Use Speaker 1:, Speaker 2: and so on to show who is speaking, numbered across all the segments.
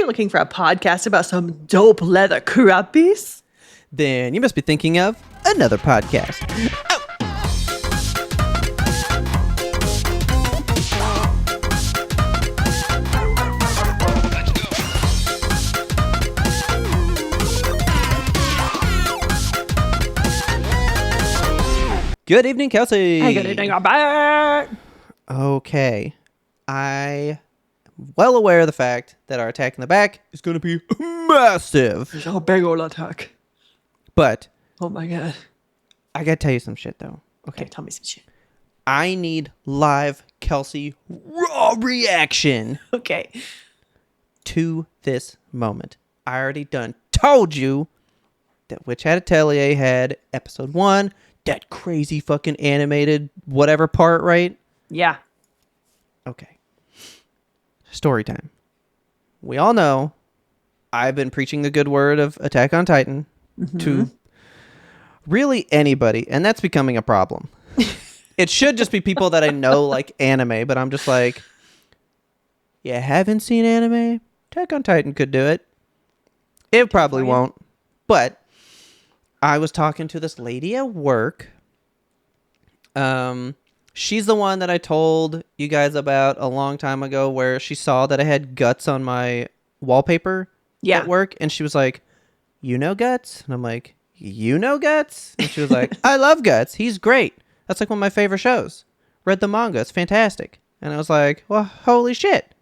Speaker 1: you looking for a podcast about some dope leather crappies?
Speaker 2: Then you must be thinking of another podcast. Good evening, Kelsey.
Speaker 1: Hey, good evening, I'm back.
Speaker 2: Okay. I am well aware of the fact that our attack in the back is going to be massive.
Speaker 1: It's a big old attack.
Speaker 2: But
Speaker 1: Oh my god.
Speaker 2: I got to tell you some shit, though.
Speaker 1: Okay, tell me some shit.
Speaker 2: I need live Kelsey raw reaction
Speaker 1: Okay.
Speaker 2: to this moment. I already done told you that Witch Hat Atelier had episode 1, that crazy fucking animated whatever part, right?
Speaker 1: Yeah.
Speaker 2: Okay. Story time. We all know I've been preaching the good word of Attack on Titan to really anybody, and that's becoming a problem. It should just be people that I know like anime, but I'm just like, you haven't seen anime? Attack on Titan could do it. It probably won't. But I was talking to this lady at work. She's the one that I told you guys about a long time ago where she saw that I had Guts on my wallpaper at work. And she was like, you know Guts? And I'm like, you know Guts? And she was like, I love Guts. He's great. That's like one of my favorite shows. Read the manga. It's fantastic. And I was like, well, holy shit.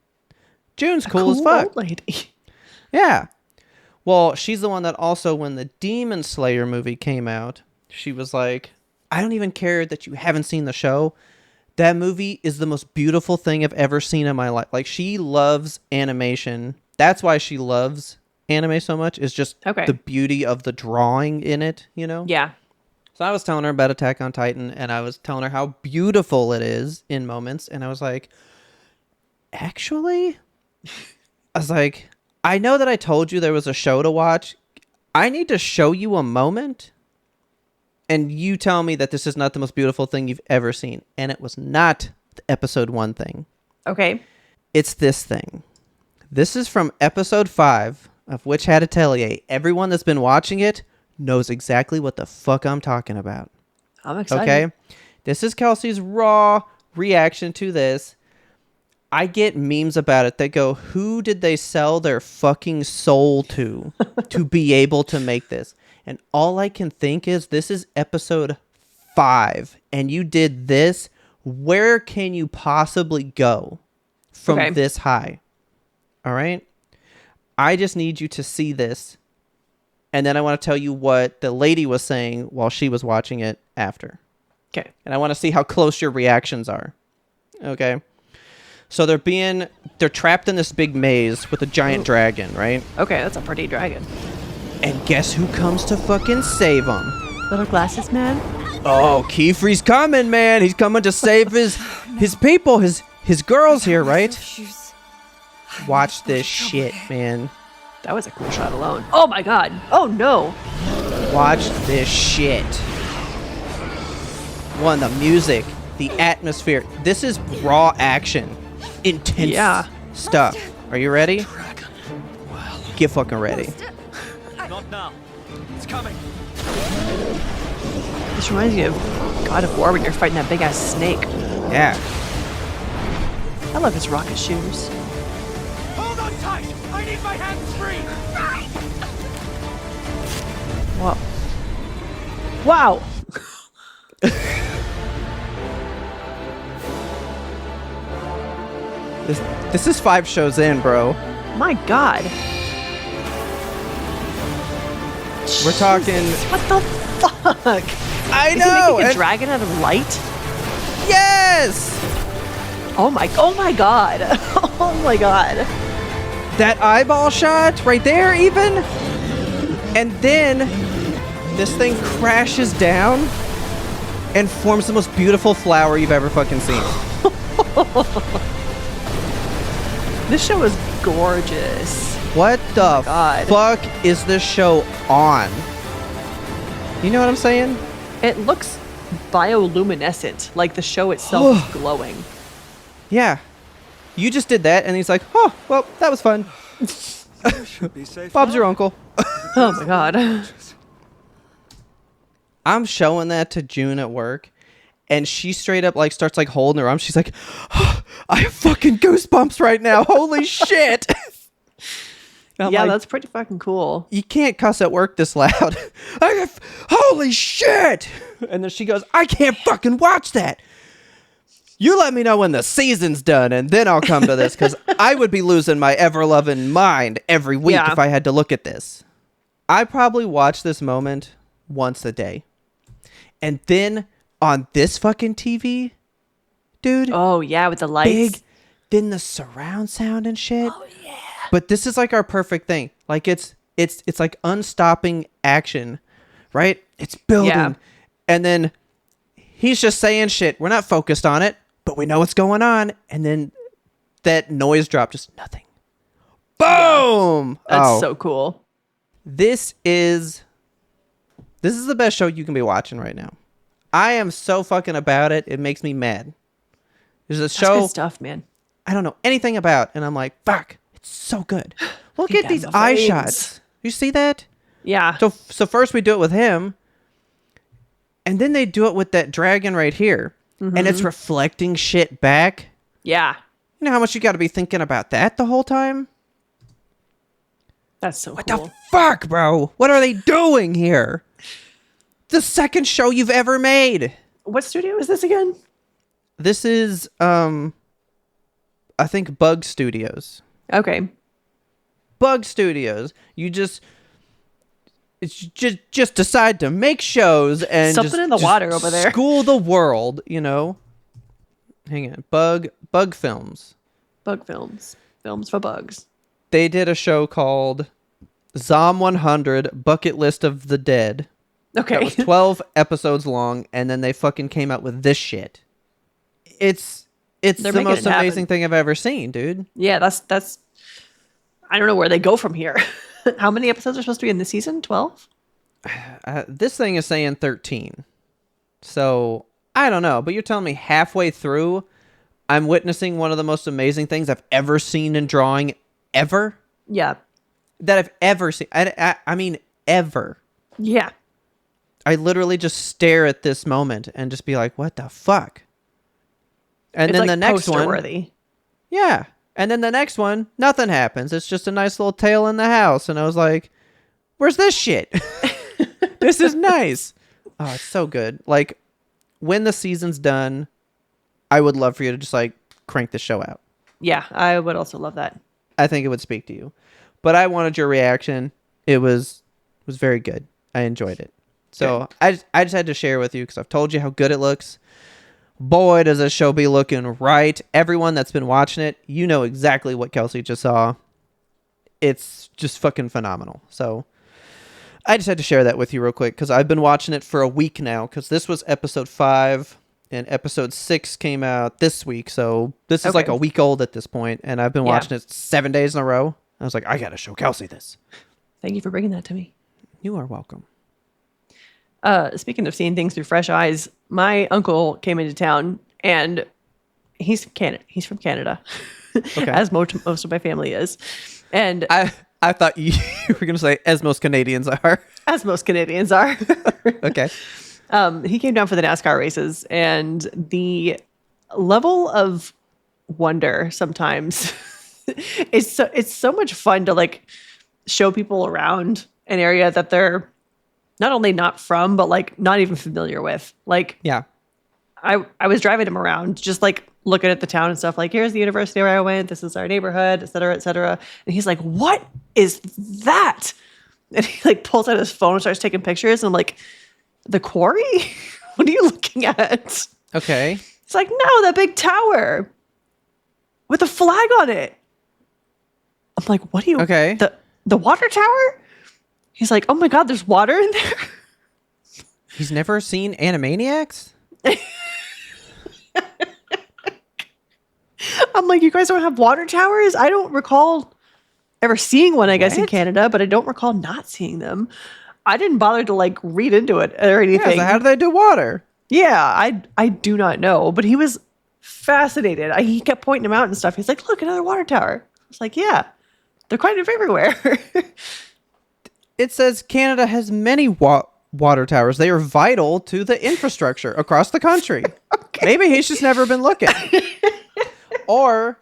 Speaker 2: June's cool as fuck.
Speaker 1: Old lady.
Speaker 2: Yeah. Well, she's the one that also, when the Demon Slayer movie came out, she was like, I don't even care that you haven't seen the show. That movie is the most beautiful thing I've ever seen in my life. Like, she loves animation. That's why she loves anime so much, is just the beauty of the drawing in it, you know?
Speaker 1: Yeah.
Speaker 2: So I was telling her about Attack on Titan, and I was telling her how beautiful it is in moments, and I was like, actually? I was like, I know that I told you there was a show to watch. I need to show you a moment, and you tell me that this is not the most beautiful thing you've ever seen. And it was not the episode 1 thing.
Speaker 1: Okay.
Speaker 2: It's this thing. This is from episode 5 of Witch Hat Atelier. Everyone that's been watching it knows exactly what the fuck I'm talking about.
Speaker 1: I'm excited.
Speaker 2: Okay? This is Kelsey's raw reaction to this. I get memes about it that go, who did they sell their fucking soul to be able to make this? And all I can think is, this is episode 5, and you did this. Where can you possibly go from this high? All right? I just need you to see this, and then I want to tell you what the lady was saying while she was watching it after.
Speaker 1: Okay.
Speaker 2: And I want to see how close your reactions are. Okay? So they're trapped in this big maze with a giant dragon, right?
Speaker 1: Okay, that's a pretty dragon.
Speaker 2: And guess who comes to fucking save them?
Speaker 1: Little glasses man?
Speaker 2: Oh, Kiefer's coming, man. He's coming to save his people, his girls here, right? Watch this shit, man.
Speaker 1: That was a cool shot alone. Oh my god. Oh no.
Speaker 2: Watch this shit. One, the music, the atmosphere. This is raw action. Intense stuff. Are you ready? Get fucking ready.
Speaker 3: Not now. It's coming.
Speaker 1: This reminds me of God of War when you're fighting that big ass snake.
Speaker 2: Yeah.
Speaker 1: I love his rocket shoes.
Speaker 3: Hold on tight. I need my hands free.
Speaker 1: Whoa. Wow.
Speaker 2: This is 5 shows in, bro.
Speaker 1: My god.
Speaker 2: We're talking.
Speaker 1: What the fuck?
Speaker 2: I
Speaker 1: Is
Speaker 2: know.
Speaker 1: he making a dragon out of light?
Speaker 2: Yes.
Speaker 1: Oh my god. Oh my god.
Speaker 2: That eyeball shot right there, even. And then this thing crashes down and forms the most beautiful flower you've ever fucking seen.
Speaker 1: This show is gorgeous.
Speaker 2: What the
Speaker 1: God.
Speaker 2: fuck is this show on? You know what I'm saying?
Speaker 1: It looks bioluminescent, like the show itself is glowing.
Speaker 2: Yeah. You just did that, and he's like, oh, well, that was fun.
Speaker 3: Should be safe.
Speaker 2: Bob's
Speaker 3: now.
Speaker 2: your uncle.
Speaker 1: Oh my god.
Speaker 2: I'm showing that to June at work, and she straight up like starts like holding her arm. She's like, oh, I have fucking goosebumps right now. Holy shit. And I'm
Speaker 1: Yeah,
Speaker 2: like,
Speaker 1: that's pretty fucking cool.
Speaker 2: you can't cuss at work this loud. Holy shit. And then she goes, I can't fucking watch that. You let me know when the season's done, and then I'll come to this, because I would be losing my ever-loving mind every week
Speaker 1: Yeah.
Speaker 2: if I had to look at this. I probably watch this moment once a day. And then on this fucking TV, dude,
Speaker 1: Oh yeah, with the lights.
Speaker 2: big, then the surround sound and shit. Oh yeah. But this is like our perfect thing. Like it's like unstopping action, right? It's building.
Speaker 1: Yeah.
Speaker 2: And then he's just saying shit. We're not focused on it, but we know what's going on. And then that noise drop, just nothing. Boom!
Speaker 1: That's so cool.
Speaker 2: This is the best show you can be watching right now. I am so fucking about it. It makes me mad. There's a
Speaker 1: That's
Speaker 2: show
Speaker 1: good stuff, man.
Speaker 2: I don't know anything about, and I'm like, fuck, it's so good. Look
Speaker 1: Look
Speaker 2: at
Speaker 1: at
Speaker 2: these
Speaker 1: my
Speaker 2: eye
Speaker 1: veins.
Speaker 2: shots. You see that?
Speaker 1: Yeah.
Speaker 2: So first we do it with him, and then they do it with that dragon right here, and it's reflecting shit back.
Speaker 1: Yeah.
Speaker 2: You know how much you got to be thinking about that the whole time?
Speaker 1: That's so
Speaker 2: What
Speaker 1: cool.
Speaker 2: the fuck, bro? What are they doing here? The second show you've ever made.
Speaker 1: What studio is this again?
Speaker 2: This is, I think Bug Studios.
Speaker 1: Okay.
Speaker 2: Bug Studios. Just decide to make shows and
Speaker 1: Something in the
Speaker 2: just
Speaker 1: water over there.
Speaker 2: School the world, you know. Hang on. Bug Films.
Speaker 1: Bug films. Films for bugs.
Speaker 2: They did a show called Zom 100 Bucket List of the Dead.
Speaker 1: Okay.
Speaker 2: That was 12 episodes long, and then they fucking came out with this shit. It's
Speaker 1: They're
Speaker 2: the
Speaker 1: making
Speaker 2: most
Speaker 1: it happen.
Speaker 2: amazing thing I've ever seen, dude.
Speaker 1: Yeah, that's I don't know where they go from here. How many episodes are supposed to be in the season? 12?
Speaker 2: This thing is saying 13. So, I don't know, but you're telling me halfway through, I'm witnessing one of the most amazing things I've ever seen in drawing ever?
Speaker 1: Yeah.
Speaker 2: That I've ever seen. I mean, ever.
Speaker 1: Yeah.
Speaker 2: I literally just stare at this moment and just be like, what the fuck? And
Speaker 1: It's
Speaker 2: then
Speaker 1: like
Speaker 2: the next one.
Speaker 1: poster-worthy.
Speaker 2: Yeah. And then the next one, nothing happens. It's just a nice little tale in the house. And I was like, where's this shit? This is nice. Oh, it's so good. Like, when the season's done, I would love for you to just, like, crank the show out.
Speaker 1: Yeah, I would also love that.
Speaker 2: I think it would speak to you. But I wanted your reaction. It was very good. I enjoyed it. So I just had to share with you because I've told you how good it looks. Boy, does this show be looking right. Everyone that's been watching it, you know exactly what Kelsey just saw. It's just fucking phenomenal. So I just had to share that with you real quick because I've been watching it for a week now because this was episode 5 and episode 6 came out this week. So this is like a week old at this point, and I've been watching it 7 days in a row. I was like, I got to show Kelsey this.
Speaker 1: Thank you for bringing that to me.
Speaker 2: You are welcome.
Speaker 1: Speaking of seeing things through fresh eyes, my uncle came into town, and he's from Canada, as most of my family is, and
Speaker 2: I thought you were going to say, as most Canadians are.
Speaker 1: as most Canadians are.
Speaker 2: Okay.
Speaker 1: He came down for the NASCAR races, and the level of wonder sometimes it's so much fun to like show people around an area that they're not only not from, but like not even familiar with. Like,
Speaker 2: Yeah.
Speaker 1: I was driving him around, just like looking at the town and stuff. Like, here's the university where I went. This is our neighborhood, et cetera, et cetera. And he's like, "What is that?" And he like pulls out his phone and starts taking pictures. And I'm like, "The quarry? What are you looking at?"
Speaker 2: Okay.
Speaker 1: He's like, "No, the big tower with a flag on it." I'm like, "What do you?
Speaker 2: Okay.
Speaker 1: The water tower?" He's like, "Oh my God, there's water in there."
Speaker 2: He's never seen Animaniacs?
Speaker 1: I'm like, "You guys don't have water towers?" I don't recall ever seeing one, I guess, in
Speaker 2: What?
Speaker 1: Canada, but I don't recall not seeing them. I didn't bother to like read into it or
Speaker 2: Yeah,
Speaker 1: anything.
Speaker 2: so how do they do water?
Speaker 1: Yeah, I do not know, but he was fascinated. He kept pointing them out and stuff. He's like, "Look, another water tower." I was like, "Yeah, They're kind of everywhere.
Speaker 2: It says Canada has many water towers. They are vital to the infrastructure across the country. Okay. Maybe he's just never been looking. Or,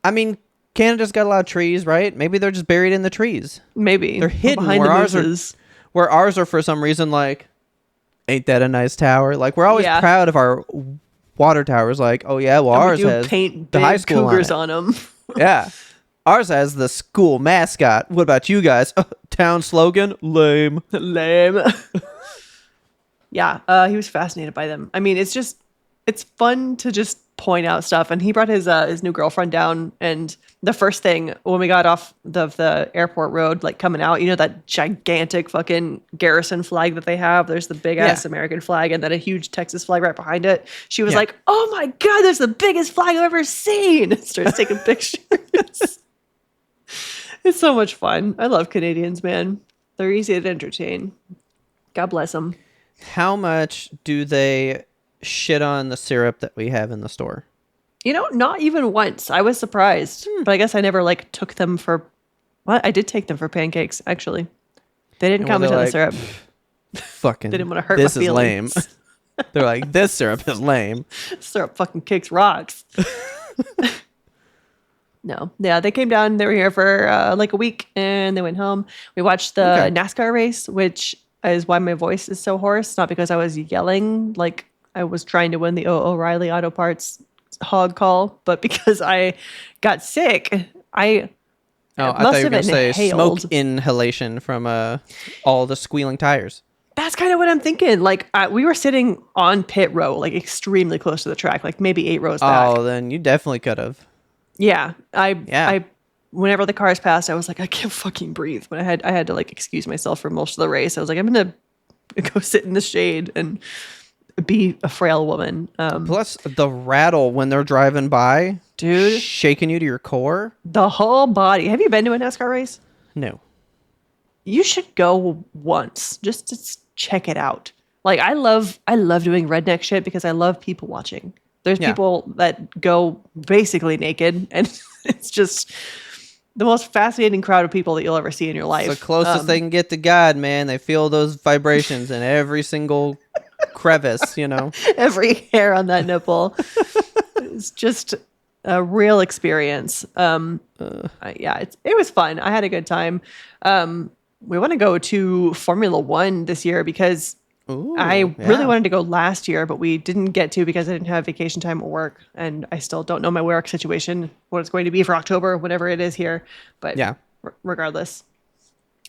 Speaker 2: I mean, Canada's got a lot of trees, right? Maybe they're just buried in the trees.
Speaker 1: Maybe.
Speaker 2: They're hidden
Speaker 1: behind
Speaker 2: where ours are for some reason like, ain't that a nice tower? Like, we're always proud of our water towers. Like, oh yeah, well, ours has
Speaker 1: paint
Speaker 2: the high school
Speaker 1: cougars on them.
Speaker 2: Yeah. Ours has the school mascot. What about you guys? Town slogan? Lame.
Speaker 1: Lame. Yeah, he was fascinated by them. I mean, it's fun to just point out stuff. And he brought his new girlfriend down. And the first thing when we got off the airport road, like coming out, you know, that gigantic fucking garrison flag that they have. There's the big ass American flag and then a huge Texas flag right behind it. She was like, "Oh my God, that's the biggest flag I've ever seen." Starts taking pictures. It's so much fun. I love Canadians, man. They're easy to entertain. God bless them.
Speaker 2: How much do they shit on the syrup that we have in the store?
Speaker 1: You know, not even once. I was surprised. But I guess I never like took them for what? I did take them for pancakes, actually. They didn't comment on the syrup.
Speaker 2: Fucking
Speaker 1: they didn't want to hurt my feelings.
Speaker 2: This is lame. They're like, this syrup is lame.
Speaker 1: Syrup fucking kicks rocks. No. Yeah, they came down. They were here for like a week and they went home. We watched the NASCAR race, which is why my voice is so hoarse. Not because I was yelling like I was trying to win the O'Reilly Auto Parts hog call, but because I got sick. I
Speaker 2: thought you were going to say smoke inhalation from all the squealing tires.
Speaker 1: That's kind of what I'm thinking. Like we were sitting on pit row, like extremely close to the track, like maybe 8 rows back.
Speaker 2: Oh, then you definitely could have.
Speaker 1: Yeah, I whenever the cars passed, I was like, I can't fucking breathe. But I had to like excuse myself for most of the race. I was like, I'm gonna go sit in the shade and be a frail woman.
Speaker 2: Plus the rattle when they're driving by,
Speaker 1: dude,
Speaker 2: shaking you to your core.
Speaker 1: The whole body. Have you been to a NASCAR race?
Speaker 2: No.
Speaker 1: You should go once just to check it out. Like I love doing redneck shit because I love people watching. There's people that go basically naked, and it's just the most fascinating crowd of people that you'll ever see in your life.
Speaker 2: It's the closest they can get to God, man. They feel those vibrations in every single crevice, you know. Every
Speaker 1: hair on that nipple. It's just a real experience. It was fun. I had a good time. We want to go to Formula One this year because I really wanted to go last year, but we didn't get to because I didn't have vacation time at work. And I still don't know my work situation, what it's going to be for October, whatever it is here. But regardless,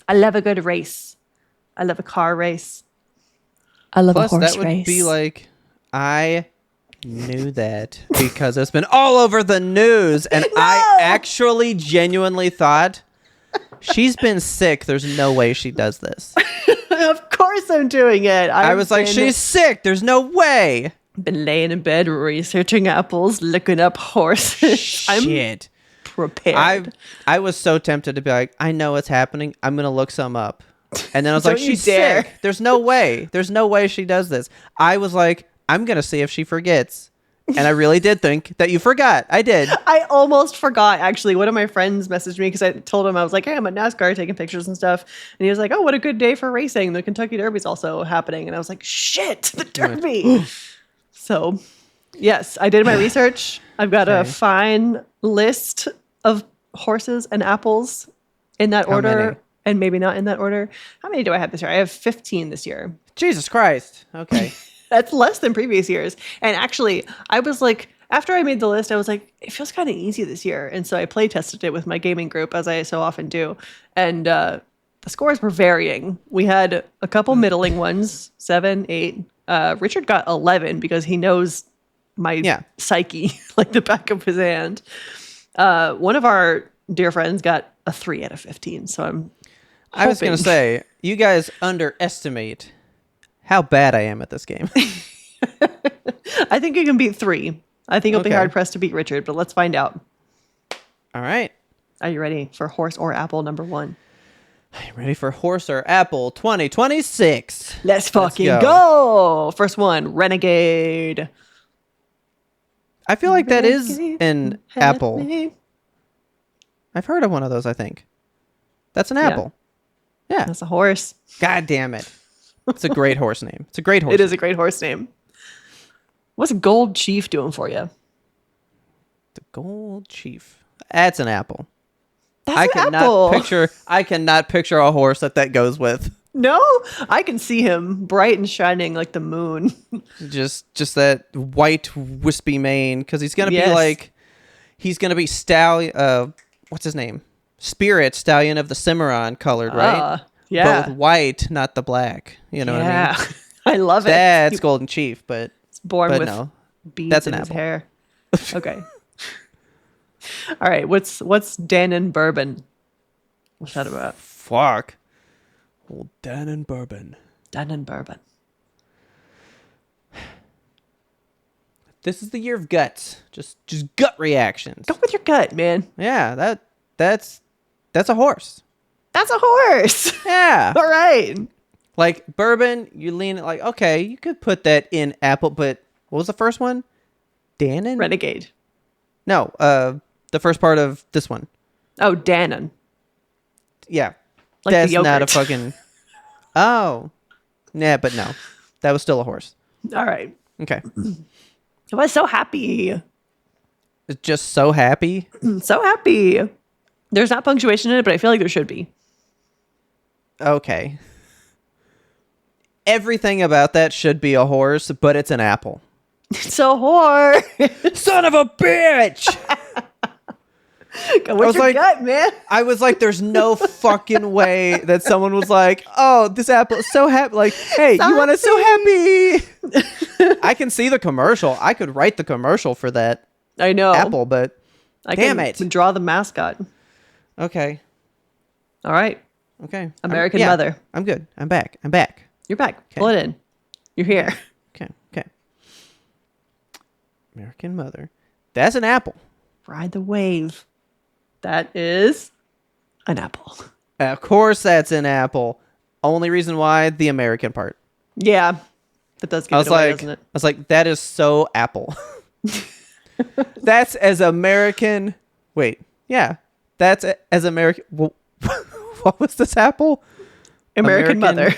Speaker 1: I love a good race. I love a car race. I love a horse race. That would
Speaker 2: be like, I knew that because it's been all over the news. And I actually genuinely thought, she's been sick. There's no way she does this.
Speaker 1: Of course I'm doing it.
Speaker 2: I was like, she's sick. There's no way.
Speaker 1: Been laying in bed researching apples, looking up horses.
Speaker 2: Shit.
Speaker 1: I'm prepared.
Speaker 2: I was so tempted to be like, I know what's happening. I'm going to look some up. And then I was like, she's sick. There's no way. There's no way she does this. I was like, I'm going to see if she forgets. And I really did think that you forgot. I did.
Speaker 1: I almost forgot, actually. One of my friends messaged me because I told him, I was like, hey, I'm at NASCAR taking pictures and stuff. And he was like, oh, what a good day for racing. The Kentucky Derby's also happening. And I was like, shit, the Derby. So, yes, I did my research. I've got a fine list of horses and apples in that order. And maybe not in that order. How many do I have this year? I have 15 this year.
Speaker 2: Jesus Christ. Okay.
Speaker 1: That's less than previous years. And actually, I was like, after I made the list, I was like, it feels kind of easy this year. And so I play tested it with my gaming group, as I so often do. And the scores were varying. We had a couple middling ones, 7, 8. Richard got 11 because he knows my psyche like the back of his hand. One of our dear friends got a 3 out of 15. So I was
Speaker 2: going to say, you guys underestimate how bad I am at this game.
Speaker 1: I think you can beat 3. I think you'll be hard pressed to beat Richard, but let's find out.
Speaker 2: All right.
Speaker 1: Are you ready for horse or apple number 1?
Speaker 2: Are you ready for horse or apple 2026?
Speaker 1: Let's fucking go. First one, Renegade.
Speaker 2: I feel like that is an apple. I've heard of one of those, I think. That's an apple. Yeah.
Speaker 1: That's a horse.
Speaker 2: God damn it. It's a great horse name. It's a great horse
Speaker 1: It is a great horse name. What's Gold Chief doing for you?
Speaker 2: The Gold Chief. That's an apple.
Speaker 1: That's an apple.
Speaker 2: I cannot picture a horse that goes with.
Speaker 1: No, I can see him bright and shining like the moon.
Speaker 2: Just that white wispy mane, because he's gonna
Speaker 1: Yes.
Speaker 2: be like, he's gonna be stallion. What's his name? Spirit Stallion of the Cimarron colored, right?
Speaker 1: Yeah.
Speaker 2: But with white, not the black. You know what I mean?
Speaker 1: I love it.
Speaker 2: That's Golden Chief, but
Speaker 1: He's born
Speaker 2: but
Speaker 1: with
Speaker 2: no,
Speaker 1: beads
Speaker 2: that's
Speaker 1: in
Speaker 2: an
Speaker 1: his
Speaker 2: apple.
Speaker 1: hair. Okay. All right. What's Dannon Bourbon? What's that about?
Speaker 2: fuck. Old Dan and Bourbon.
Speaker 1: Dannon Bourbon.
Speaker 2: This is the year of guts. Just gut reactions.
Speaker 1: Go with your gut, man.
Speaker 2: Yeah, that's a horse.
Speaker 1: That's a horse.
Speaker 2: Yeah.
Speaker 1: All right.
Speaker 2: Like bourbon, you lean it like, okay, you could put that in apple, but what was the first one? Dannon?
Speaker 1: Renegade.
Speaker 2: No, the first part of this one.
Speaker 1: Oh, Dannon.
Speaker 2: Yeah.
Speaker 1: Like
Speaker 2: That's
Speaker 1: the
Speaker 2: not a
Speaker 1: yogurt.
Speaker 2: fucking. Oh. Nah, but no. That was still a horse.
Speaker 1: All right.
Speaker 2: Okay.
Speaker 1: I was so happy.
Speaker 2: It's just so happy.
Speaker 1: So happy. There's not punctuation in it, but I feel like there should be.
Speaker 2: Okay. Everything about that should be a horse, but it's an apple.
Speaker 1: It's a horse.
Speaker 2: Son of a bitch!
Speaker 1: Go with
Speaker 2: was
Speaker 1: your
Speaker 2: like-
Speaker 1: gut, man.
Speaker 2: I was like, there's no fucking way that someone was like, oh, this apple is so happy. Like, hey, you want to so happy? I can see the commercial. I could write the commercial for that
Speaker 1: I know.
Speaker 2: apple, but
Speaker 1: I
Speaker 2: damn
Speaker 1: can
Speaker 2: it.
Speaker 1: draw the mascot.
Speaker 2: Okay.
Speaker 1: All right.
Speaker 2: Okay.
Speaker 1: American
Speaker 2: yeah,
Speaker 1: Mother.
Speaker 2: I'm good. I'm back. I'm back.
Speaker 1: You're back. Pull it in. You're here.
Speaker 2: Okay. Okay. American Mother. That's an apple.
Speaker 1: Ride the wave. That is an apple.
Speaker 2: Of course, that's an apple. Only reason why, the American part.
Speaker 1: Yeah. That does give
Speaker 2: I
Speaker 1: it
Speaker 2: was
Speaker 1: away,
Speaker 2: like,
Speaker 1: doesn't it?
Speaker 2: that is so apple. That's as American. Wait, yeah, that's as American. What was this apple?
Speaker 1: American Mother.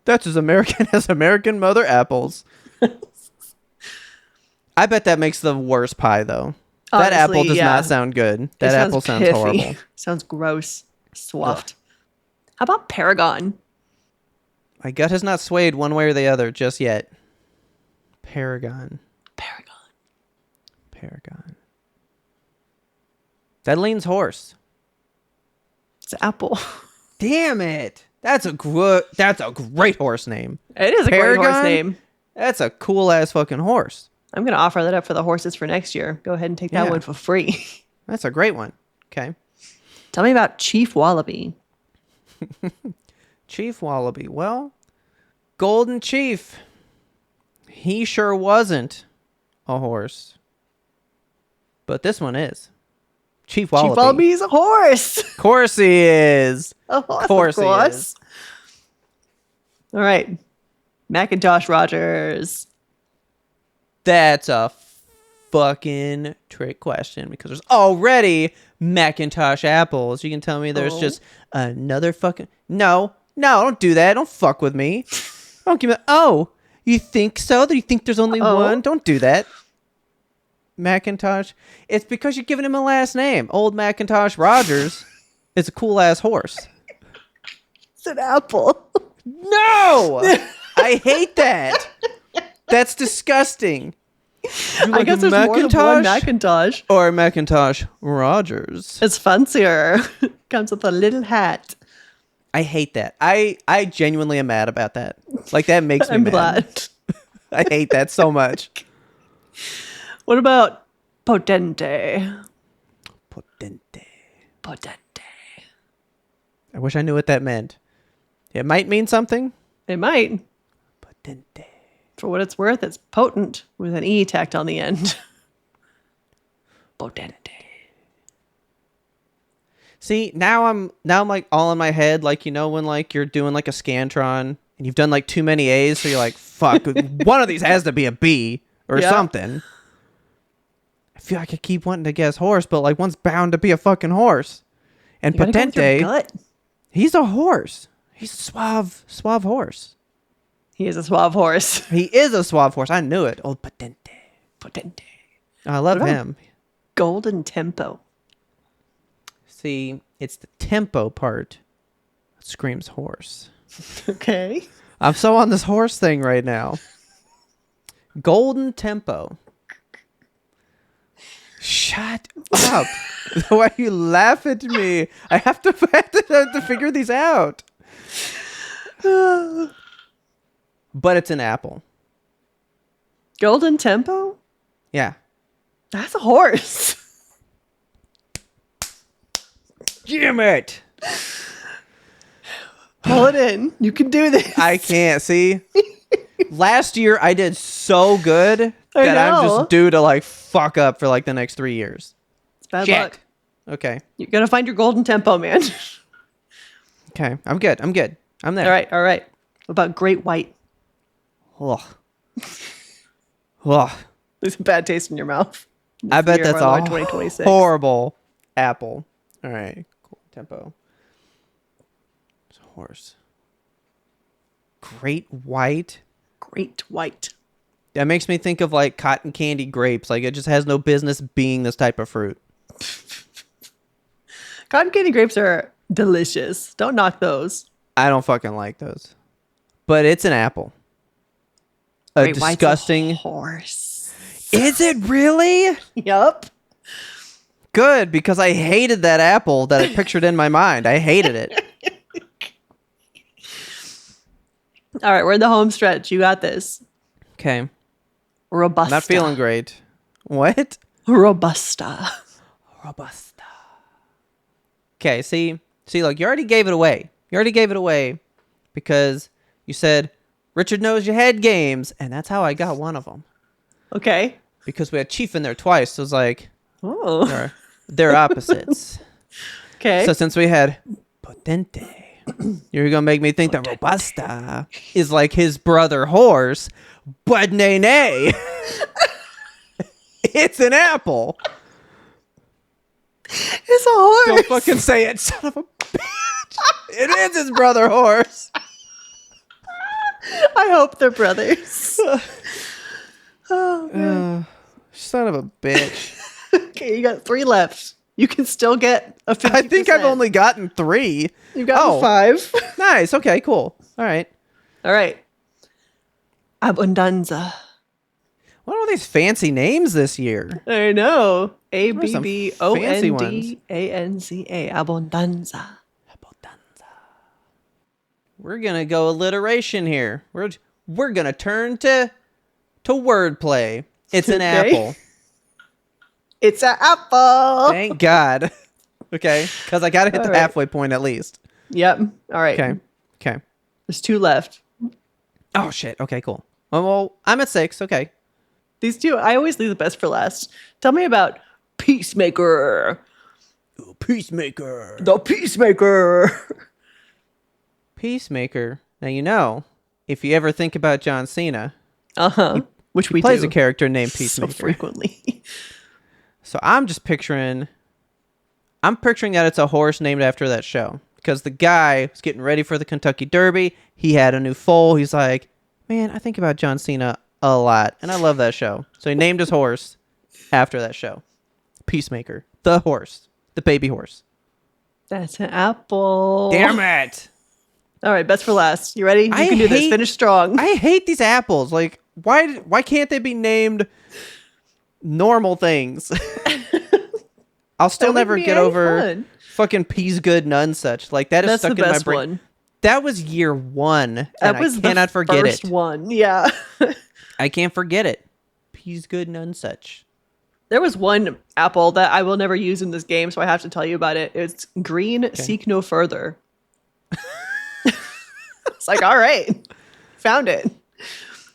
Speaker 2: That's as American as American Mother apples. I bet that makes the worst pie though. That apple
Speaker 1: Honestly,
Speaker 2: does
Speaker 1: yeah.
Speaker 2: not sound good. That
Speaker 1: It
Speaker 2: apple sounds
Speaker 1: pithy.
Speaker 2: horrible.
Speaker 1: Sounds gross. Swaffed. How about Paragon?
Speaker 2: My gut has not swayed one way or the other just yet. Paragon. Paragon. That leans horse.
Speaker 1: It's an apple.
Speaker 2: Damn it. That's a great horse name.
Speaker 1: It is a great horse
Speaker 2: Paragon?
Speaker 1: name.
Speaker 2: That's a cool ass fucking horse.
Speaker 1: I'm going to offer that up for the horses for next year. Go ahead and take that
Speaker 2: Yeah.
Speaker 1: one for free.
Speaker 2: That's a great one. Okay.
Speaker 1: Tell me about Chief Wallaby.
Speaker 2: Chief Wallaby. Well, Golden Chief. He sure wasn't a horse. But this one is. Chief Wallaby.
Speaker 1: Chief Wallaby is a horse.
Speaker 2: Of course he is.
Speaker 1: A horse,
Speaker 2: Of course
Speaker 1: of
Speaker 2: he
Speaker 1: course.
Speaker 2: is.
Speaker 1: All right. Macintosh Rogers.
Speaker 2: That's a fucking trick question because there's already Macintosh apples. You can tell me there's
Speaker 1: Oh.
Speaker 2: just another fucking... No, don't do that. Don't fuck with me. Don't give me... Oh, you think so? Do you think there's only
Speaker 1: Uh-oh.
Speaker 2: one? Don't do that. Macintosh. It's because you're giving him a last name. Old Macintosh Rogers is a cool ass horse.
Speaker 1: It's an apple.
Speaker 2: No! I hate that. That's disgusting. You
Speaker 1: I
Speaker 2: like
Speaker 1: guess there's more than one Macintosh.
Speaker 2: or Macintosh Rogers.
Speaker 1: It's fancier. Comes with a little hat.
Speaker 2: I hate that. I genuinely am mad about that. Like that makes me
Speaker 1: I'm
Speaker 2: mad.
Speaker 1: glad.
Speaker 2: I hate that so much.
Speaker 1: What about Potente?
Speaker 2: Potente.
Speaker 1: Potente.
Speaker 2: I wish I knew what that meant. It might mean something.
Speaker 1: It might.
Speaker 2: Potente.
Speaker 1: For what it's worth, it's potent with an E tacked on the end. Potente.
Speaker 2: See, now I'm like all in my head, like you know when like you're doing like a Scantron and you've done like too many A's, so you're like, fuck, one of these has to be a B or
Speaker 1: Yeah.
Speaker 2: something. I feel like I keep wanting to guess horse, but like one's bound to be a fucking horse. And
Speaker 1: You gotta go with your
Speaker 2: Potente,
Speaker 1: gut.
Speaker 2: he's a horse. He's a suave horse.
Speaker 1: He is a suave horse.
Speaker 2: He is a suave horse. I knew it. Old Potente.
Speaker 1: Potente.
Speaker 2: I love
Speaker 1: What about
Speaker 2: him.
Speaker 1: Golden tempo.
Speaker 2: See, it's the tempo part that screams horse.
Speaker 1: Okay.
Speaker 2: I'm so on this horse thing right now. Golden tempo. Shut up. The way you laugh at me. I have to figure these out. But it's an apple.
Speaker 1: Golden tempo?
Speaker 2: Yeah.
Speaker 1: That's a horse.
Speaker 2: Damn it.
Speaker 1: Pull it in. You can do this.
Speaker 2: I can't see. Last year I did so good
Speaker 1: I
Speaker 2: that I'm
Speaker 1: know.
Speaker 2: just due to like fuck up for like the next 3 years.
Speaker 1: It's bad
Speaker 2: Shit.
Speaker 1: luck.
Speaker 2: Okay.
Speaker 1: You gotta find your golden tempo, man.
Speaker 2: Okay. I'm good. I'm there.
Speaker 1: All right. What about great white?
Speaker 2: Ugh. Ugh.
Speaker 1: There's a bad taste in your mouth.
Speaker 2: I bet that's all
Speaker 1: 2026.
Speaker 2: horrible apple. All right. Cool. Tempo. It's a horse. Great white.
Speaker 1: Great white.
Speaker 2: That makes me think of like cotton candy grapes. Like it just has no business being this type of fruit.
Speaker 1: Cotton candy grapes are delicious. Don't knock those.
Speaker 2: I don't fucking like those. But it's an apple. A
Speaker 1: Great white's
Speaker 2: disgusting.
Speaker 1: horse.
Speaker 2: Is it really?
Speaker 1: Yup.
Speaker 2: Good, because I hated that apple that I pictured in my mind. I hated it.
Speaker 1: All right, we're in the home stretch. You got this.
Speaker 2: Okay.
Speaker 1: Robusta.
Speaker 2: Not feeling great. What?
Speaker 1: Robusta.
Speaker 2: Robusta. Okay, see, look, you already gave it away. Because you said, Richard knows your head games, and that's how I got one of them.
Speaker 1: Okay.
Speaker 2: Because we had Chief in there twice, so it was like,
Speaker 1: Oh.
Speaker 2: they're opposites.
Speaker 1: Okay.
Speaker 2: So since we had Potente, you're going to make me think that Robusta is like his brother horse, but nay. It's an apple.
Speaker 1: It's a horse.
Speaker 2: Don't fucking say it, son of a bitch. It is his brother horse.
Speaker 1: I hope they're brothers. Oh, man.
Speaker 2: Son of a bitch.
Speaker 1: Okay, you got 3 left. You can still get a 50%.
Speaker 2: I think I've only gotten 3.
Speaker 1: You got 5.
Speaker 2: Nice. Okay, cool. All right.
Speaker 1: All right. Abundanza.
Speaker 2: What are all these fancy names this year?
Speaker 1: I know.
Speaker 2: are some fancy ones.
Speaker 1: Abondanza. Abundanza.
Speaker 2: We're gonna go alliteration here. We're gonna turn to wordplay. It's an
Speaker 1: Okay.
Speaker 2: apple.
Speaker 1: It's an apple.
Speaker 2: Thank God. Okay, because I gotta hit the
Speaker 1: All right.
Speaker 2: halfway point at least.
Speaker 1: Yep. All right.
Speaker 2: Okay.
Speaker 1: There's 2 left.
Speaker 2: Oh shit. Okay, cool. Well, I'm at 6. Okay.
Speaker 1: These 2, I always leave the best for last. Tell me about Peacemaker.
Speaker 2: Peacemaker.
Speaker 1: The Peacemaker.
Speaker 2: Peacemaker. Now if you ever think about John Cena,
Speaker 1: Which we
Speaker 2: plays
Speaker 1: do
Speaker 2: a character named
Speaker 1: so
Speaker 2: Peacemaker.
Speaker 1: frequently.
Speaker 2: So I'm picturing that it's a horse named after that show. Because the guy was getting ready for the Kentucky Derby. He had a new foal. He's like, man, I think about John Cena a lot. And I love that show. So he named his horse after that show. Peacemaker. The horse. The baby horse.
Speaker 1: That's an apple.
Speaker 2: Damn it.
Speaker 1: All right, best for last. You ready? You can do this. Finish strong.
Speaker 2: I hate these apples. Like, why can't they be named normal things? I'll still
Speaker 1: That
Speaker 2: never
Speaker 1: wouldn't be
Speaker 2: get
Speaker 1: any
Speaker 2: over
Speaker 1: fun.
Speaker 2: fucking peas good none such. Like that is
Speaker 1: That's
Speaker 2: stuck
Speaker 1: the
Speaker 2: in my
Speaker 1: best
Speaker 2: brain.
Speaker 1: one.
Speaker 2: That was year 1.
Speaker 1: That
Speaker 2: And
Speaker 1: was
Speaker 2: I cannot
Speaker 1: the
Speaker 2: forget
Speaker 1: first
Speaker 2: it.
Speaker 1: one. Yeah.
Speaker 2: I can't forget it. Peas good none such.
Speaker 1: There was one apple that I will never use in this game, so I have to tell you about it. It's green, seek no further. It's like, all right. Found it.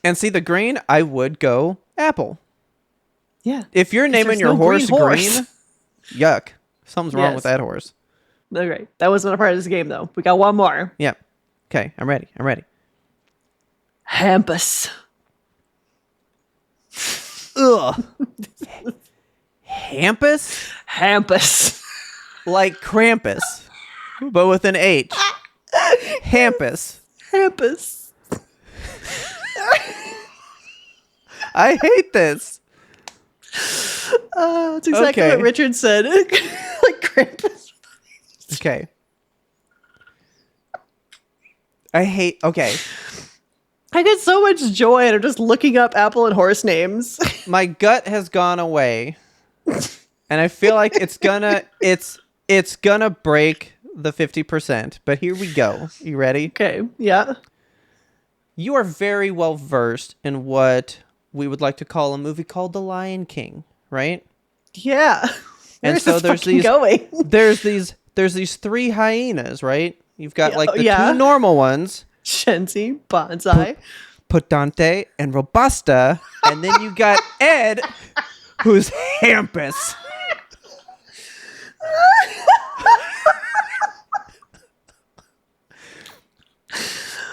Speaker 2: And see the green, I would go apple.
Speaker 1: Yeah.
Speaker 2: If you're naming
Speaker 1: there's
Speaker 2: your
Speaker 1: no
Speaker 2: horse
Speaker 1: green
Speaker 2: green,
Speaker 1: horse.
Speaker 2: yuck. Something's wrong
Speaker 1: Yes.
Speaker 2: with that horse.
Speaker 1: Okay. That wasn't a part of this game, though. We got one more.
Speaker 2: Yep. Okay, I'm ready.
Speaker 1: Hampus.
Speaker 2: Ugh. Hampus?
Speaker 1: Hampus.
Speaker 2: Like Krampus, but with an H. Hampus.
Speaker 1: Hampus.
Speaker 2: I hate this.
Speaker 1: That's exactly
Speaker 2: Okay.
Speaker 1: what Richard said. Like Krampus.
Speaker 2: Okay. Okay.
Speaker 1: I get so much joy out of just looking up apple and horse names.
Speaker 2: My gut has gone away. And I feel like it's gonna break the 50%. But here we go. You ready?
Speaker 1: Okay, yeah.
Speaker 2: You are very well versed in what we would like to call a movie called The Lion King, right?
Speaker 1: Yeah.
Speaker 2: And
Speaker 1: Where's
Speaker 2: so
Speaker 1: this
Speaker 2: there's
Speaker 1: fucking
Speaker 2: these
Speaker 1: going?
Speaker 2: there's these three hyenas, right? You've got like the
Speaker 1: Yeah.
Speaker 2: two normal ones,
Speaker 1: Shenzi, Bonsai.
Speaker 2: Putante and Robusta, and then you got Ed, who's Hampus.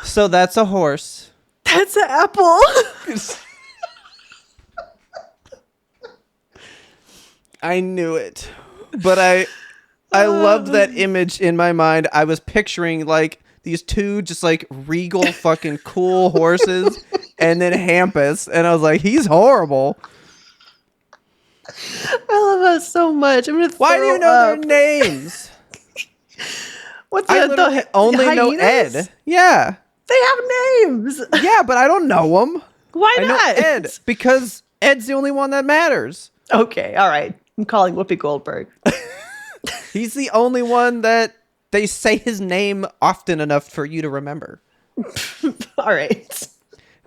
Speaker 2: So that's a horse.
Speaker 1: That's an apple.
Speaker 2: I knew it. But I loved that image in my mind. I was picturing like these two just like regal fucking cool horses and then Hampus, and I was like, he's horrible.
Speaker 1: I love that so much. I'm gonna
Speaker 2: Why do you
Speaker 1: throw
Speaker 2: know
Speaker 1: up.
Speaker 2: their names?
Speaker 1: What's
Speaker 2: I
Speaker 1: the
Speaker 2: literally only know
Speaker 1: hyenas?
Speaker 2: Ed. Yeah.
Speaker 1: They have names.
Speaker 2: Yeah, but I don't know him.
Speaker 1: Why
Speaker 2: I know
Speaker 1: not?
Speaker 2: Ed because Ed's the only one that matters.
Speaker 1: Okay, all right. I'm calling Whoopi Goldberg.
Speaker 2: He's the only one that they say his name often enough for you to remember.
Speaker 1: All right.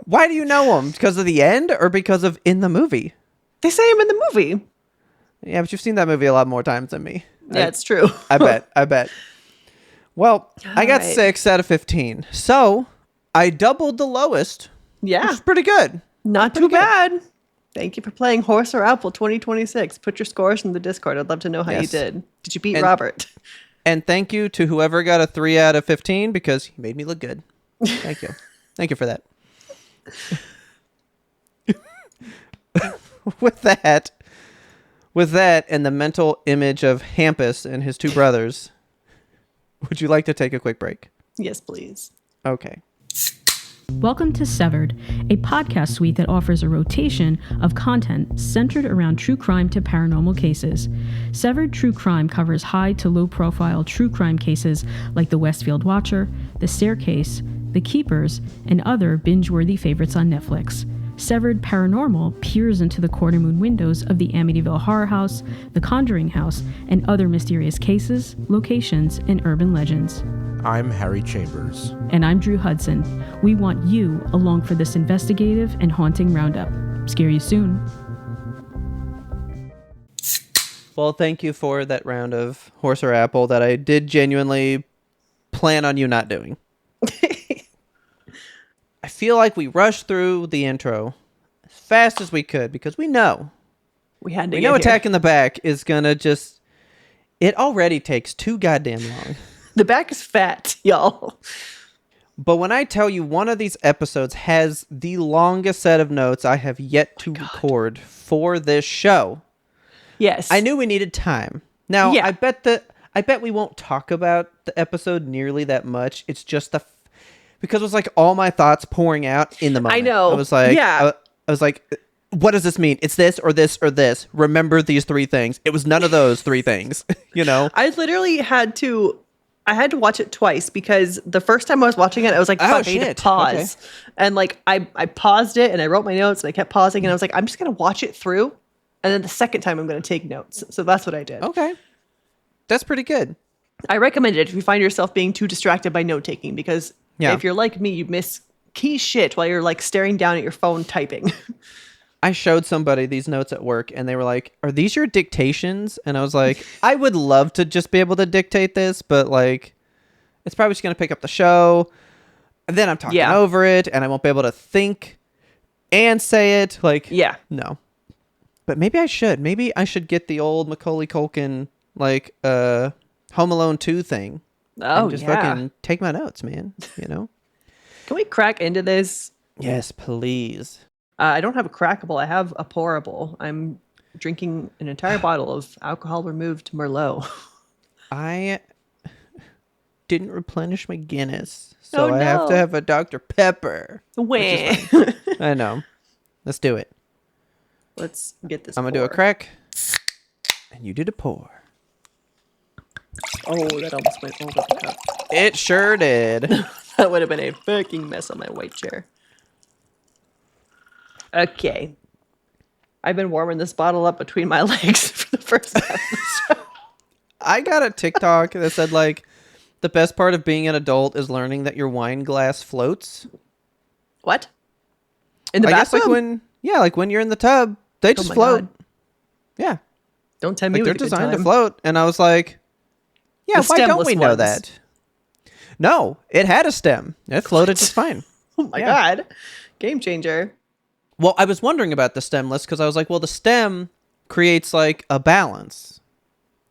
Speaker 2: Why do you know him? Because of the end or because of in the movie?
Speaker 1: They say him in the movie.
Speaker 2: Yeah, but you've seen that movie a lot more times than me.
Speaker 1: Yeah, it's true.
Speaker 2: I bet. Well, I got
Speaker 1: right.
Speaker 2: 6 out of 15. So I doubled the lowest.
Speaker 1: Yeah,
Speaker 2: Which is pretty good.
Speaker 1: not too bad. Thank you for playing Horse or Apple 2026. Put your scores in the Discord. I'd love to know how you
Speaker 2: Yes.
Speaker 1: did. Did you beat
Speaker 2: And-
Speaker 1: Robert?
Speaker 2: And thank you to whoever got a 3 out of 15 because he made me look good. Thank you. Thank you for that. With that and the mental image of Hampus and his two brothers, would you like to take a quick break?
Speaker 1: Yes, please.
Speaker 2: Okay.
Speaker 4: Welcome to Severed, a podcast suite that offers a rotation of content centered around true crime to paranormal cases. Severed True Crime covers high to low profile true crime cases like The Westfield Watcher, The Staircase, The Keepers, and other binge-worthy favorites on Netflix. Severed Paranormal peers into the corner moon windows of the Amityville Horror House, the Conjuring House, and other mysterious cases, locations, and urban legends.
Speaker 5: I'm Harry Chambers.
Speaker 4: And I'm Drew Hudson. We want you along for this investigative and haunting roundup. Scare you soon.
Speaker 2: Well, thank you for that round of Horse or Apple that I did genuinely plan on you not doing. I feel like we rushed through the intro as fast as we could because we know
Speaker 1: We had to
Speaker 2: We
Speaker 1: get
Speaker 2: know
Speaker 1: here.
Speaker 2: Attack in the Back is gonna just... It already takes too goddamn long.
Speaker 1: The back is fat, y'all.
Speaker 2: But when I tell you one of these episodes has the longest set of notes I have yet to record for this show,
Speaker 1: Yes.
Speaker 2: I knew we needed time. Now,
Speaker 1: Yeah.
Speaker 2: I bet we won't talk about the episode nearly that much. It's just because it was like all my thoughts pouring out in the moment.
Speaker 1: I know.
Speaker 2: I was like,
Speaker 1: Yeah.
Speaker 2: I was like, what does this mean? It's this or this or this. Remember these 3 things. It was none of those 3 things, you know?
Speaker 1: I literally had to watch it twice because the first time I was watching it, I was like,
Speaker 2: Oh,
Speaker 1: fuck, I need to
Speaker 2: shit.
Speaker 1: pause. And like, I paused it and I wrote my notes and I kept pausing and I was like, I'm just going to watch it through. And then the second time I'm going to take notes. So that's what I did.
Speaker 2: Okay. That's pretty good.
Speaker 1: I recommend it if you find yourself being too distracted by note taking because
Speaker 2: Yeah.
Speaker 1: if you're like me, you miss key shit while you're like staring down at your phone typing.
Speaker 2: I showed somebody these notes at work and they were like, are these your dictations? And I was like, I would love to just be able to dictate this, but like, it's probably just going to pick up the show. And then I'm talking
Speaker 1: Yeah.
Speaker 2: over it and I won't be able to think and say it. Like,
Speaker 1: Yeah.
Speaker 2: no. But maybe I should. Maybe I should get the old Macaulay Culkin, like, Home Alone 2 thing.
Speaker 1: Oh,
Speaker 2: and just
Speaker 1: yeah.
Speaker 2: fucking take my notes, man. You know?
Speaker 1: Can we crack into this?
Speaker 2: Yes, please.
Speaker 1: I don't have a crackable. I have a pourable. I'm drinking an entire bottle of alcohol removed Merlot.
Speaker 2: I didn't replenish my Guinness, so
Speaker 1: Oh,
Speaker 2: I have to
Speaker 1: no.
Speaker 2: have a Dr. Pepper.
Speaker 1: Wah.
Speaker 2: I know. Let's do it.
Speaker 1: Let's get this.
Speaker 2: I'm gonna do a
Speaker 1: pour.
Speaker 2: crack, and you did a pour.
Speaker 1: Oh, that almost went over the cup.
Speaker 2: It sure did.
Speaker 1: That would have been a fucking mess on my white chair. Okay. I've been warming this bottle up between my legs for the first half of the show.
Speaker 2: I got a TikTok that said like, the best part of being an adult is learning that your wine glass floats.
Speaker 1: What? In the
Speaker 2: I guess
Speaker 1: bathtub?
Speaker 2: like when you're in the tub, they just
Speaker 1: my
Speaker 2: float.
Speaker 1: God.
Speaker 2: Yeah,
Speaker 1: Don't tempt me
Speaker 2: like they're
Speaker 1: with a good
Speaker 2: designed to
Speaker 1: time.
Speaker 2: float. And I was like, yeah,
Speaker 1: The
Speaker 2: why don't
Speaker 1: stemless
Speaker 2: we know
Speaker 1: ones.
Speaker 2: that? No, it had a stem. It floated just fine.
Speaker 1: Oh my
Speaker 2: Yeah.
Speaker 1: God. Game changer.
Speaker 2: Well, I was wondering about the stemless because I was like, well, the stem creates like a balance.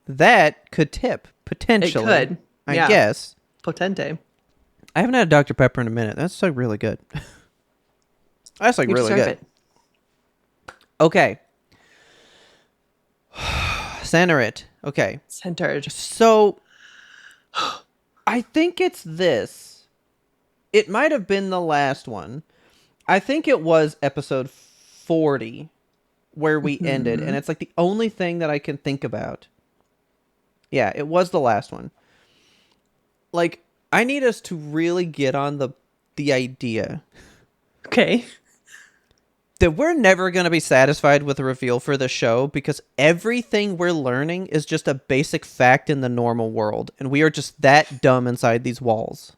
Speaker 2: That could tip, potentially.
Speaker 1: could,
Speaker 2: I
Speaker 1: yeah.
Speaker 2: guess.
Speaker 1: Potente.
Speaker 2: I haven't had a Dr. Pepper in a minute. That's like really good. That's like
Speaker 1: You
Speaker 2: really
Speaker 1: deserve
Speaker 2: good.
Speaker 1: it.
Speaker 2: Okay. Center it. Okay.
Speaker 1: Centered.
Speaker 2: So I think it's this. It might have been the last one. I think it was episode 40 where we ended, and it's like the only thing that I can think about. Yeah, it was the last one. Like, I need us to really get on the idea
Speaker 1: Okay.
Speaker 2: that we're never going to be satisfied with a reveal for the show because everything we're learning is just a basic fact in the normal world, and we are just that dumb inside these walls.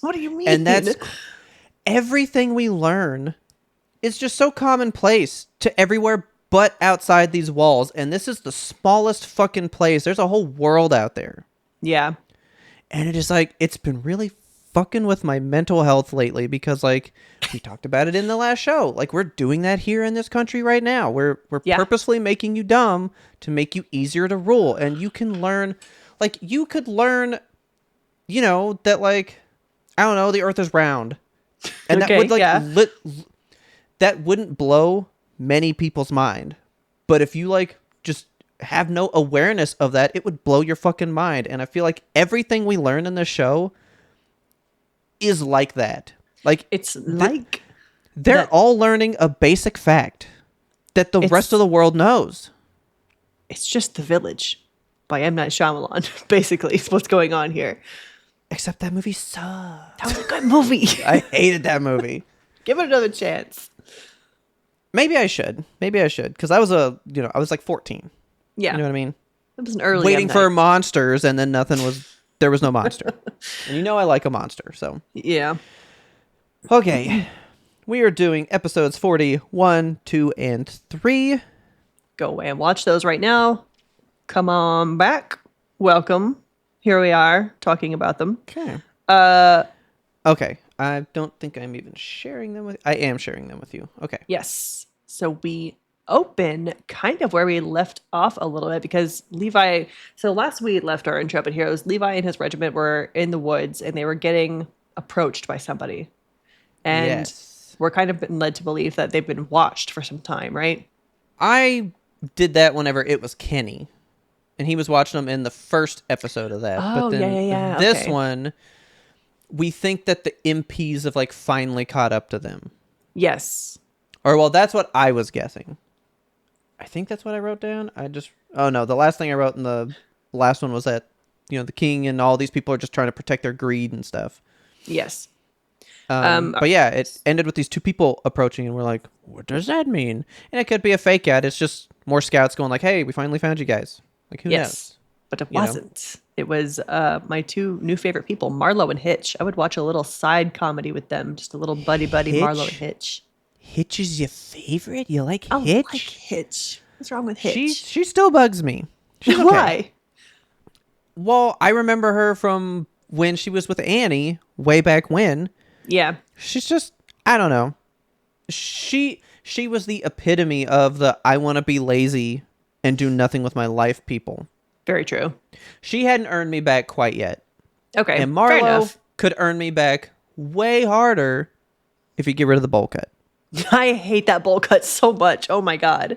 Speaker 1: What do you mean?
Speaker 2: And that's everything we learn is just so commonplace to everywhere but outside these walls. And this is the smallest fucking place. There's a whole world out there.
Speaker 1: Yeah.
Speaker 2: And it is like, it's been really fucking with my mental health lately because like we talked about it in the last show. Like we're doing that here in this country right now. We're
Speaker 1: Yeah.
Speaker 2: purposefully making you dumb to make you easier to rule. And you can learn, like you could learn, you know, that like, I don't know, the earth is round. And
Speaker 1: Okay,
Speaker 2: that would like
Speaker 1: yeah.
Speaker 2: that wouldn't blow many people's mind. But if you like just have no awareness of that, it would blow your fucking mind. And I feel like everything we learn in this show is like that. Like
Speaker 1: It's like
Speaker 2: they're
Speaker 1: that-
Speaker 2: all learning a basic fact that the rest of the world knows.
Speaker 1: it's just The Village by M. Night Shyamalan, basically, is what's going on here.
Speaker 2: Except that movie sucked.
Speaker 1: That was a good movie.
Speaker 2: I hated that movie.
Speaker 1: Give it another chance.
Speaker 2: Maybe I should. Because I was I was like 14.
Speaker 1: Yeah.
Speaker 2: You know what I mean?
Speaker 1: It was an early
Speaker 2: Waiting
Speaker 1: M.
Speaker 2: for
Speaker 1: Night.
Speaker 2: monsters, and then there was no monster. And you know I like a monster, so.
Speaker 1: Yeah.
Speaker 2: Okay. We are doing episodes 41, 2, and 3.
Speaker 1: Go away and watch those right now. Come on back. Welcome. Here we are talking about them.
Speaker 2: Okay. Okay. I don't think I'm even sharing them with I am sharing them with you. Okay.
Speaker 1: Yes. So we open kind of where we left off a little bit because Levi. So last we left our intrepid heroes. Levi and his regiment were in the woods and they were getting approached by somebody. And
Speaker 2: Yes.
Speaker 1: we're kind of been led to believe that they've been watched for some time, right?
Speaker 2: I did that whenever it was Kenny. And he was watching them in the first episode of that.
Speaker 1: Oh,
Speaker 2: but then
Speaker 1: yeah.
Speaker 2: this
Speaker 1: Okay.
Speaker 2: one, we think that the MPs have like finally caught up to them.
Speaker 1: Yes.
Speaker 2: Or well, that's what I was guessing. I think that's what I wrote down. Oh no, the last thing I wrote in the last one was that, the king and all these people are just trying to protect their greed and stuff.
Speaker 1: Yes.
Speaker 2: But yeah, it ended with these two people approaching and we're like, what does that mean? And it could be a fake ad. It's just more scouts going like, hey, we finally found you guys. Like, who knows?
Speaker 1: Yes. But it
Speaker 2: You know?
Speaker 1: wasn't. It was my two new favorite people, Marlo and Hitch. I would watch a little side comedy with them, just a little buddy Marlo and Hitch.
Speaker 2: Hitch is your favorite? You like
Speaker 1: I
Speaker 2: Hitch?
Speaker 1: like Hitch. What's wrong with Hitch?
Speaker 2: She still bugs me. She's okay.
Speaker 1: Why?
Speaker 2: Well, I remember her from when she was with Annie way back when.
Speaker 1: Yeah.
Speaker 2: She's just, I don't know. She was the epitome of the I want to be lazy and do nothing with my life people.
Speaker 1: Very true.
Speaker 2: She hadn't earned me back quite yet.
Speaker 1: Okay.
Speaker 2: And
Speaker 1: fair
Speaker 2: Marlo
Speaker 1: enough.
Speaker 2: could earn me back way harder if you get rid of the bowl cut.
Speaker 1: I hate that bowl cut so much. Oh my God.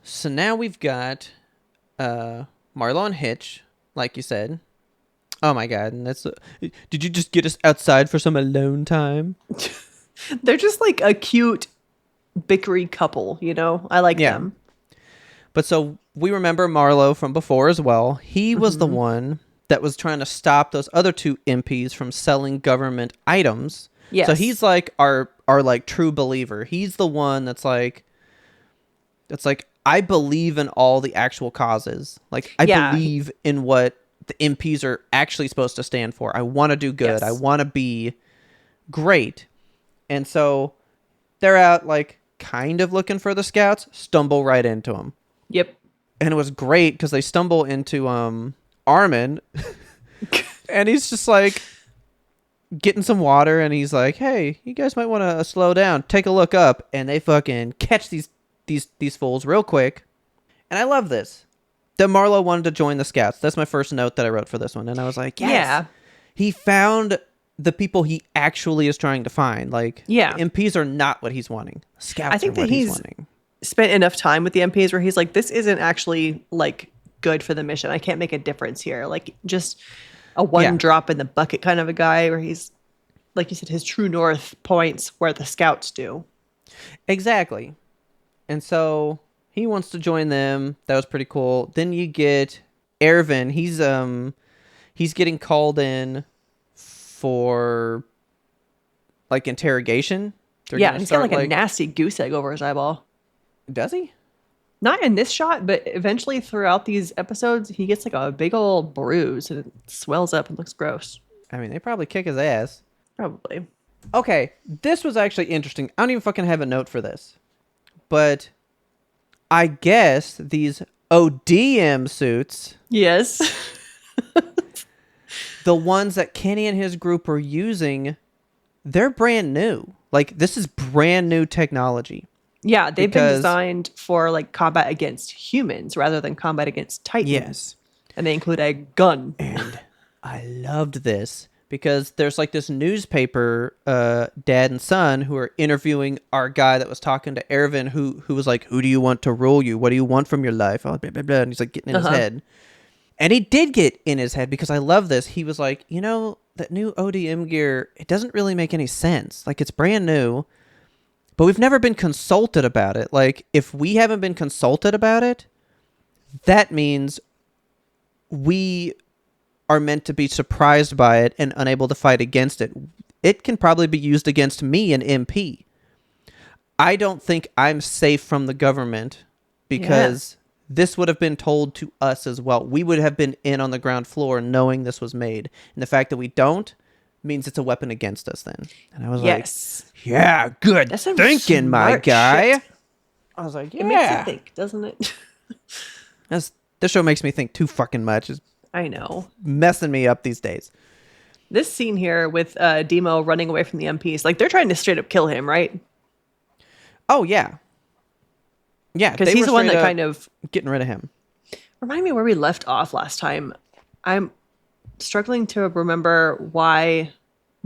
Speaker 2: So now we've got Marlo and Hitch, like you said. Oh my god, and did you just get us outside for some alone time?
Speaker 1: They're just like a cute, bickery couple, you know? I like them.
Speaker 2: But so we remember Marlo from before as well. He was the one that was trying to stop those other two MPs from selling government items.
Speaker 1: Yes.
Speaker 2: So he's like our like true believer. He's the one that's like I believe in all the actual causes. Like I believe in what the MPs are actually supposed to stand for. I want to do good.
Speaker 1: Yes.
Speaker 2: I want to be great. And so they're out like kind of looking for the scouts, stumble right into them.
Speaker 1: Yep.
Speaker 2: And it was great because they stumble into Armin and he's just like getting some water and he's like, hey, you guys might want to slow down, take a look up, and they fucking catch these fools real quick. And I love this that Marlo wanted to join the scouts. That's my first note that I wrote for this one, and I was like, yes,
Speaker 1: Yeah.
Speaker 2: he found the people he actually is trying to find. Like,
Speaker 1: Yeah.
Speaker 2: MPs are not what he's wanting. Scouts
Speaker 1: I think
Speaker 2: are
Speaker 1: that
Speaker 2: what he's
Speaker 1: he's
Speaker 2: wanting.
Speaker 1: spent enough time with the MPs where he's like, this isn't actually like good for the mission. I can't make a difference here. Like just a one drop in the bucket kind of a guy where he's, like you said, his true north points where the scouts do.
Speaker 2: Exactly. And so he wants to join them. That was pretty cool. Then you get Ervin. He's getting called in for like interrogation.
Speaker 1: Yeah, and he's got like a nasty goose egg over his eyeball.
Speaker 2: Does he?
Speaker 1: Not in this shot, but eventually throughout these episodes, he gets like a big old bruise and it swells up and looks gross.
Speaker 2: I mean, they probably kick his ass.
Speaker 1: Probably.
Speaker 2: Okay, this was actually interesting. I don't even fucking have a note for this. But I guess these ODM suits,
Speaker 1: Yes.
Speaker 2: the ones that Kenny and his group are using, they're brand new. Like, this is brand new technology.
Speaker 1: Yeah, they've been designed for like combat against humans rather than combat against titans.
Speaker 2: Yes.
Speaker 1: And they include a gun.
Speaker 2: And I loved this because there's like this newspaper dad and son who are interviewing our guy that was talking to Ervin who was like, who do you want to rule you? What do you want from your life? Oh, blah, blah, blah. And he's like getting in his head. And he did get in his head because I love this. He was like, you know, that new ODM gear, it doesn't really make any sense. Like, it's brand new, but we've never been consulted about it. Like, if we haven't been consulted about it, that means we are meant to be surprised by it and unable to fight against it. It can probably be used against me, an MP. I don't think I'm safe from the government because this would have been told to us as well. We would have been in on the ground floor knowing this was made. And the fact that we don't means it's a weapon against us then. And I was like, yeah, good
Speaker 1: That's some
Speaker 2: thinking, my
Speaker 1: smart
Speaker 2: guy.
Speaker 1: shit.
Speaker 2: I was like, yeah.
Speaker 1: It makes you think, doesn't it?
Speaker 2: This show makes me think too fucking much. It's
Speaker 1: I know.
Speaker 2: messing me up these days.
Speaker 1: This scene here with Demo running away from the MPs, like they're trying to straight up kill him, right?
Speaker 2: Oh, yeah. Yeah,
Speaker 1: Because he's the one that kind of
Speaker 2: getting rid of him.
Speaker 1: remind me where we left off last time. I'm struggling to remember why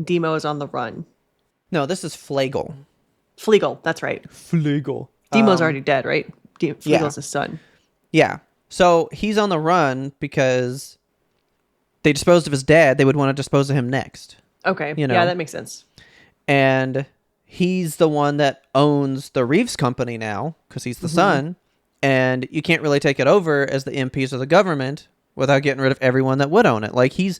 Speaker 1: Demo is on the run.
Speaker 2: No, this is Flagle.
Speaker 1: Flegel, that's right.
Speaker 2: Flagle.
Speaker 1: Demo's already dead, right? Flegel's his son.
Speaker 2: Yeah. So he's on the run because they disposed of his dad. They would want to dispose of him next.
Speaker 1: Okay.
Speaker 2: You know.
Speaker 1: Yeah, that makes sense.
Speaker 2: And he's the one that owns the Reeves company now because he's the son. And you can't really take it over as the MPs of the government without getting rid of everyone that would own it. Like he's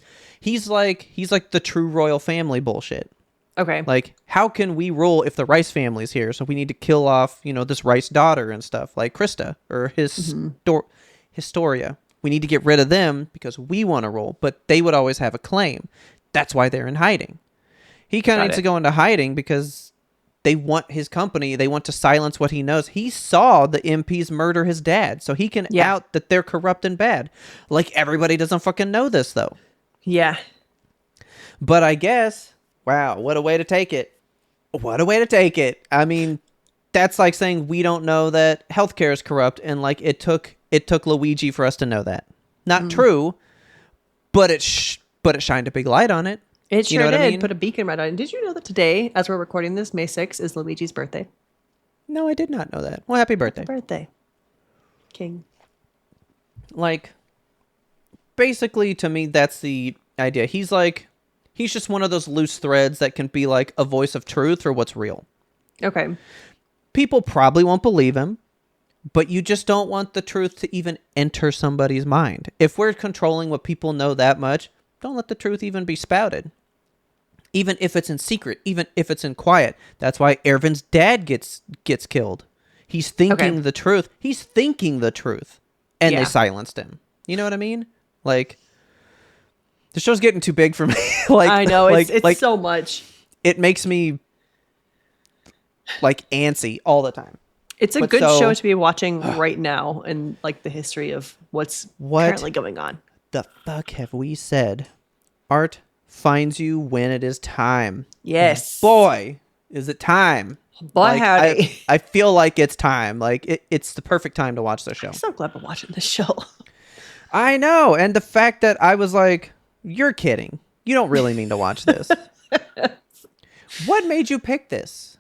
Speaker 2: like the true royal family bullshit.
Speaker 1: Okay.
Speaker 2: Like, how can we rule if the Rice family's here? So we need to kill off, this Rice daughter and stuff, like Krista or Historia. We need to get rid of them because we want to rule, but they would always have a claim. That's why they're in hiding. He kind of needs to go into hiding because they want his company. They want to silence what he knows. He saw the MPs murder his dad, so he can out that they're corrupt and bad. Like, everybody doesn't fucking know this, though.
Speaker 1: Yeah.
Speaker 2: But I guess... Wow, what a way to take it. What a way to take it. I mean, that's like saying we don't know that healthcare is corrupt and like it took Luigi for us to know that. Not true, but it shined a big light on it.
Speaker 1: It sure
Speaker 2: You know
Speaker 1: did.
Speaker 2: what I mean?
Speaker 1: Put a beacon right on it. Did you know that today, as we're recording this, May 6th, is Luigi's birthday?
Speaker 2: No, I did not know that. Well, happy birthday.
Speaker 1: Birthday. King.
Speaker 2: Like, basically, to me, that's the idea. He's just one of those loose threads that can be like a voice of truth or what's real.
Speaker 1: Okay.
Speaker 2: People probably won't believe him, but you just don't want the truth to even enter somebody's mind. If we're controlling what people know that much, don't let the truth even be spouted. Even if it's in secret, even if it's in quiet. That's why Ervin's dad gets killed. He's thinking the truth. He's thinking the truth. And they silenced him. You know what I mean? Like, the show's getting too big for me.
Speaker 1: I know, it's so much.
Speaker 2: It makes me like antsy all the time.
Speaker 1: It's a good show to be watching right now in like the history of what's currently going on.
Speaker 2: The fuck have we said? Art finds you when it is time.
Speaker 1: Yes.
Speaker 2: Boy, is it time.
Speaker 1: Boy,
Speaker 2: like,
Speaker 1: howdy.
Speaker 2: I feel like it's time. Like, it's the perfect time to watch the show.
Speaker 1: I'm so glad we're watching this show.
Speaker 2: I know. And the fact that I was like, you're kidding. You don't really mean to watch this. What made you pick this?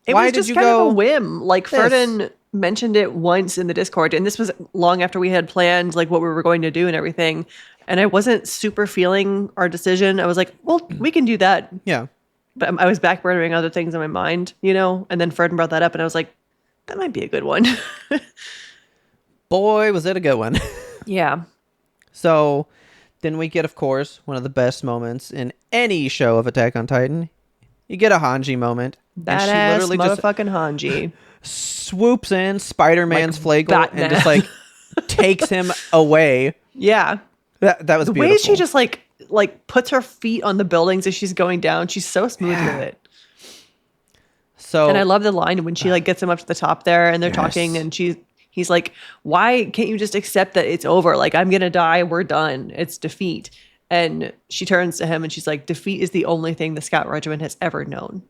Speaker 1: It
Speaker 2: Why
Speaker 1: was
Speaker 2: did
Speaker 1: just
Speaker 2: you
Speaker 1: kind
Speaker 2: go
Speaker 1: of a whim. Like,
Speaker 2: this?
Speaker 1: Ferdin mentioned it once in the Discord, and this was long after we had planned like what we were going to do and everything. And I wasn't super feeling our decision. I was like, well, we can do that.
Speaker 2: Yeah.
Speaker 1: But I was backburnering other things in my mind, you know? And then Ferdin brought that up, and I was like, that might be a good one.
Speaker 2: Boy, was it a good one.
Speaker 1: Yeah.
Speaker 2: So then we get, of course, one of the best moments in any show of Attack on Titan. You get a Hanji moment.
Speaker 1: Badass
Speaker 2: just
Speaker 1: motherfucking Hanji.
Speaker 2: swoops in Spider-Man's
Speaker 1: Like
Speaker 2: flagel
Speaker 1: Batman.
Speaker 2: and just like takes him away.
Speaker 1: Yeah.
Speaker 2: That was
Speaker 1: The
Speaker 2: beautiful.
Speaker 1: way she just like puts her feet on the buildings as she's going down. She's so smooth with it.
Speaker 2: So,
Speaker 1: And I love the line when she like gets him up to the top there and they're
Speaker 2: Yes.
Speaker 1: talking and he's like, why can't you just accept that it's over? Like, I'm going to die. We're done. It's defeat. And she turns to him and she's like, defeat is the only thing the Scout Regiment has ever known.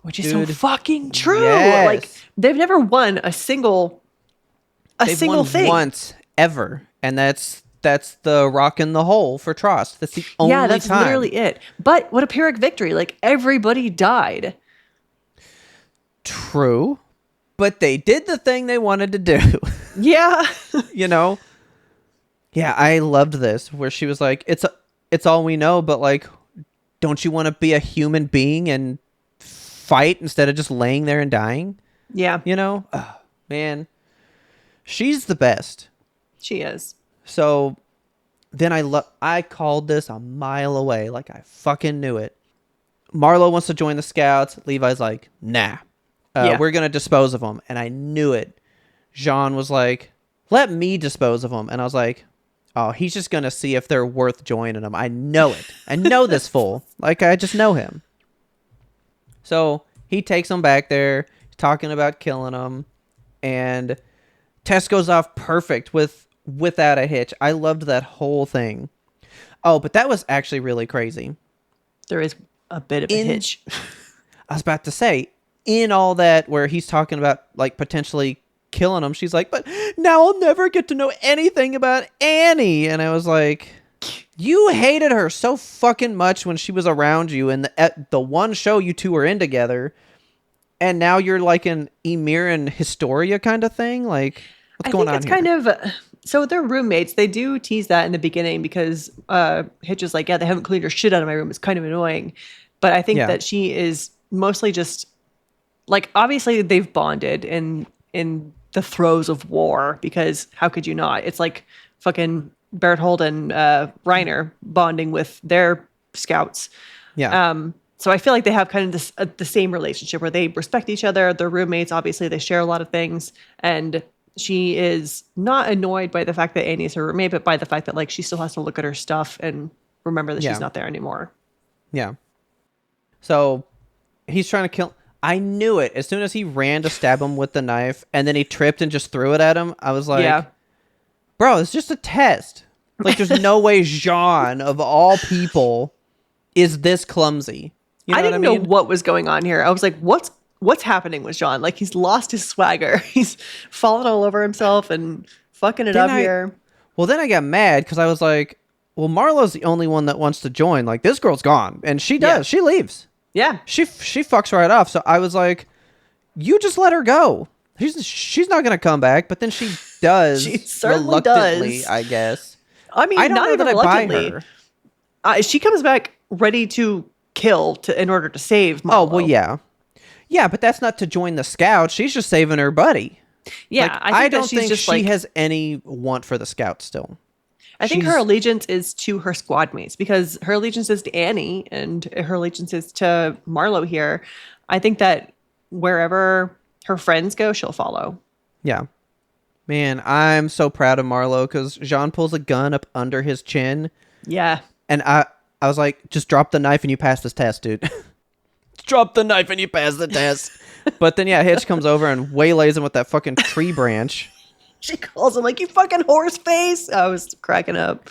Speaker 1: Which is so
Speaker 2: Dude,
Speaker 1: fucking true.
Speaker 2: yes.
Speaker 1: Like, they've never won a single
Speaker 2: they've won
Speaker 1: thing.
Speaker 2: once ever, and that's the rock in the hole for Trost. That's the only
Speaker 1: Yeah, that's
Speaker 2: time.
Speaker 1: literally it. But what a Pyrrhic victory. Like, everybody died.
Speaker 2: True, but they did the thing they wanted to do.
Speaker 1: Yeah.
Speaker 2: You know? Yeah, I loved this where she was like, it's all we know, but like, don't you want to be a human being and fight instead of just laying there and dying?
Speaker 1: Yeah,
Speaker 2: You know? Oh, man. She's the best.
Speaker 1: she is.
Speaker 2: So then I called this a mile away. Like, I fucking knew it. Marlo wants to join the scouts. Levi's like, nah.
Speaker 1: Yeah.
Speaker 2: We're going to dispose of them. And I knew it. Jean was like, let me dispose of them. And I was like, oh, he's just going to see if they're worth joining them. I know it. I know this fool. Like, I just know him. So he takes them back there, talking about killing them. And Tess goes off perfect without a hitch. I loved that whole thing. Oh, but that was actually really crazy.
Speaker 1: There is a bit of a hitch.
Speaker 2: I was about to say, in all that where he's talking about like potentially killing him, she's like, but now I'll never get to know anything about Annie. And I was like, you hated her so fucking much when she was around you in the one show you two were in together. And now you're like an Emir and Historia kind of thing. Like, what's going on
Speaker 1: it's
Speaker 2: here?
Speaker 1: kind of so they're roommates. They do tease that in the beginning because Hitch is like, yeah, they haven't cleaned her shit out of my room. It's kind of annoying. But I think that she is mostly just like, obviously they've bonded in the throes of war, because how could you not? It's like fucking Berthold and Reiner bonding with their scouts.
Speaker 2: Yeah.
Speaker 1: So I feel like they have kind of this the same relationship where they respect each other. They're roommates. Obviously, they share a lot of things. And she is not annoyed by the fact that Annie is her roommate, but by the fact that like she still has to look at her stuff and remember that she's not there anymore.
Speaker 2: Yeah. So he's trying to kill. I knew it. As soon as he ran to stab him with the knife and then he tripped and just threw it at him, I was like, bro, it's just a test. Like, there's no way Jean, of all people, is this clumsy. You know
Speaker 1: I didn't
Speaker 2: what I mean?
Speaker 1: know what was going on here. I was like, what's happening with Jean? Like, he's lost his swagger. He's fallen all over himself and fucking it up here.
Speaker 2: Well, then I got mad because I was like, well, Marlo's the only one that wants to join. Like, this girl's gone. And she does.
Speaker 1: Yeah.
Speaker 2: She leaves.
Speaker 1: Yeah.
Speaker 2: She fucks right off. So I was like, you just let her go. She's not gonna come back, but then she does.
Speaker 1: She certainly
Speaker 2: reluctantly,
Speaker 1: does.
Speaker 2: I guess.
Speaker 1: I mean,
Speaker 2: I don't
Speaker 1: not
Speaker 2: know
Speaker 1: even
Speaker 2: that I buy
Speaker 1: reluctantly.
Speaker 2: her.
Speaker 1: She comes back ready to kill in order to save Marlo.
Speaker 2: Oh well, yeah, but that's not to join the Scouts. She's just saving her buddy.
Speaker 1: Yeah,
Speaker 2: Like,
Speaker 1: I think
Speaker 2: don't
Speaker 1: that she's
Speaker 2: think
Speaker 1: just
Speaker 2: she has any want for the Scouts still.
Speaker 1: I think her
Speaker 2: She's-
Speaker 1: allegiance is to her squad mates because her allegiance is to Annie and her allegiance is to Marlo here. I think that wherever her friends go, she'll follow.
Speaker 2: Yeah. Man, I'm so proud of Marlo because Jean pulls a gun up under his chin.
Speaker 1: Yeah.
Speaker 2: And I was like, just drop the knife and you pass this test, dude. Drop the knife and you pass the test. But then, yeah, Hitch comes over and waylays him with that fucking tree branch.
Speaker 1: She calls him like, you fucking horse face. I was cracking up.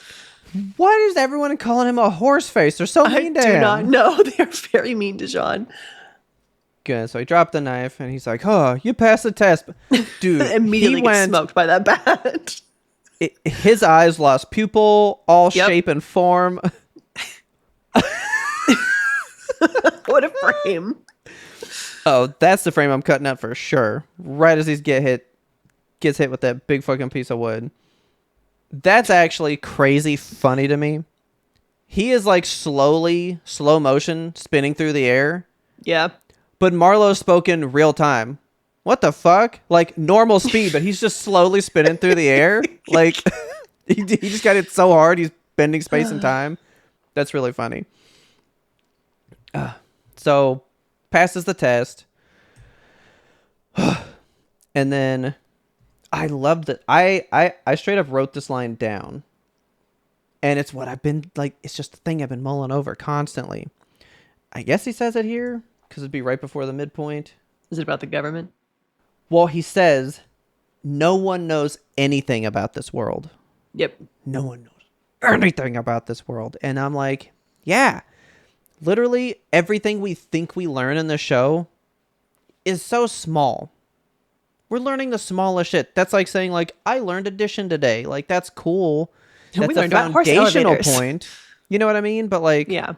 Speaker 2: What is everyone calling him a horse face? They're so mean to
Speaker 1: I do
Speaker 2: him.
Speaker 1: not know. They're very mean to Jean.
Speaker 2: Good. So he dropped the knife and he's like, oh, you passed the test. Dude,
Speaker 1: Immediately
Speaker 2: he
Speaker 1: gets
Speaker 2: went,
Speaker 1: smoked by that bat.
Speaker 2: his eyes lost pupil, all
Speaker 1: Yep.
Speaker 2: shape and form.
Speaker 1: What a frame.
Speaker 2: Oh, that's the frame I'm cutting out for sure. Right as he gets hit with that big fucking piece of wood. That's actually crazy funny to me. He is like slowly, slow motion, spinning through the air.
Speaker 1: Yeah.
Speaker 2: But Marlowe spoke in real time. What the fuck? Like normal speed, but he's just slowly spinning through the air. Like he just got hit so hard, he's bending space and time. That's really funny. So passes the test. And then I love that. I straight up wrote this line down. And it's what I've been like, it's just the thing I've been mulling over constantly. I guess he says it here because it'd be right before the midpoint.
Speaker 1: Is it about the government?
Speaker 2: Well, he says, no one knows anything about this world.
Speaker 1: Yep.
Speaker 2: No one knows anything about this world. And I'm like, yeah, literally everything we think we learn in the show is so small. We're learning the smallest shit. That's like saying, like, I learned addition today. Like, that's cool.
Speaker 1: We
Speaker 2: That's a
Speaker 1: learned about horse
Speaker 2: foundational
Speaker 1: elevators.
Speaker 2: point. You know what I mean? But, like,
Speaker 1: Yeah.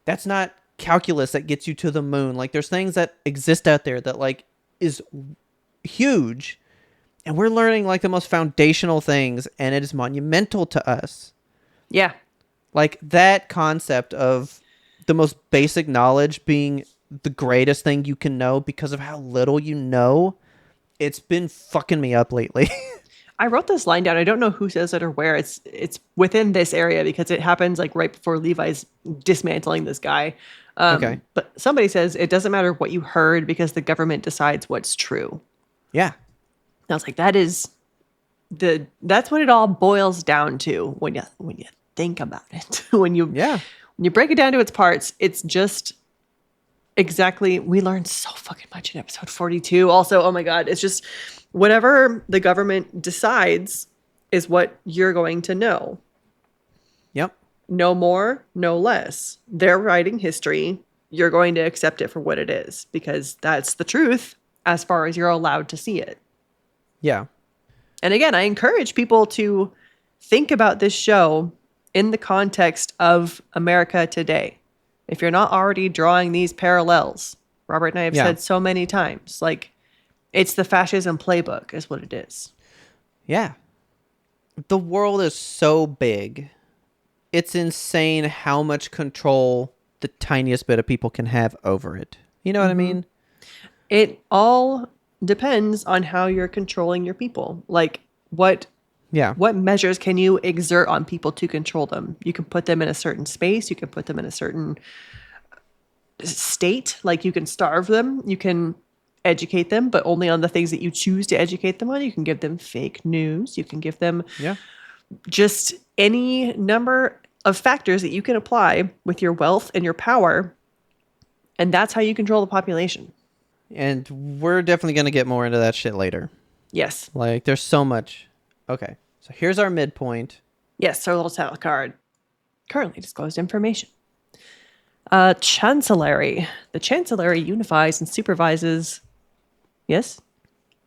Speaker 2: that's not calculus that gets you to the moon. Like, there's things that exist out there that, like, is huge. And we're learning, like, the most foundational things. And it is monumental to us.
Speaker 1: Yeah.
Speaker 2: Like, that concept of the most basic knowledge being the greatest thing you can know because of how little you know, it's been fucking me up lately.
Speaker 1: I wrote this line down. I don't know who says it or where. It's within this area because it happens like right before Levi's dismantling this guy.
Speaker 2: Okay.
Speaker 1: But somebody says it doesn't matter what you heard because the government decides what's true.
Speaker 2: Yeah.
Speaker 1: And I was like, that's what it all boils down to when you think about it. when you break it down to its parts, it's just exactly. We learned so fucking much in episode 42. Also, oh my God, it's just whatever the government decides is what you're going to know.
Speaker 2: Yep.
Speaker 1: No more, no less. They're writing history. You're going to accept it for what it is because that's the truth as far as you're allowed to see it.
Speaker 2: Yeah.
Speaker 1: And again, I encourage people to think about this show in the context of America today. If you're not already drawing these parallels, Robert and I have said so many times, like, it's the fascism playbook is what it is.
Speaker 2: Yeah. The world is so big. It's insane how much control the tiniest bit of people can have over it. You know what I mean?
Speaker 1: It all depends on how you're controlling your people. Like, what measures can you exert on people to control them? You can put them in a certain space. You can put them in a certain state. Like, you can starve them. You can educate them, but only on the things that you choose to educate them on. You can give them fake news. You can give them just any number of factors that you can apply with your wealth and your power. And that's how you control the population.
Speaker 2: And we're definitely going to get more into that shit later.
Speaker 1: Yes.
Speaker 2: Like, there's so much. Okay. So here's our midpoint.
Speaker 1: Yes, our little title card. Currently disclosed information. Chancellery. The Chancellery unifies and supervises... Yes?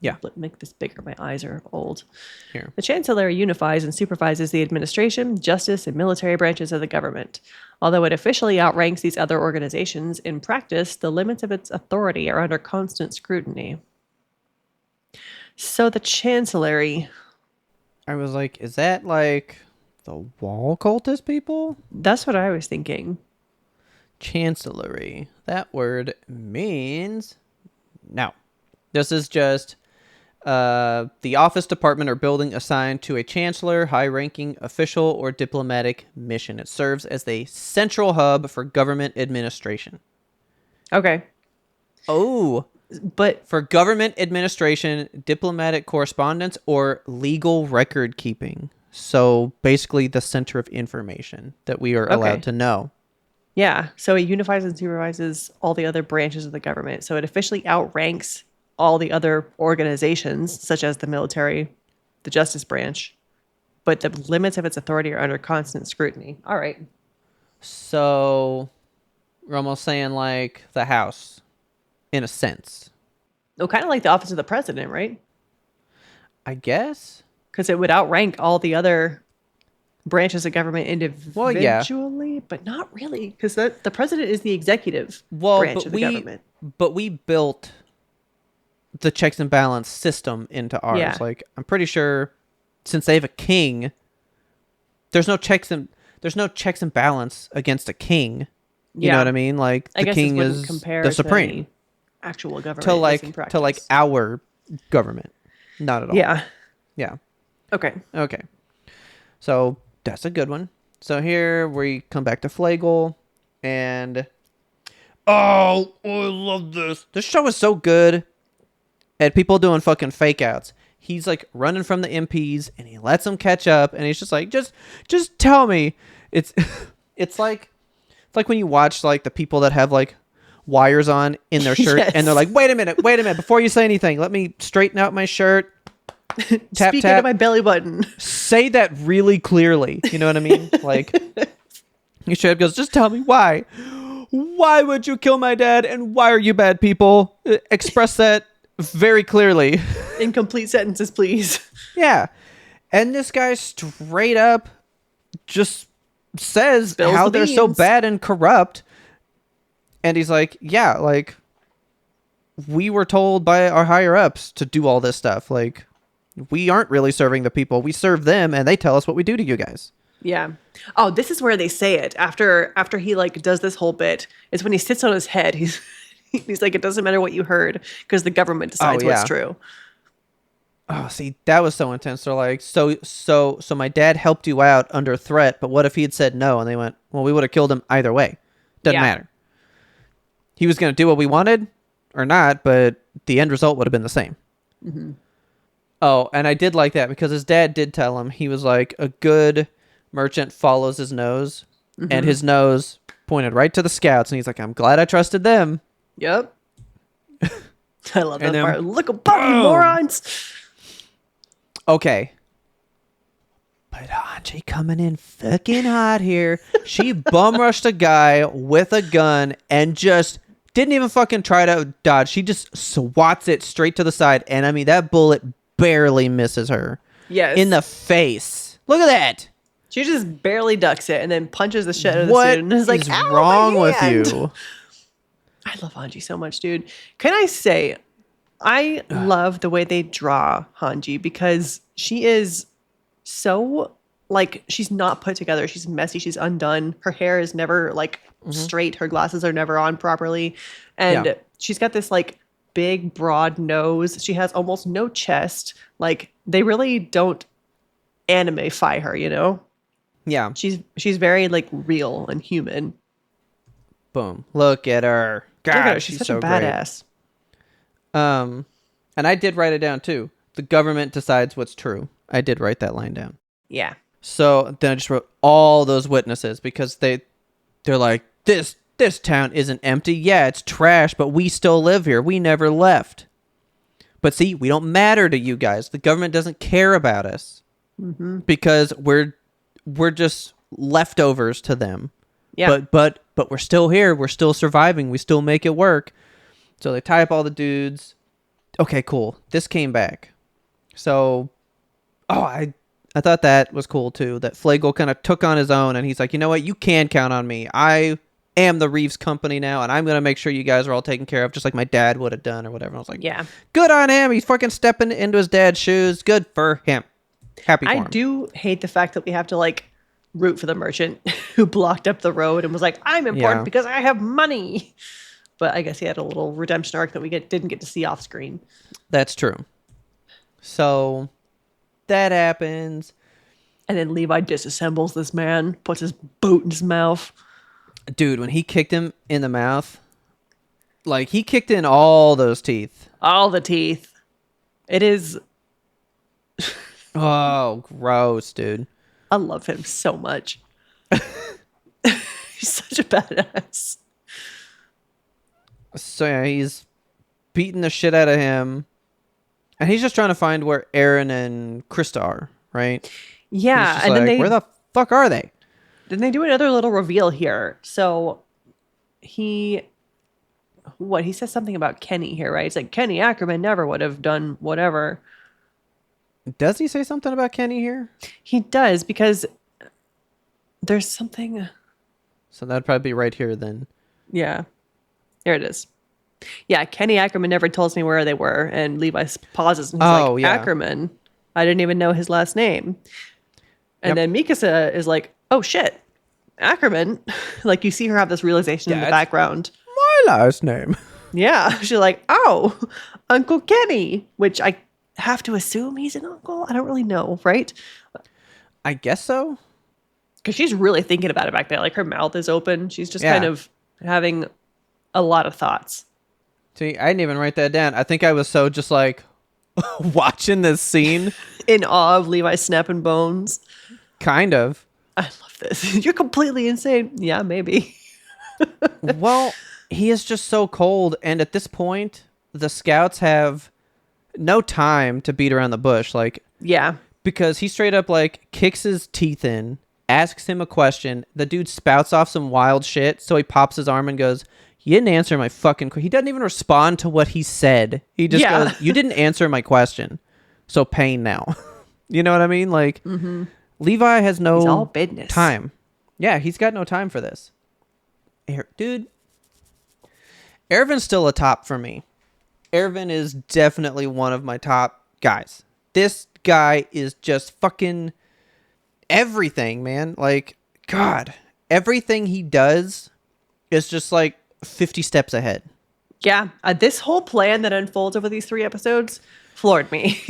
Speaker 2: Yeah.
Speaker 1: Let me make this bigger. My eyes are old.
Speaker 2: Here.
Speaker 1: The Chancellery unifies and supervises the administration, justice, and military branches of the government. Although it officially outranks these other organizations, in practice, the limits of its authority are under constant scrutiny. So the Chancellery,
Speaker 2: I was like, is that like the wall cultist people?
Speaker 1: that's what I was thinking.
Speaker 2: Chancellery. That word means no. This is just the office, department, or building assigned to a chancellor, high-ranking official, or diplomatic mission. It serves as the central hub for government administration.
Speaker 1: Okay.
Speaker 2: Oh,
Speaker 1: But
Speaker 2: for government administration, diplomatic correspondence, or legal record keeping. So basically the center of information that we are allowed to know.
Speaker 1: yeah, so it unifies and supervises all the other branches of the government. So it officially outranks all the other organizations, such as the military, the justice branch, but the limits of its authority are under constant scrutiny. All right.
Speaker 2: So we're almost saying like the House, in a sense.
Speaker 1: Oh, kind of like the office of the president, right?
Speaker 2: I guess.
Speaker 1: Because it would outrank all the other branches of government
Speaker 2: Well,
Speaker 1: individually,
Speaker 2: yeah.
Speaker 1: but not really, because the president is the executive
Speaker 2: Well,
Speaker 1: branch of the government.
Speaker 2: but we built the checks and balance system into ours.
Speaker 1: Yeah.
Speaker 2: Like, I'm pretty sure since they have a king, there's no checks and balance against a king. You know what I mean? Like,
Speaker 1: I
Speaker 2: the
Speaker 1: guess
Speaker 2: king
Speaker 1: this wouldn't
Speaker 2: is
Speaker 1: compare
Speaker 2: the
Speaker 1: to
Speaker 2: supreme
Speaker 1: any actual government
Speaker 2: to
Speaker 1: is in
Speaker 2: like
Speaker 1: practice.
Speaker 2: our government. Not at all.
Speaker 1: Yeah.
Speaker 2: Yeah.
Speaker 1: Okay.
Speaker 2: Okay. So that's a good one. So here we come back to Flagle, and oh, I love this. This show is so good at people doing fucking fake outs. He's like running from the MPs, and he lets them catch up, and he's just like, just tell me. It's it's like when you watch like the people that have like wires on in their shirt,
Speaker 1: Yes.
Speaker 2: and they're like, wait a minute, before you say anything, let me straighten out my shirt. Tap,
Speaker 1: Speak
Speaker 2: tap.
Speaker 1: into my belly button.
Speaker 2: Say that really clearly. You know what I mean? Like, he straight up goes, just tell me why. Why would you kill my dad? And why are you bad people? Express that very clearly.
Speaker 1: Incomplete sentences, please.
Speaker 2: Yeah. And this guy straight up just says
Speaker 1: Spills
Speaker 2: how
Speaker 1: the
Speaker 2: they're so
Speaker 1: beans.
Speaker 2: bad and corrupt. And he's like, yeah, like, we were told by our higher ups to do all this stuff. Like, we aren't really serving the people. We serve them, and they tell us what we do to you guys.
Speaker 1: Yeah. Oh, this is where they say it after he like does this whole bit. It's when he sits on his head. He's like, it doesn't matter what you heard because the government decides
Speaker 2: yeah.
Speaker 1: what's true.
Speaker 2: Oh, see, that was so intense. They're like, so my dad helped you out under threat, but what if he had said no? And they went, well, we would have killed him either way. Doesn't
Speaker 1: Yeah.
Speaker 2: matter. He was going to do what we wanted or not, but the end result would have been the same.
Speaker 1: Mm-hmm.
Speaker 2: Oh, and I did like that because his dad did tell him, he was like, a good merchant follows his nose, and his nose pointed right to the scouts, and he's like, I'm glad I trusted them.
Speaker 1: Yep. I love that
Speaker 2: And then
Speaker 1: part. Look above you,
Speaker 2: boom.
Speaker 1: morons.
Speaker 2: Okay. But Anji coming in fucking hot here. She bum rushed a guy with a gun and just didn't even fucking try to dodge. She just swats it straight to the side. And I mean, that bullet barely misses her.
Speaker 1: Yes.
Speaker 2: In the face. Look at that.
Speaker 1: She just barely ducks it and then punches the shit out of the
Speaker 2: What
Speaker 1: student. And is like,
Speaker 2: is
Speaker 1: "Ow,
Speaker 2: wrong
Speaker 1: my
Speaker 2: with
Speaker 1: hand."
Speaker 2: you?
Speaker 1: I love Hanji so much, dude. Can I say, I love the way they draw Hanji because she is so, like, she's not put together. She's messy. She's undone. Her hair is never, like, straight. Her glasses are never on properly. And
Speaker 2: Yeah.
Speaker 1: she's got this, like, big, broad nose. She has almost no chest. Like, they really don't animify her, you know?
Speaker 2: Yeah.
Speaker 1: She's very, like, real and human.
Speaker 2: Boom. Look at her. God,
Speaker 1: Look at her. She's such
Speaker 2: so
Speaker 1: a
Speaker 2: great.
Speaker 1: badass.
Speaker 2: And I did write it down too. The government decides what's true. I did write that line down.
Speaker 1: Yeah.
Speaker 2: So then I just wrote all those witnesses because they're like, this town isn't empty. Yeah, it's trash, but we still live here. We never left. But see, we don't matter to you guys. The government doesn't care about us because we're just leftovers to them.
Speaker 1: Yeah.
Speaker 2: But we're still here. We're still surviving. We still make it work. So they tie up all the dudes. Okay, cool. This came back. So, I thought that was cool too. That Flagle kind of took on his own, and he's like, you know what? You can count on me. I am the Reeves company now, and I'm going to make sure you guys are all taken care of, just like my dad would have done or whatever. And I was like,
Speaker 1: Yeah.
Speaker 2: good on him. He's fucking stepping into his dad's shoes. Good for him. Happy for
Speaker 1: I
Speaker 2: him.
Speaker 1: do hate the fact that we have to like root for the merchant who blocked up the road and was like, I'm important
Speaker 2: Yeah.
Speaker 1: because I have money. But I guess he had a little redemption arc that we didn't get to see off screen.
Speaker 2: That's true. So that happens.
Speaker 1: And then Levi disassembles this man, puts his boot in his mouth.
Speaker 2: Dude, when he kicked him in the mouth, like he kicked in all those teeth.
Speaker 1: All the teeth. It is.
Speaker 2: Oh, gross, dude.
Speaker 1: I love him so much. He's such a badass.
Speaker 2: So yeah, he's beating the shit out of him. And he's just trying to find where Aaron and Krista are, right? He's
Speaker 1: Yeah,
Speaker 2: just
Speaker 1: and
Speaker 2: like,
Speaker 1: then
Speaker 2: where the fuck are they?
Speaker 1: they do another little reveal here. So he says something about Kenny here, right? He's like, Kenny Ackerman never would have done whatever.
Speaker 2: Does he say something about Kenny here?
Speaker 1: He does, because there's something.
Speaker 2: So that'd probably be right here then.
Speaker 1: Yeah, here it is. Yeah, Kenny Ackerman never tells me where they were, and Levi pauses and he's like,
Speaker 2: yeah.
Speaker 1: Ackerman. I didn't even know his last name. And
Speaker 2: Yep.
Speaker 1: then Mikasa is like, oh shit, Ackerman. Like, you see her have this realization in the
Speaker 2: Dad.
Speaker 1: background.
Speaker 2: My last name.
Speaker 1: Yeah, she's like, oh, Uncle Kenny, which I have to assume he's an uncle. I don't really know, right?
Speaker 2: I guess so.
Speaker 1: Because she's really thinking about it back there. Like, her mouth is open. She's just
Speaker 2: Yeah.
Speaker 1: kind of having a lot of thoughts.
Speaker 2: See, I didn't even write that down. I think I was so just like watching this scene.
Speaker 1: In awe of Levi snapping bones.
Speaker 2: Kind of.
Speaker 1: I love this. You're completely insane. Yeah, maybe.
Speaker 2: Well, he is just so cold. And at this point, the scouts have no time to beat around the bush. Like,
Speaker 1: Yeah.
Speaker 2: because he straight up like kicks his teeth in, asks him a question. The dude spouts off some wild shit. So he pops his arm and goes, you didn't answer my fucking question. He doesn't even respond to what he said. He just goes, you didn't answer my question. So pain now. You know what I mean? Like, Levi has no
Speaker 1: He's all business.
Speaker 2: time. Yeah, he's got no time for this. Dude, Ervin's still a top for me. Ervin is definitely one of my top guys. This guy is just fucking everything, man. Like, God, everything he does is just like 50 steps ahead.
Speaker 1: Yeah. This whole plan that unfolds over these 3 episodes floored me.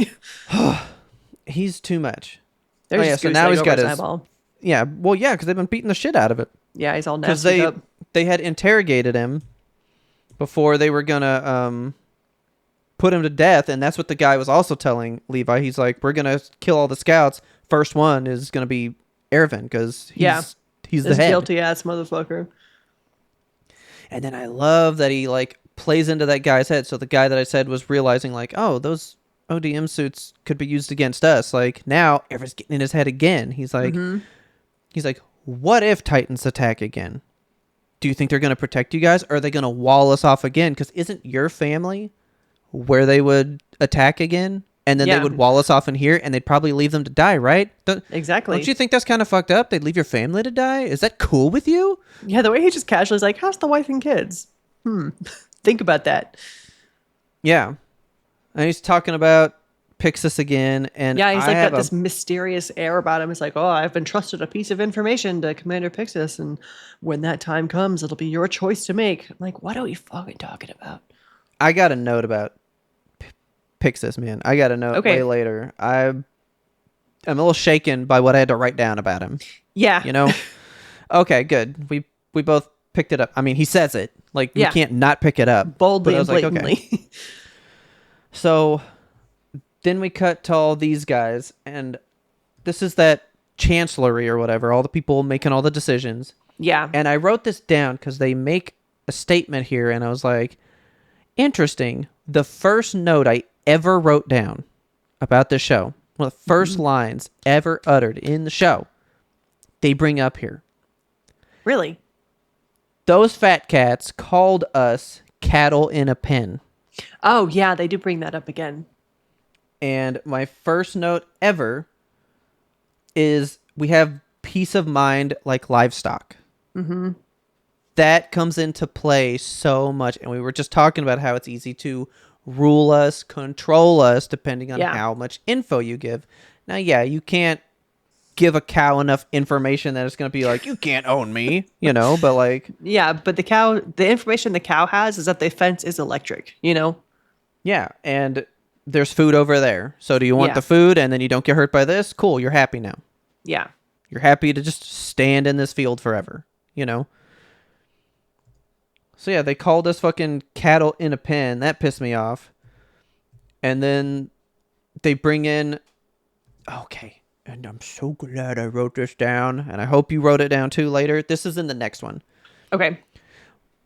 Speaker 2: He's too much.
Speaker 1: There's
Speaker 2: yeah,
Speaker 1: just
Speaker 2: so
Speaker 1: goose
Speaker 2: now
Speaker 1: leg
Speaker 2: he's
Speaker 1: over
Speaker 2: got
Speaker 1: his
Speaker 2: his
Speaker 1: eyeball.
Speaker 2: Yeah, well, yeah, because they've been beating the shit out of it.
Speaker 1: Yeah, he's all
Speaker 2: Because
Speaker 1: nasty up.
Speaker 2: they had interrogated him before they were gonna put him to death, and that's what the guy was also telling Levi. He's like, we're gonna kill all the scouts. First one is gonna be Ervin because he's the
Speaker 1: This
Speaker 2: head.
Speaker 1: guilty ass motherfucker.
Speaker 2: And then I love that he like plays into that guy's head. So the guy that I said was realizing like, oh, those ODM suits could be used against us. Like now Ervin's getting in his head again. He's like, what if Titans attack again? Do you think they're going to protect you guys? Or are they going to wall us off again? Because isn't your family where they would attack again? And then
Speaker 1: Yeah.
Speaker 2: they would wall us off in here and they'd probably leave them to die, right?
Speaker 1: Exactly.
Speaker 2: Don't you think that's kind of fucked up? They'd leave your family to die? Is that cool with you?
Speaker 1: Yeah, the way he just casually is like, how's the wife and kids? Think about that.
Speaker 2: Yeah. And he's talking about Pixis again. And
Speaker 1: Yeah, he's
Speaker 2: I
Speaker 1: like
Speaker 2: have
Speaker 1: got this mysterious air about him. He's like, oh, I've been trusted a piece of information to Commander Pixis, and when that time comes, it'll be your choice to make. I'm like, what are we fucking talking about?
Speaker 2: I got a note about Pixis, man. I got a note way later. I'm a little shaken by what I had to write down about him.
Speaker 1: Yeah.
Speaker 2: You know? Okay, good. We both picked it up. I mean, he says it. Like, we
Speaker 1: Yeah.
Speaker 2: can't not pick it up.
Speaker 1: Boldly
Speaker 2: But I
Speaker 1: and
Speaker 2: was like,
Speaker 1: blatantly.
Speaker 2: okay. So then we cut to all these guys, and this is that chancellery or whatever, all the people making all the decisions.
Speaker 1: Yeah.
Speaker 2: And I wrote this down because they make a statement here, and I was like, interesting. The first note I ever wrote down about the show, one of the first lines ever uttered in the show, they bring up here.
Speaker 1: Really?
Speaker 2: Those fat cats called us cattle in a pen.
Speaker 1: Oh, yeah, they do bring that up again.
Speaker 2: And my first note ever is we have peace of mind like livestock. that comes into play so much. And we were just talking about how it's easy to rule us, control us, depending on how much info you give. Now, yeah, you can't give a cow enough information that it's going to be like, you can't own me, you know, but like...
Speaker 1: Yeah, but the information the cow has is that the fence is electric, you know?
Speaker 2: Yeah, and there's food over there. So do you want the food and then you don't get hurt by this? Cool, you're happy now.
Speaker 1: Yeah.
Speaker 2: You're happy to just stand in this field forever, you know? So yeah, they called us fucking cattle in a pen. That pissed me off. And then they bring in... Okay, and I'm so glad I wrote this down, and I hope you wrote it down too later. This is in the next one.
Speaker 1: Okay.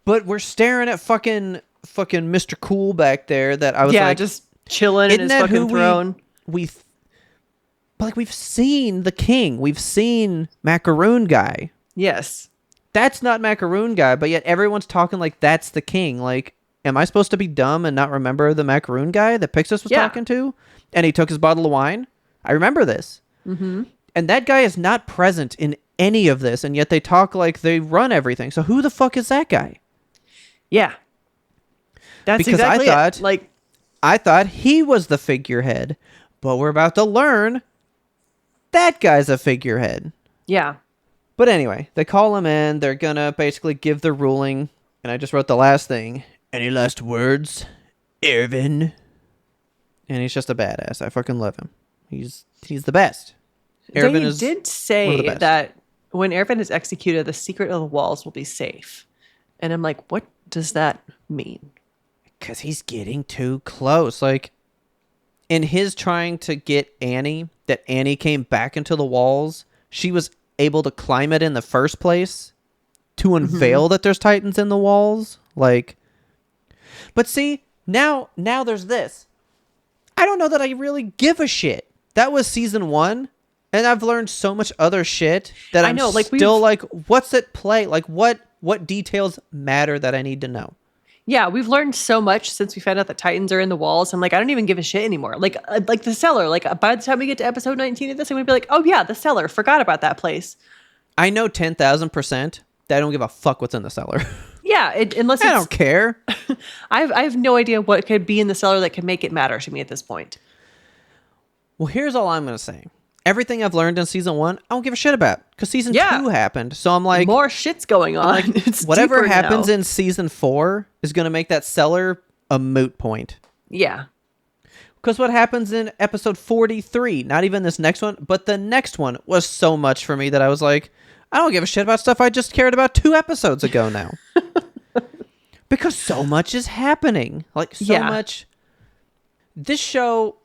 Speaker 2: But we're staring at fucking Mr. Cool back there that I was like...
Speaker 1: just chilling in his fucking throne.
Speaker 2: But like, we've seen the king. We've seen Macaroon Guy.
Speaker 1: Yes.
Speaker 2: That's not Macaroon Guy, but yet everyone's talking like that's the king. Like, am I supposed to be dumb and not remember the Macaroon Guy that Pixis was talking to? And he took his bottle of wine? I remember this. Mm-hmm. And that guy is not present in any of this, and yet they talk like they run everything. So who the fuck is that guy?
Speaker 1: Yeah. That's
Speaker 2: because
Speaker 1: exactly
Speaker 2: I thought he was the figurehead, but we're about to learn that guy's a figurehead.
Speaker 1: Yeah.
Speaker 2: But anyway, they call him in. They're going to basically give the ruling. And I just wrote the last thing. Any last words, Ervin? And he's just a badass. I fucking love him. He's the best.
Speaker 1: Ervin did say that when Ervin is executed, the secret of the walls will be safe. And I'm like, what does that mean?
Speaker 2: Because he's getting too close. Like, in his trying to get Annie, that Annie came back into the walls, she was able to climb it in the first place to unveil that there's titans in the walls. Like, but see, now there's this. I don't know that I really give a shit. That was season 1, and I've learned so much other shit that I'm still like, what's at play? Like, what details matter that I need to know?
Speaker 1: Yeah, we've learned so much since we found out that Titans are in the walls. I'm like, I don't even give a shit anymore. Like the cellar. Like, by the time we get to episode 19 of this, I'm gonna be like, oh yeah, the cellar. Forgot about that place.
Speaker 2: I know 10,000% that I don't give a fuck what's in the cellar.
Speaker 1: Yeah, unless
Speaker 2: I don't care.
Speaker 1: I have no idea what could be in the cellar that could make it matter to me at this point.
Speaker 2: Well, here's all I'm gonna say. Everything I've learned in season 1, I don't give a shit about because season 2 happened. So I'm like,
Speaker 1: more shit's going on.
Speaker 2: Like,
Speaker 1: it's
Speaker 2: whatever happens in season 4 is going to make that cellar a moot point.
Speaker 1: Yeah.
Speaker 2: Because what happens in episode 43, not even this next one, but the next one was so much for me that I was like, I don't give a shit about stuff I just cared about 2 episodes ago now. Because so much is happening. Like, so much. This show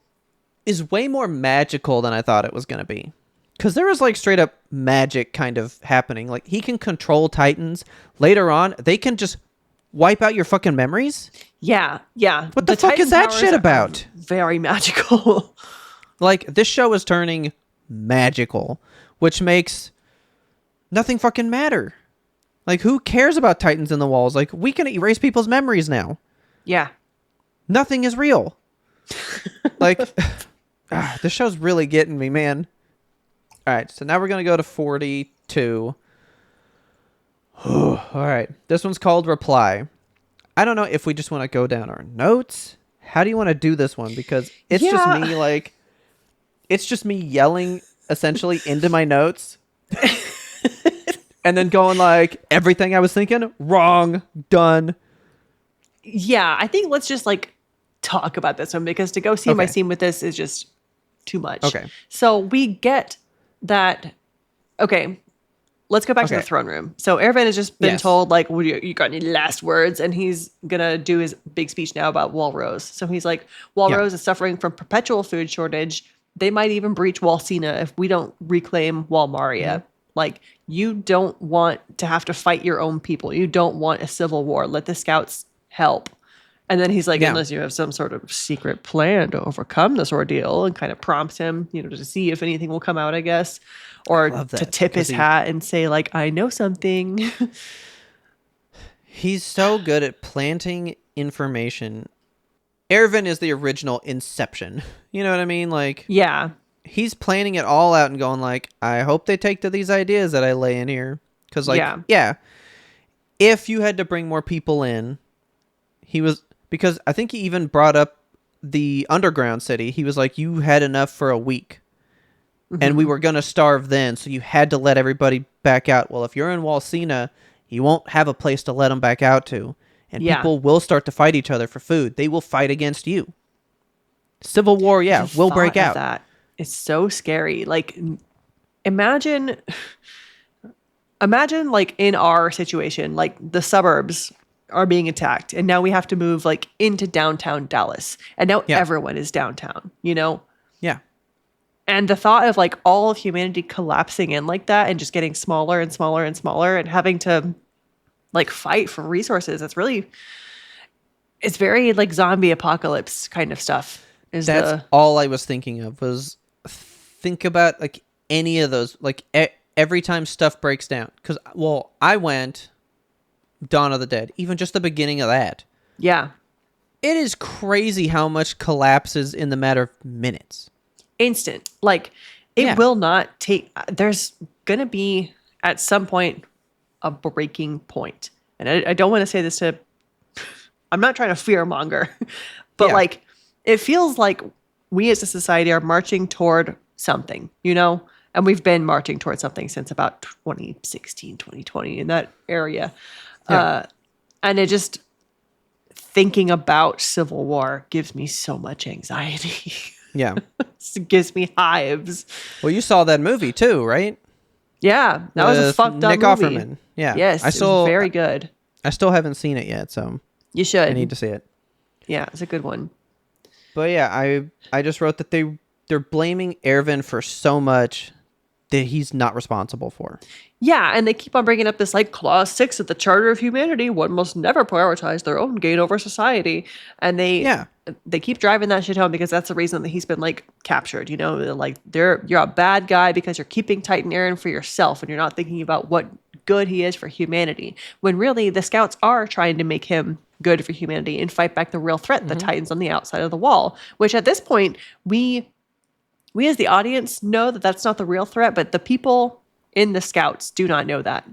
Speaker 2: is way more magical than I thought it was going to be. Because there was like straight up magic kind of happening. Like, he can control Titans. Later on, they can just wipe out your fucking memories.
Speaker 1: Yeah.
Speaker 2: What the fuck is that shit about?
Speaker 1: Very magical.
Speaker 2: Like, this show is turning magical, which makes nothing fucking matter. Like, who cares about Titans in the walls? Like, we can erase people's memories now.
Speaker 1: Yeah.
Speaker 2: Nothing is real. Like... this show's really getting me, man. All right, so now we're going to go to 42. All right, this one's called Reply. I don't know if we just want to go down our notes. How do you want to do this one? Because it's just me, like... It's just me yelling, essentially, into my notes. And then going, like, everything I was thinking, wrong, done.
Speaker 1: Yeah, I think let's just, like, talk about this one. Because to go scene by scene with this is just... too much.
Speaker 2: Okay.
Speaker 1: So we get that. Okay. Let's go back to the throne room. So Ervin has just been told, like, well, you got any last words? And he's going to do his big speech now about Walrose. So he's like, Walrose is suffering from perpetual food shortage. They might even breach Walsina if we don't reclaim Walmaria. Like, you don't want to have to fight your own people. You don't want a civil war. Let the scouts help. And then he's like, unless you have some sort of secret plan to overcome this ordeal, and kind of prompts him, to see if anything will come out, I guess. Or to tip his hat and say, like, I know something.
Speaker 2: He's so good at planting information. Ervin is the original Inception. You know what I mean? Like,
Speaker 1: yeah.
Speaker 2: He's planning it all out and going, like, I hope they take to these ideas that I lay in here. Because, like, if you had to bring more people in, because I think he even brought up the underground city. He was like, you had enough for a week. And we were going to starve then, so you had to let everybody back out. Well, if you're in Walsena, you won't have a place to let them back out to. And people will start to fight each other for food. They will fight against you. Civil war, will break out.
Speaker 1: That it's so scary. Like, imagine like in our situation, like the suburbs are being attacked, and now we have to move like into downtown Dallas, and now everyone is downtown.
Speaker 2: Yeah.
Speaker 1: And the thought of like all of humanity collapsing in like that and just getting smaller and smaller and smaller and having to like fight for resources, it's very like zombie apocalypse kind of stuff.
Speaker 2: That's all I was thinking of, was think about like any of those, like every time stuff breaks down. Because, I went Dawn of the Dead, even just the beginning of that.
Speaker 1: Yeah.
Speaker 2: It is crazy how much collapses in the matter of minutes.
Speaker 1: Instant. Like, it will not take, there's going to be at some point a breaking point. And I don't want to say this I'm not trying to fear monger, but like, it feels like we as a society are marching toward something, and we've been marching toward something since about 2016, 2020 in that area. And it just, thinking about civil war gives me so much anxiety.
Speaker 2: Yeah.
Speaker 1: It gives me hives.
Speaker 2: Well, you saw that movie too, right?
Speaker 1: Yeah, that was a fucked up
Speaker 2: Nick
Speaker 1: movie.
Speaker 2: Offerman. Yeah.
Speaker 1: Yes, it was very good.
Speaker 2: I still haven't seen it yet, so
Speaker 1: you should.
Speaker 2: I need to see it.
Speaker 1: Yeah, it's a good one.
Speaker 2: But yeah, I just wrote that they're blaming Erwin for so much that he's not responsible for.
Speaker 1: Yeah, and they keep on bringing up this like Clause 6 of the Charter of Humanity: one must never prioritize their own gain over society. And they keep driving that shit home because that's the reason that he's been like captured. Like you're a bad guy because you're keeping Titan Aaron for yourself and you're not thinking about what good he is for humanity. When really the Scouts are trying to make him good for humanity and fight back the real threat, the Titans on the outside of the wall. Which at this point we as the audience know that that's not the real threat, but the people in the Scouts do not know that.